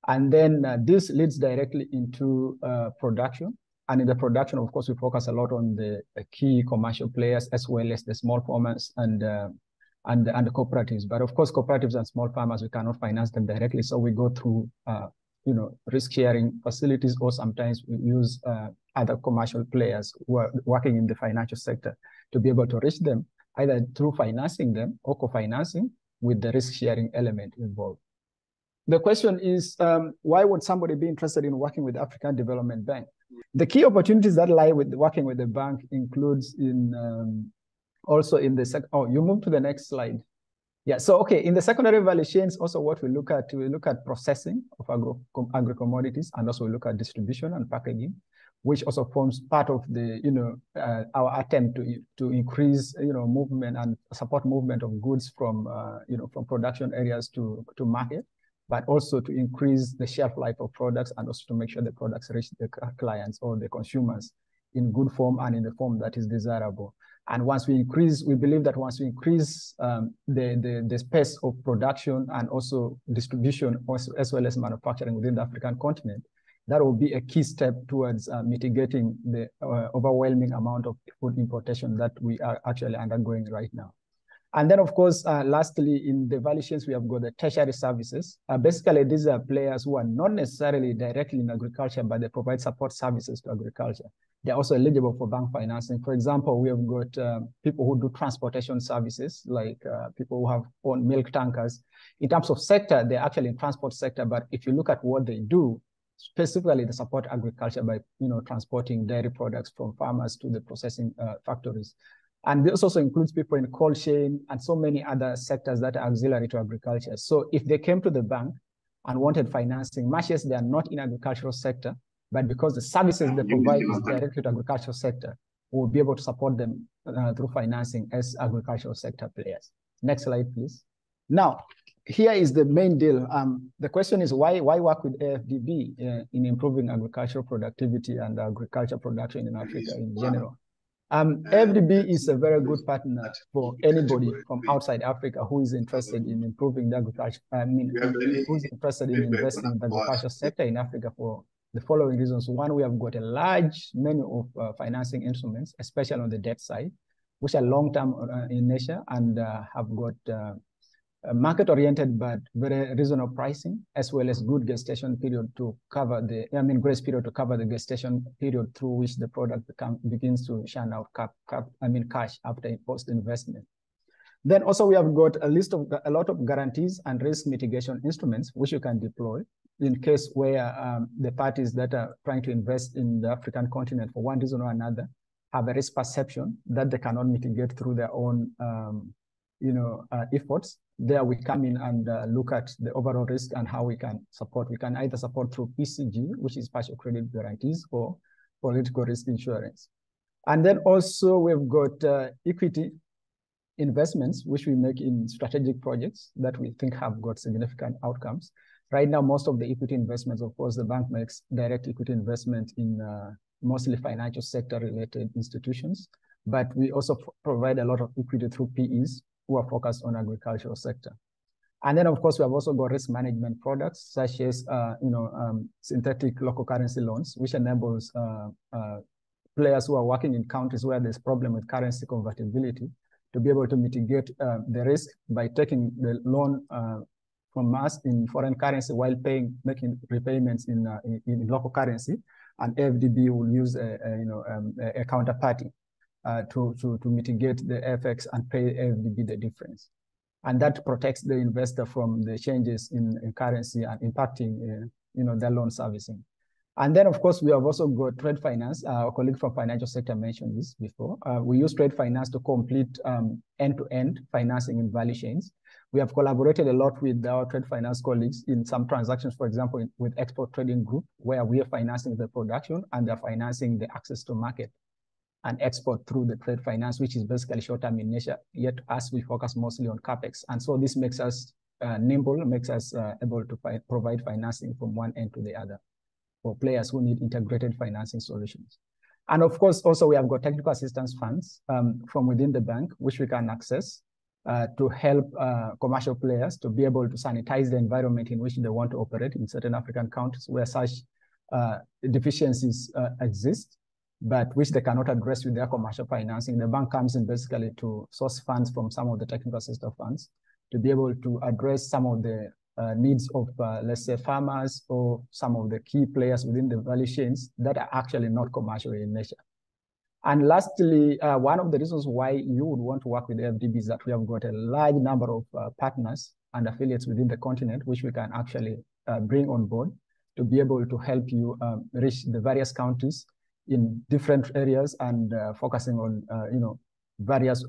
And then this leads directly into production. And in the production, of course, we focus a lot on the key commercial players as well as the small farmers and the cooperatives. But of course, cooperatives and small farmers, we cannot finance them directly. So we go through, risk-sharing facilities, or sometimes we use other commercial players who are working in the financial sector to be able to reach them, either through financing them or co-financing with the risk-sharing element involved. The question is, why would somebody be interested in working with the African Development Bank? The key opportunities that lie with working with the bank includes also in the you move to the next slide. Yeah, so okay, in the secondary value chains, also what we look at processing of agro-commodities, and also we look at distribution and packaging, which also forms part of the, our attempt to increase, movement and support movement of goods from, from production areas to market, but also to increase the shelf life of products, and also to make sure the products reach the clients or the consumers in good form and in the form that is desirable. And once we increase, we believe that once we increase the space of production and also distribution, as well as manufacturing within the African continent, that will be a key step towards mitigating the overwhelming amount of food importation that we are actually undergoing right now. And then, of course, lastly, in the value chains, we have got the tertiary services. Basically, these are players who are not necessarily directly in agriculture, but they provide support services to agriculture. They're also eligible for bank financing. For example, we have got people who do transportation services, like people who have own milk tankers. In terms of sector, they're actually in transport sector, but if you look at what they do, specifically they support agriculture by transporting dairy products from farmers to the processing factories. And this also includes people in cold chain and so many other sectors that are auxiliary to agriculture. So if they came to the bank and wanted financing, much as they are not in agricultural sector, but because the services they provide is directly to agricultural sector, we'll be able to support them through financing as agricultural sector players. Next slide, please. Now, here is the main deal. The question is why work with AfDB in improving agricultural productivity and agriculture production in Africa in general? AfDB is a very good partner for anybody from outside Africa who is interested in improving the agriculture, who's interested in investing in the agriculture sector in Africa for the following reasons. One, we have got a large menu of financing instruments, especially on the debt side, which are long-term in nature and have got market-oriented but very reasonable pricing, as well as good gestation period to cover the, grace period to cover the gestation period through which the product begins to churn out cash after post-investment. Then also we have got a lot of guarantees and risk mitigation instruments which you can deploy in case where the parties that are trying to invest in the African continent for one reason or another have a risk perception that they cannot mitigate through their own efforts. There we come in and look at the overall risk and how we can support. We can either support through PCG, which is partial credit guarantees, or political risk insurance. And then also we've got equity investments, which we make in strategic projects that we think have got significant outcomes. Right now, most of the equity investments, of course, the bank makes direct equity investment in mostly financial sector related institutions, but we also provide a lot of equity through PEs who are focused on agricultural sector. And then, of course, we have also got risk management products such as, synthetic local currency loans, which enables players who are working in countries where there's problem with currency convertibility to be able to mitigate the risk by taking the loan from us in foreign currency while making repayments in local currency, and AfDB will use a counterparty to mitigate the FX and pay AfDB the difference. And that protects the investor from the changes in currency and impacting their loan servicing. And then, of course, we have also got trade finance. Our colleague from financial sector mentioned this before. We use trade finance to complete end-to-end financing in value chains. We have collaborated a lot with our trade finance colleagues in some transactions, for example, with Export Trading Group, where we are financing the production and they're financing the access to market and export through the trade finance, which is basically short-term in nature, yet as we focus mostly on CapEx. And so this makes us nimble, makes us able to provide financing from one end to the other for players who need integrated financing solutions. And of course, also we have got technical assistance funds from within the bank, which we can access to help commercial players to be able to sanitize the environment in which they want to operate in certain African countries where such deficiencies exist, but which they cannot address with their commercial financing. The bank comes in basically to source funds from some of the technical assistance funds to be able to address some of the needs of, let's say, farmers or some of the key players within the value chains that are actually not commercial in nature. And lastly, one of the reasons why you would want to work with AfDB is that we have got a large number of partners and affiliates within the continent, which we can actually bring on board to be able to help you reach the various countries in different areas and focusing on, various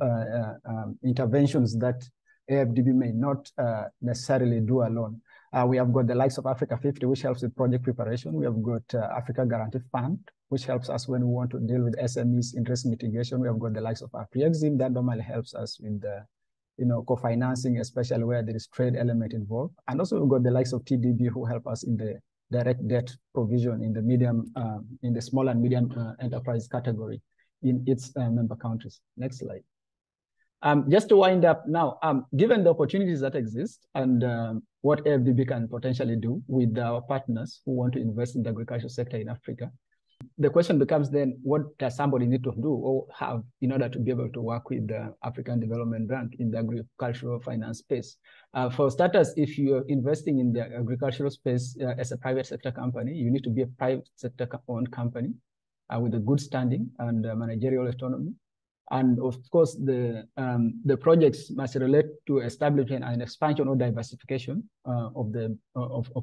interventions that AfDB may not necessarily do alone. We have got the likes of Africa 50, which helps with project preparation. We have got Africa Guarantee Fund, which helps us when we want to deal with SMEs in risk mitigation. We have got the likes of AfriExim that normally helps us with the, co-financing, especially where there is trade element involved. And also we've got the likes of TDB who help us in the direct debt provision in the medium, in the small and medium enterprise category in its member countries. Next slide. Just to wind up now, given the opportunities that exist and what AfDB can potentially do with our partners who want to invest in the agricultural sector in Africa, the question becomes then, what does somebody need to do or have in order to be able to work with the African Development Bank in the agricultural finance space? For starters, if you're investing in the agricultural space as a private sector company, you need to be a private sector owned company with a good standing and managerial autonomy. And of course, the projects must relate to establishment and expansion or diversification of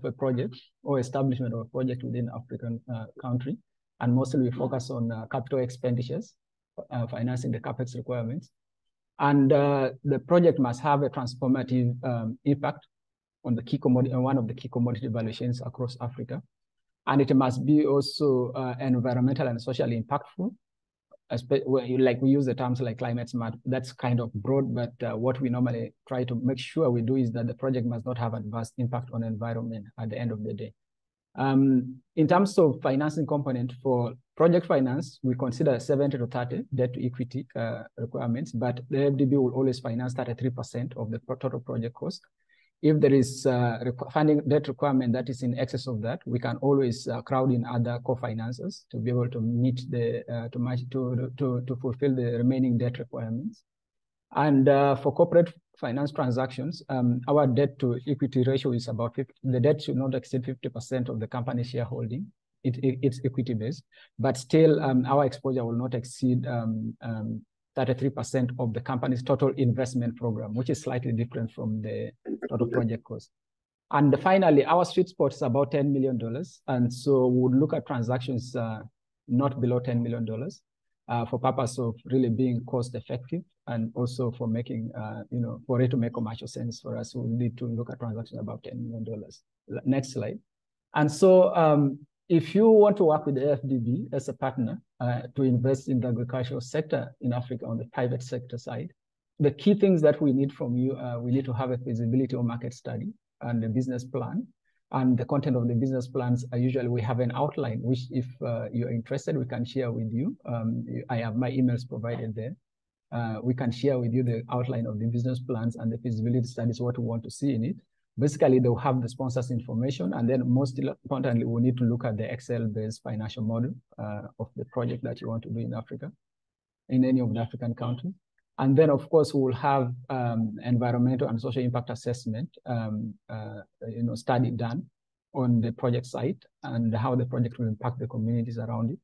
a project or establishment of a project within an African country. And mostly we focus on capital expenditures, financing the CapEx requirements. And the project must have a transformative impact on the key commodity, on one of the key commodity value chains across Africa. And it must be also environmental and socially impactful. Like we use the terms like climate smart, that's kind of broad, but what we normally try to make sure we do is that the project must not have adverse impact on the environment at the end of the day. In terms of financing component for project finance, we consider 70 to 30 debt to equity requirements, but the AfDB will always finance 33% of the total project cost. If there is funding debt requirement that is in excess of that, we can always crowd in other co-financers to be able to meet the to fulfill the remaining debt requirements. And for corporate finance transactions, our debt to equity ratio is about 50. The debt should not exceed 50% of the company shareholding. It's equity based, but still our exposure will not exceed 33% of the company's total investment program, which is slightly different from the total project cost. And finally, our sweet spot is about $10 million. And so we would look at transactions not below $10 million for purpose of really being cost effective and also for making, for it to make commercial sense for us, we need to look at transactions about $10 million. Next slide. And so if you want to work with AfDB as a partner to invest in the agricultural sector in Africa on the private sector side, the key things that we need from you, we need to have a feasibility or market study and a business plan. And the content of the business plans are usually we have an outline, which if you're interested, we can share with you. I have my emails provided there. We can share with you the outline of the business plans and the feasibility studies, what we want to see in it. Basically, they'll have the sponsors' information, and then most importantly, we need to look at the Excel-based financial model of the project that you want to do in Africa, in any of the African countries. And then, of course, we will have environmental and social impact assessment, study done on the project site and how the project will impact the communities around it.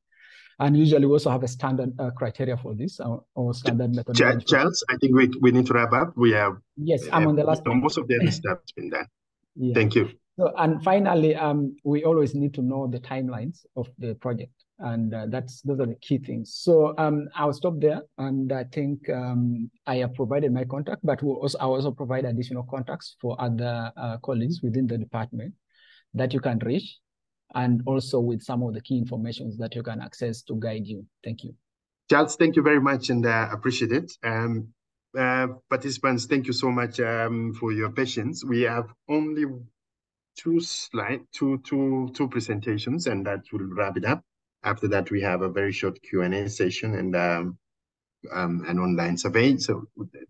And usually we also have a standard criteria for this or standard methodology. Charles, I think we need to wrap up. We have I'm on the last most of the other stuff has been done. Yeah. Thank you. So, and finally, we always need to know the timelines of the project, and those are the key things. So I'll stop there, and I think I have provided my contact, but I'll also provide additional contacts for other colleagues within the department that you can reach, and also with some of the key information that you can access to guide you. Thank you. Charles, thank you very much, and appreciate it. Participants, thank you so much for your patience. We have only two presentations, and that will wrap it up. After that, we have a very short Q&A session and an online survey. So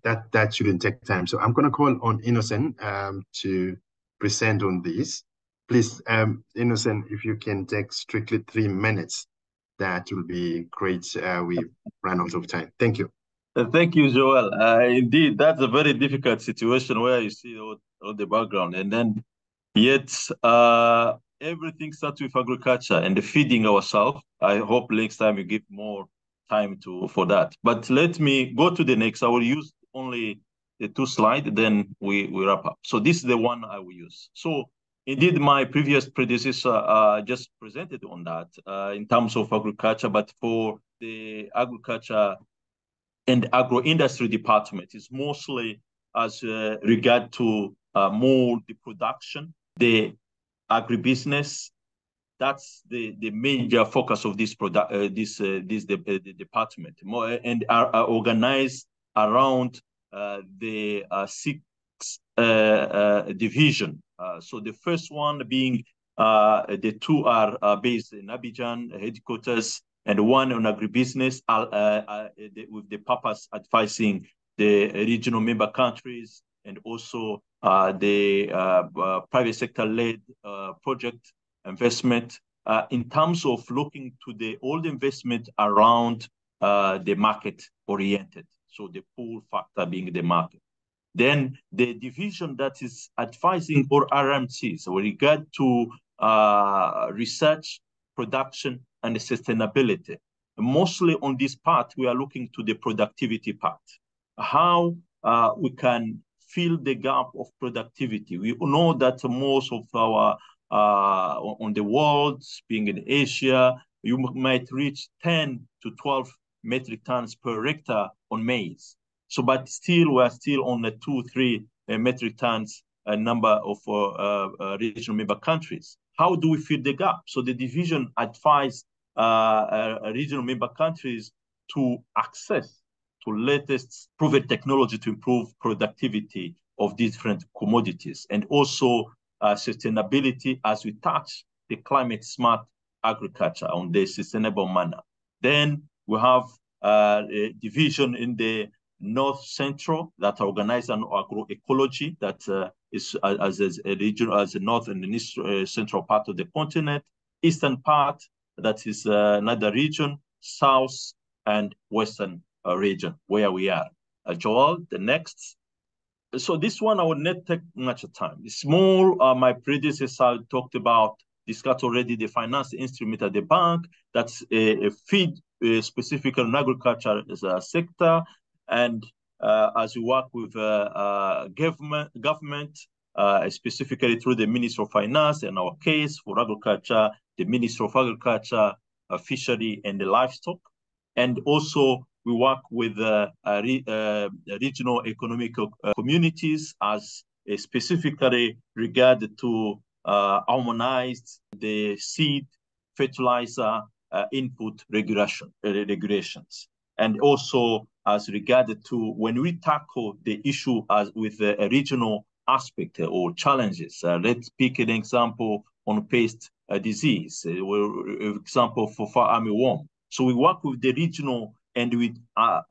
that shouldn't take time. So I'm going to call on Innocent to present on this. Please, Innocent, if you can take strictly 3 minutes, that will be great. We ran out of time. Thank you. Thank you, Joel. Indeed, that's a very difficult situation where you see all the background, and then yet everything starts with agriculture and feeding ourselves. I hope next time you give more time for that. But let me go to the next. I will use only the 2 slides, then we wrap up. So this is the one I will use. So indeed, my previous predecessor just presented on that in terms of agriculture, but for the agriculture and agro-industry department is mostly as regard to more the production, the agribusiness. That's the major focus of this the department, and are organized around the 6 division. So the first one being the 2 are based in Abidjan headquarters, and 1 on agribusiness with the purpose advising the regional member countries and also the private sector-led project investment in terms of looking to all the investment around the market-oriented. So the pull factor being the market. Then the division that is advising or RMCs with regard to research, production, and the sustainability. Mostly on this part, we are looking to the productivity part. How we can fill the gap of productivity. We know that most of our, on the world, being in Asia, you might reach 10 to 12 metric tons per hectare on maize. So, but still, we're still on the 2-3 metric tons number of regional member countries. How do we fill the gap? So the division advised regional member countries to access to latest proven technology to improve productivity of different commodities, and also sustainability as we touch the climate smart agriculture on the sustainable manner. Then we have a division in the North Central that are organized on agroecology that is as a region, as the north and the east, central part of the continent. Eastern part, that is another region, south and western region where we are. Joel, the next. So this one I would not take much time. It's more, my predecessor talked about, discussed already the finance instrument at the bank that's a feed specifically on agriculture as a sector. And as we work with government, specifically through the Ministry of Finance, in our case for agriculture, the Ministry of Agriculture, Fishery and the Livestock. And also we work with regional economic communities as specifically regarded to harmonized the seed, fertilizer, input regulations. And also as regarded to when we tackle the issue as with a regional aspect or challenges. Let's pick an example on pest disease, example for fire armyworm. So we work with the regional and we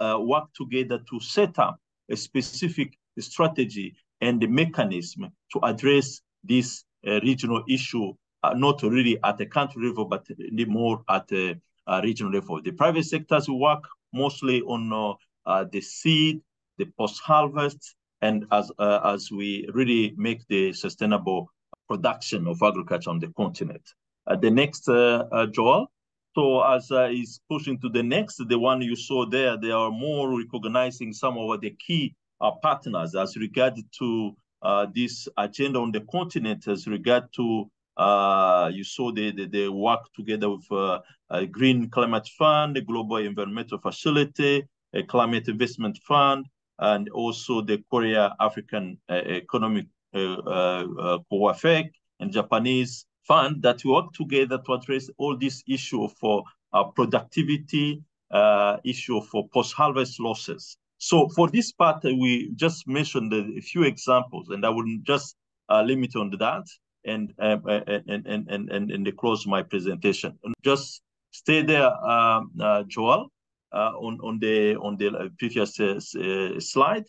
work together to set up a specific strategy and the mechanism to address this regional issue, not really at the country level, but more at the regional level. The private sectors work mostly on the seed, the post-harvest, and as we really make the sustainable production of agriculture on the continent. The next, Joel. So as is pushing to the next, the one you saw there, they are more recognizing some of the key partners as regard to this agenda on the continent, as regard to, you saw the work together with Green Climate Fund, the Global Environmental Facility, a Climate Investment Fund, and also the Korea African Economic Co-Effect and Japanese fund that work together to address all this issue for productivity, issue for post-harvest losses. So for this part, we just mentioned a few examples, and I will just limit on that and close my presentation. And just stay there, Joel, on the previous slide,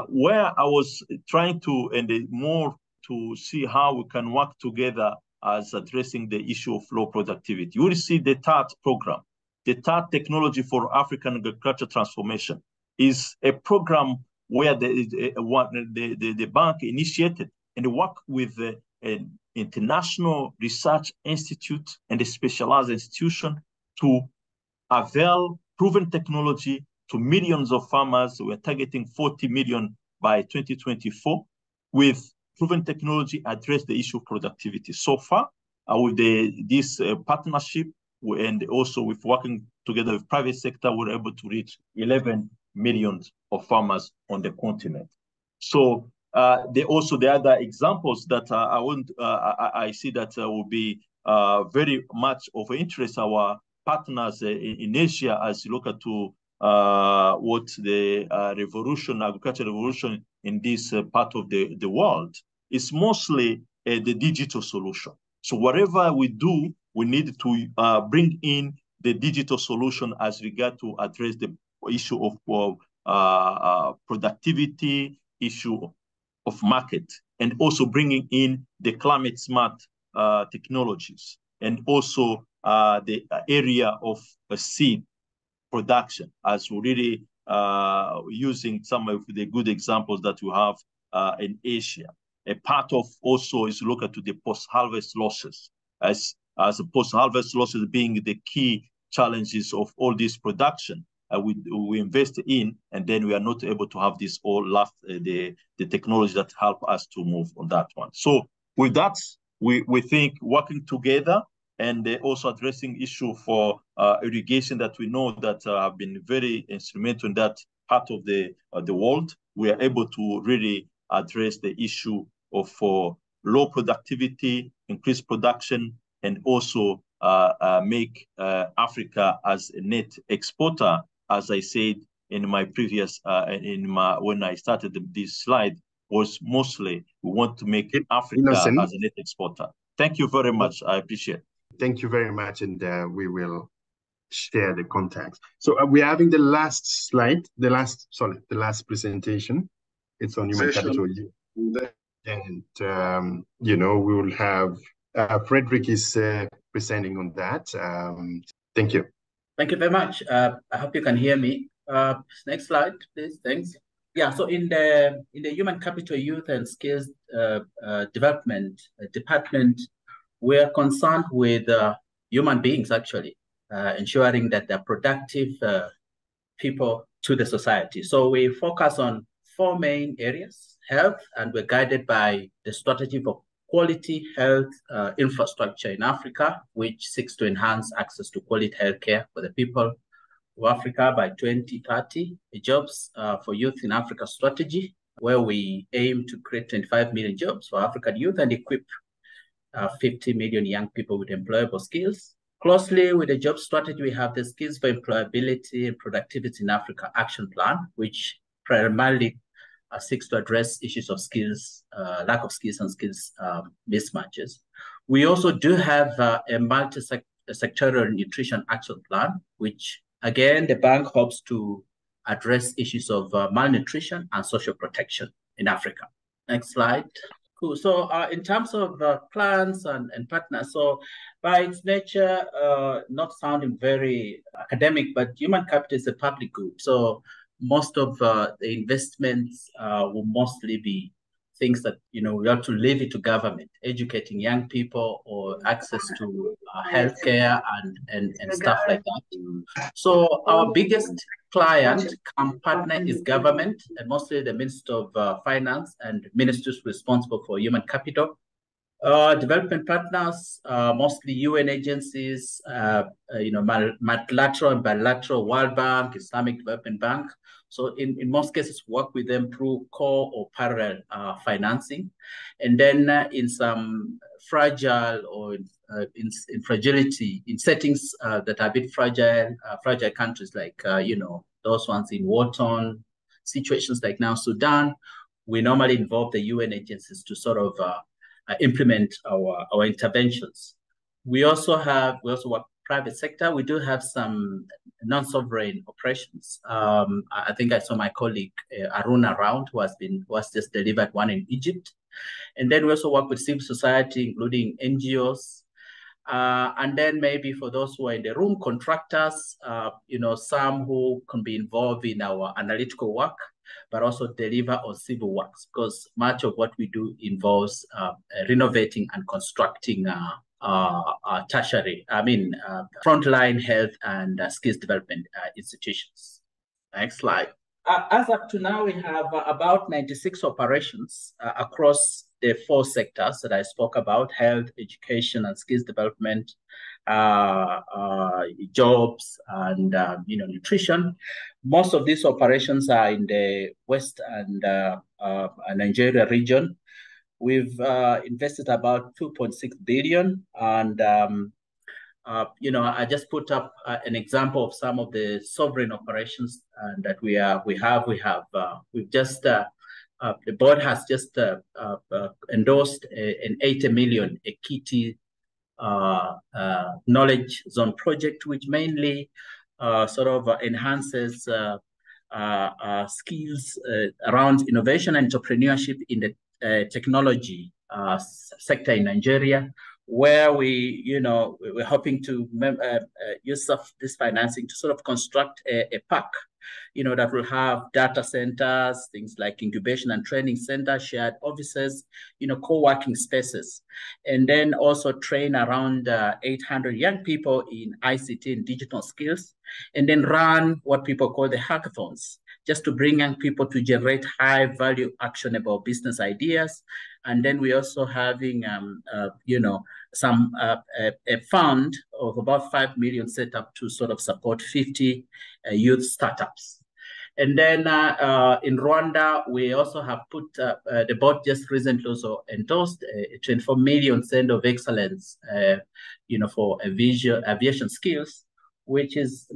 where I was trying to more to see how we can work together as addressing the issue of low productivity. You will see the TAT program. The TAT Technology for African Agriculture Transformation is a program where the bank initiated and work with an international research institute and a specialized institution to avail proven technology to millions of farmers. We're targeting 40 million by 2024 with proven technology address the issue of productivity. So far, with this partnership and also with working together with private sector, we're able to reach 11 million of farmers on the continent. So the other examples that I see that will be very much of interest our partners in Asia as you look at to what the agricultural revolution in this part of the world is mostly the digital solution. So whatever we do, we need to bring in the digital solution as regard to address the issue of productivity, issue of market, and also bringing in the climate smart technologies, and also the area of seed production, as we really using some of the good examples that we have in Asia. A part of also is look at the post-harvest losses, as post-harvest losses being the key challenges of all this production. We invest in, and then we are not able to have this all last the technology that help us to move on that one. So with that, we think working together and also addressing issue for irrigation that we know that have been very instrumental in that part of the world. We are able to really address the issue of low productivity, increased production, and also make Africa as a net exporter. As I said in my previous, when I started this slide, was mostly we want to make Africa as a net exporter. Thank you very much. I appreciate it. Thank you very much, and we will share the contacts. So we're having the last slide, the last presentation. It's on human capital. And, we will have, Frederick is presenting on that. Thank you. Thank you very much. I hope you can hear me. Next slide, please. Thanks. Yeah, so in the Human Capital, Youth and Skills Development Department, we are concerned with human beings, actually, ensuring that they're productive people to the society. So we focus on 4 main areas: health, and we're guided by the strategy for quality health infrastructure in Africa, which seeks to enhance access to quality healthcare for the people of Africa by 2030, a jobs for youth in Africa strategy, where we aim to create 25 million jobs for African youth and equip 50 million young people with employable skills. Closely with the job strategy, we have the Skills for Employability and Productivity in Africa Action Plan, which primarily seeks to address issues of skills, lack of skills and skills mismatches. We also do have a multi-sectoral nutrition action plan, which again, the bank hopes to address issues of malnutrition and social protection in Africa. Next slide. Cool. So in terms of plans and partners, so by its nature, not sounding very academic, but human capital is a public good. So most of the investments will mostly be things that, we have to leave it to government, educating young people or access to healthcare and stuff like that. So our biggest client partner is government, and mostly the Minister of Finance and ministers responsible for human capital. Development partners, mostly UN agencies, multilateral and bilateral, World Bank, Islamic Development Bank. So in most cases, work with them through core or parallel financing. And then in some fragile or in fragility, in settings that are a bit fragile countries like, those ones in war-torn situations like now Sudan, we normally involve the UN agencies to sort of implement our interventions. We also work private sector. We do have some non-sovereign operations. I think I saw my colleague Arun around, who has just delivered one in Egypt. And then we also work with civil society, including NGOs. And then maybe for those who are in the room, contractors, some who can be involved in our analytical work, but also deliver on civil works, because much of what we do involves renovating and constructing frontline health and skills development institutions. Next slide. As up to now, we have about 96 operations across the 4 sectors that I spoke about: health, education, and skills development, jobs, and nutrition. Most of these operations are in the West and Nigeria region. We've invested about 2.6 billion, and I just put up an example of some of the sovereign operations that we've just the board has just endorsed an 80 million Ekiti knowledge zone project, which mainly sort of enhances skills around innovation and entrepreneurship in the technology sector in Nigeria, where we're hoping to use this financing to sort of construct a park, that will have data centers, things like incubation and training centers, shared offices, co-working spaces, and then also train around 800 young people in ICT and digital skills, and then run what people call the hackathons, just to bring young people to generate high-value, actionable business ideas. And then we're also having, a fund of about 5 million set up to sort of support 50 youth startups. And then in Rwanda, we also have put, the board just recently also endorsed a 24 million Center of Excellence, for aviation skills, which is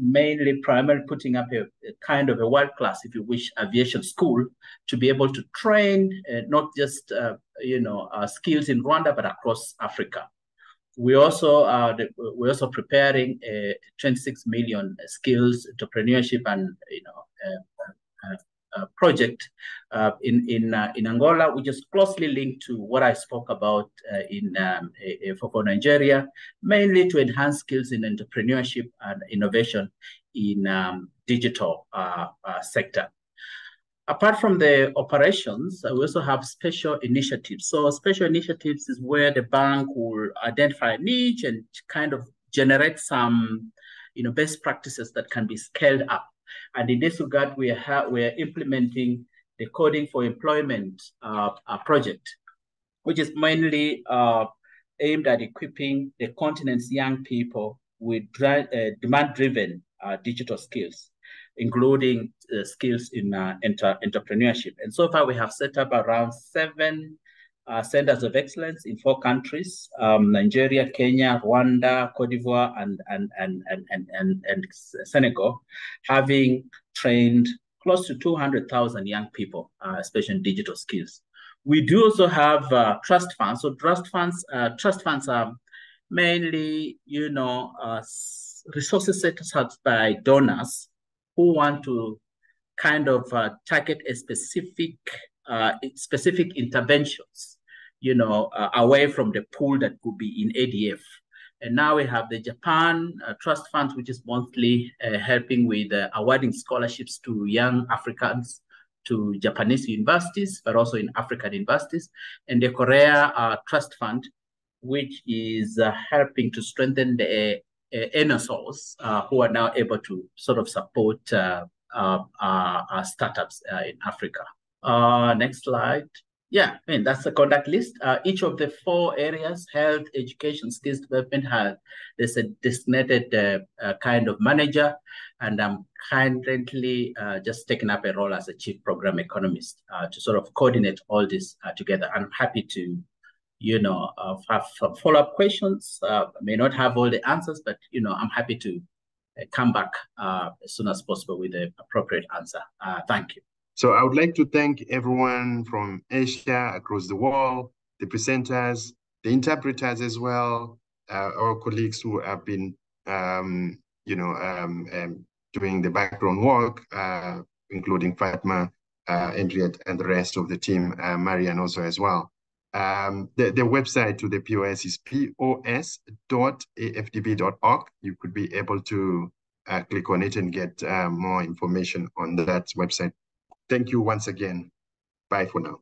primarily putting up a kind of a world-class, if you wish, aviation school to be able to train not just, skills in Rwanda, but across Africa. we're also preparing a 26 million skills entrepreneurship and project in Angola, which is closely linked to what I spoke about for Nigeria, mainly to enhance skills in entrepreneurship and innovation in digital sector. Apart from the operations, we also have special initiatives. So special initiatives is where the bank will identify a niche and kind of generate some, best practices that can be scaled up. And in this regard, we are implementing the Coding for Employment project, which is mainly aimed at equipping the continent's young people with demand-driven digital skills, including skills in entrepreneurship. And so far, we have set up around 7 centers of excellence in 4 countries: Nigeria, Kenya, Rwanda, Cote d'Ivoire, and Senegal, having trained close to 200,000 young people, especially in digital skills. We do also have trust funds. So trust funds are mainly, resources set aside by donors who want to kind of target a specific interventions, away from the pool that could be in ADF. And now we have the Japan Trust Fund, which is mostly helping with awarding scholarships to young Africans to Japanese universities, but also in African universities. And the Korea Trust Fund, which is helping to strengthen the NSOs who are now able to sort of support startups in Africa. Next slide. Yeah, that's the contact list. Each of the 4 areas, health, education, skills development, there's a designated kind of manager, and I'm currently just taking up a role as a chief program economist to sort of coordinate all this together. I'm happy to, have follow-up questions. I may not have all the answers, but, I'm happy to come back as soon as possible with the appropriate answer. Thank you. So I would like to thank everyone from Asia, across the world, the presenters, the interpreters as well, our colleagues who have been, doing the background work, including Fatma, Andriette, and the rest of the team, Marian also as well. The website to the POS is pos.afdb.org. You could be able to click on it and get more information on that website. Thank you once again. Bye for now.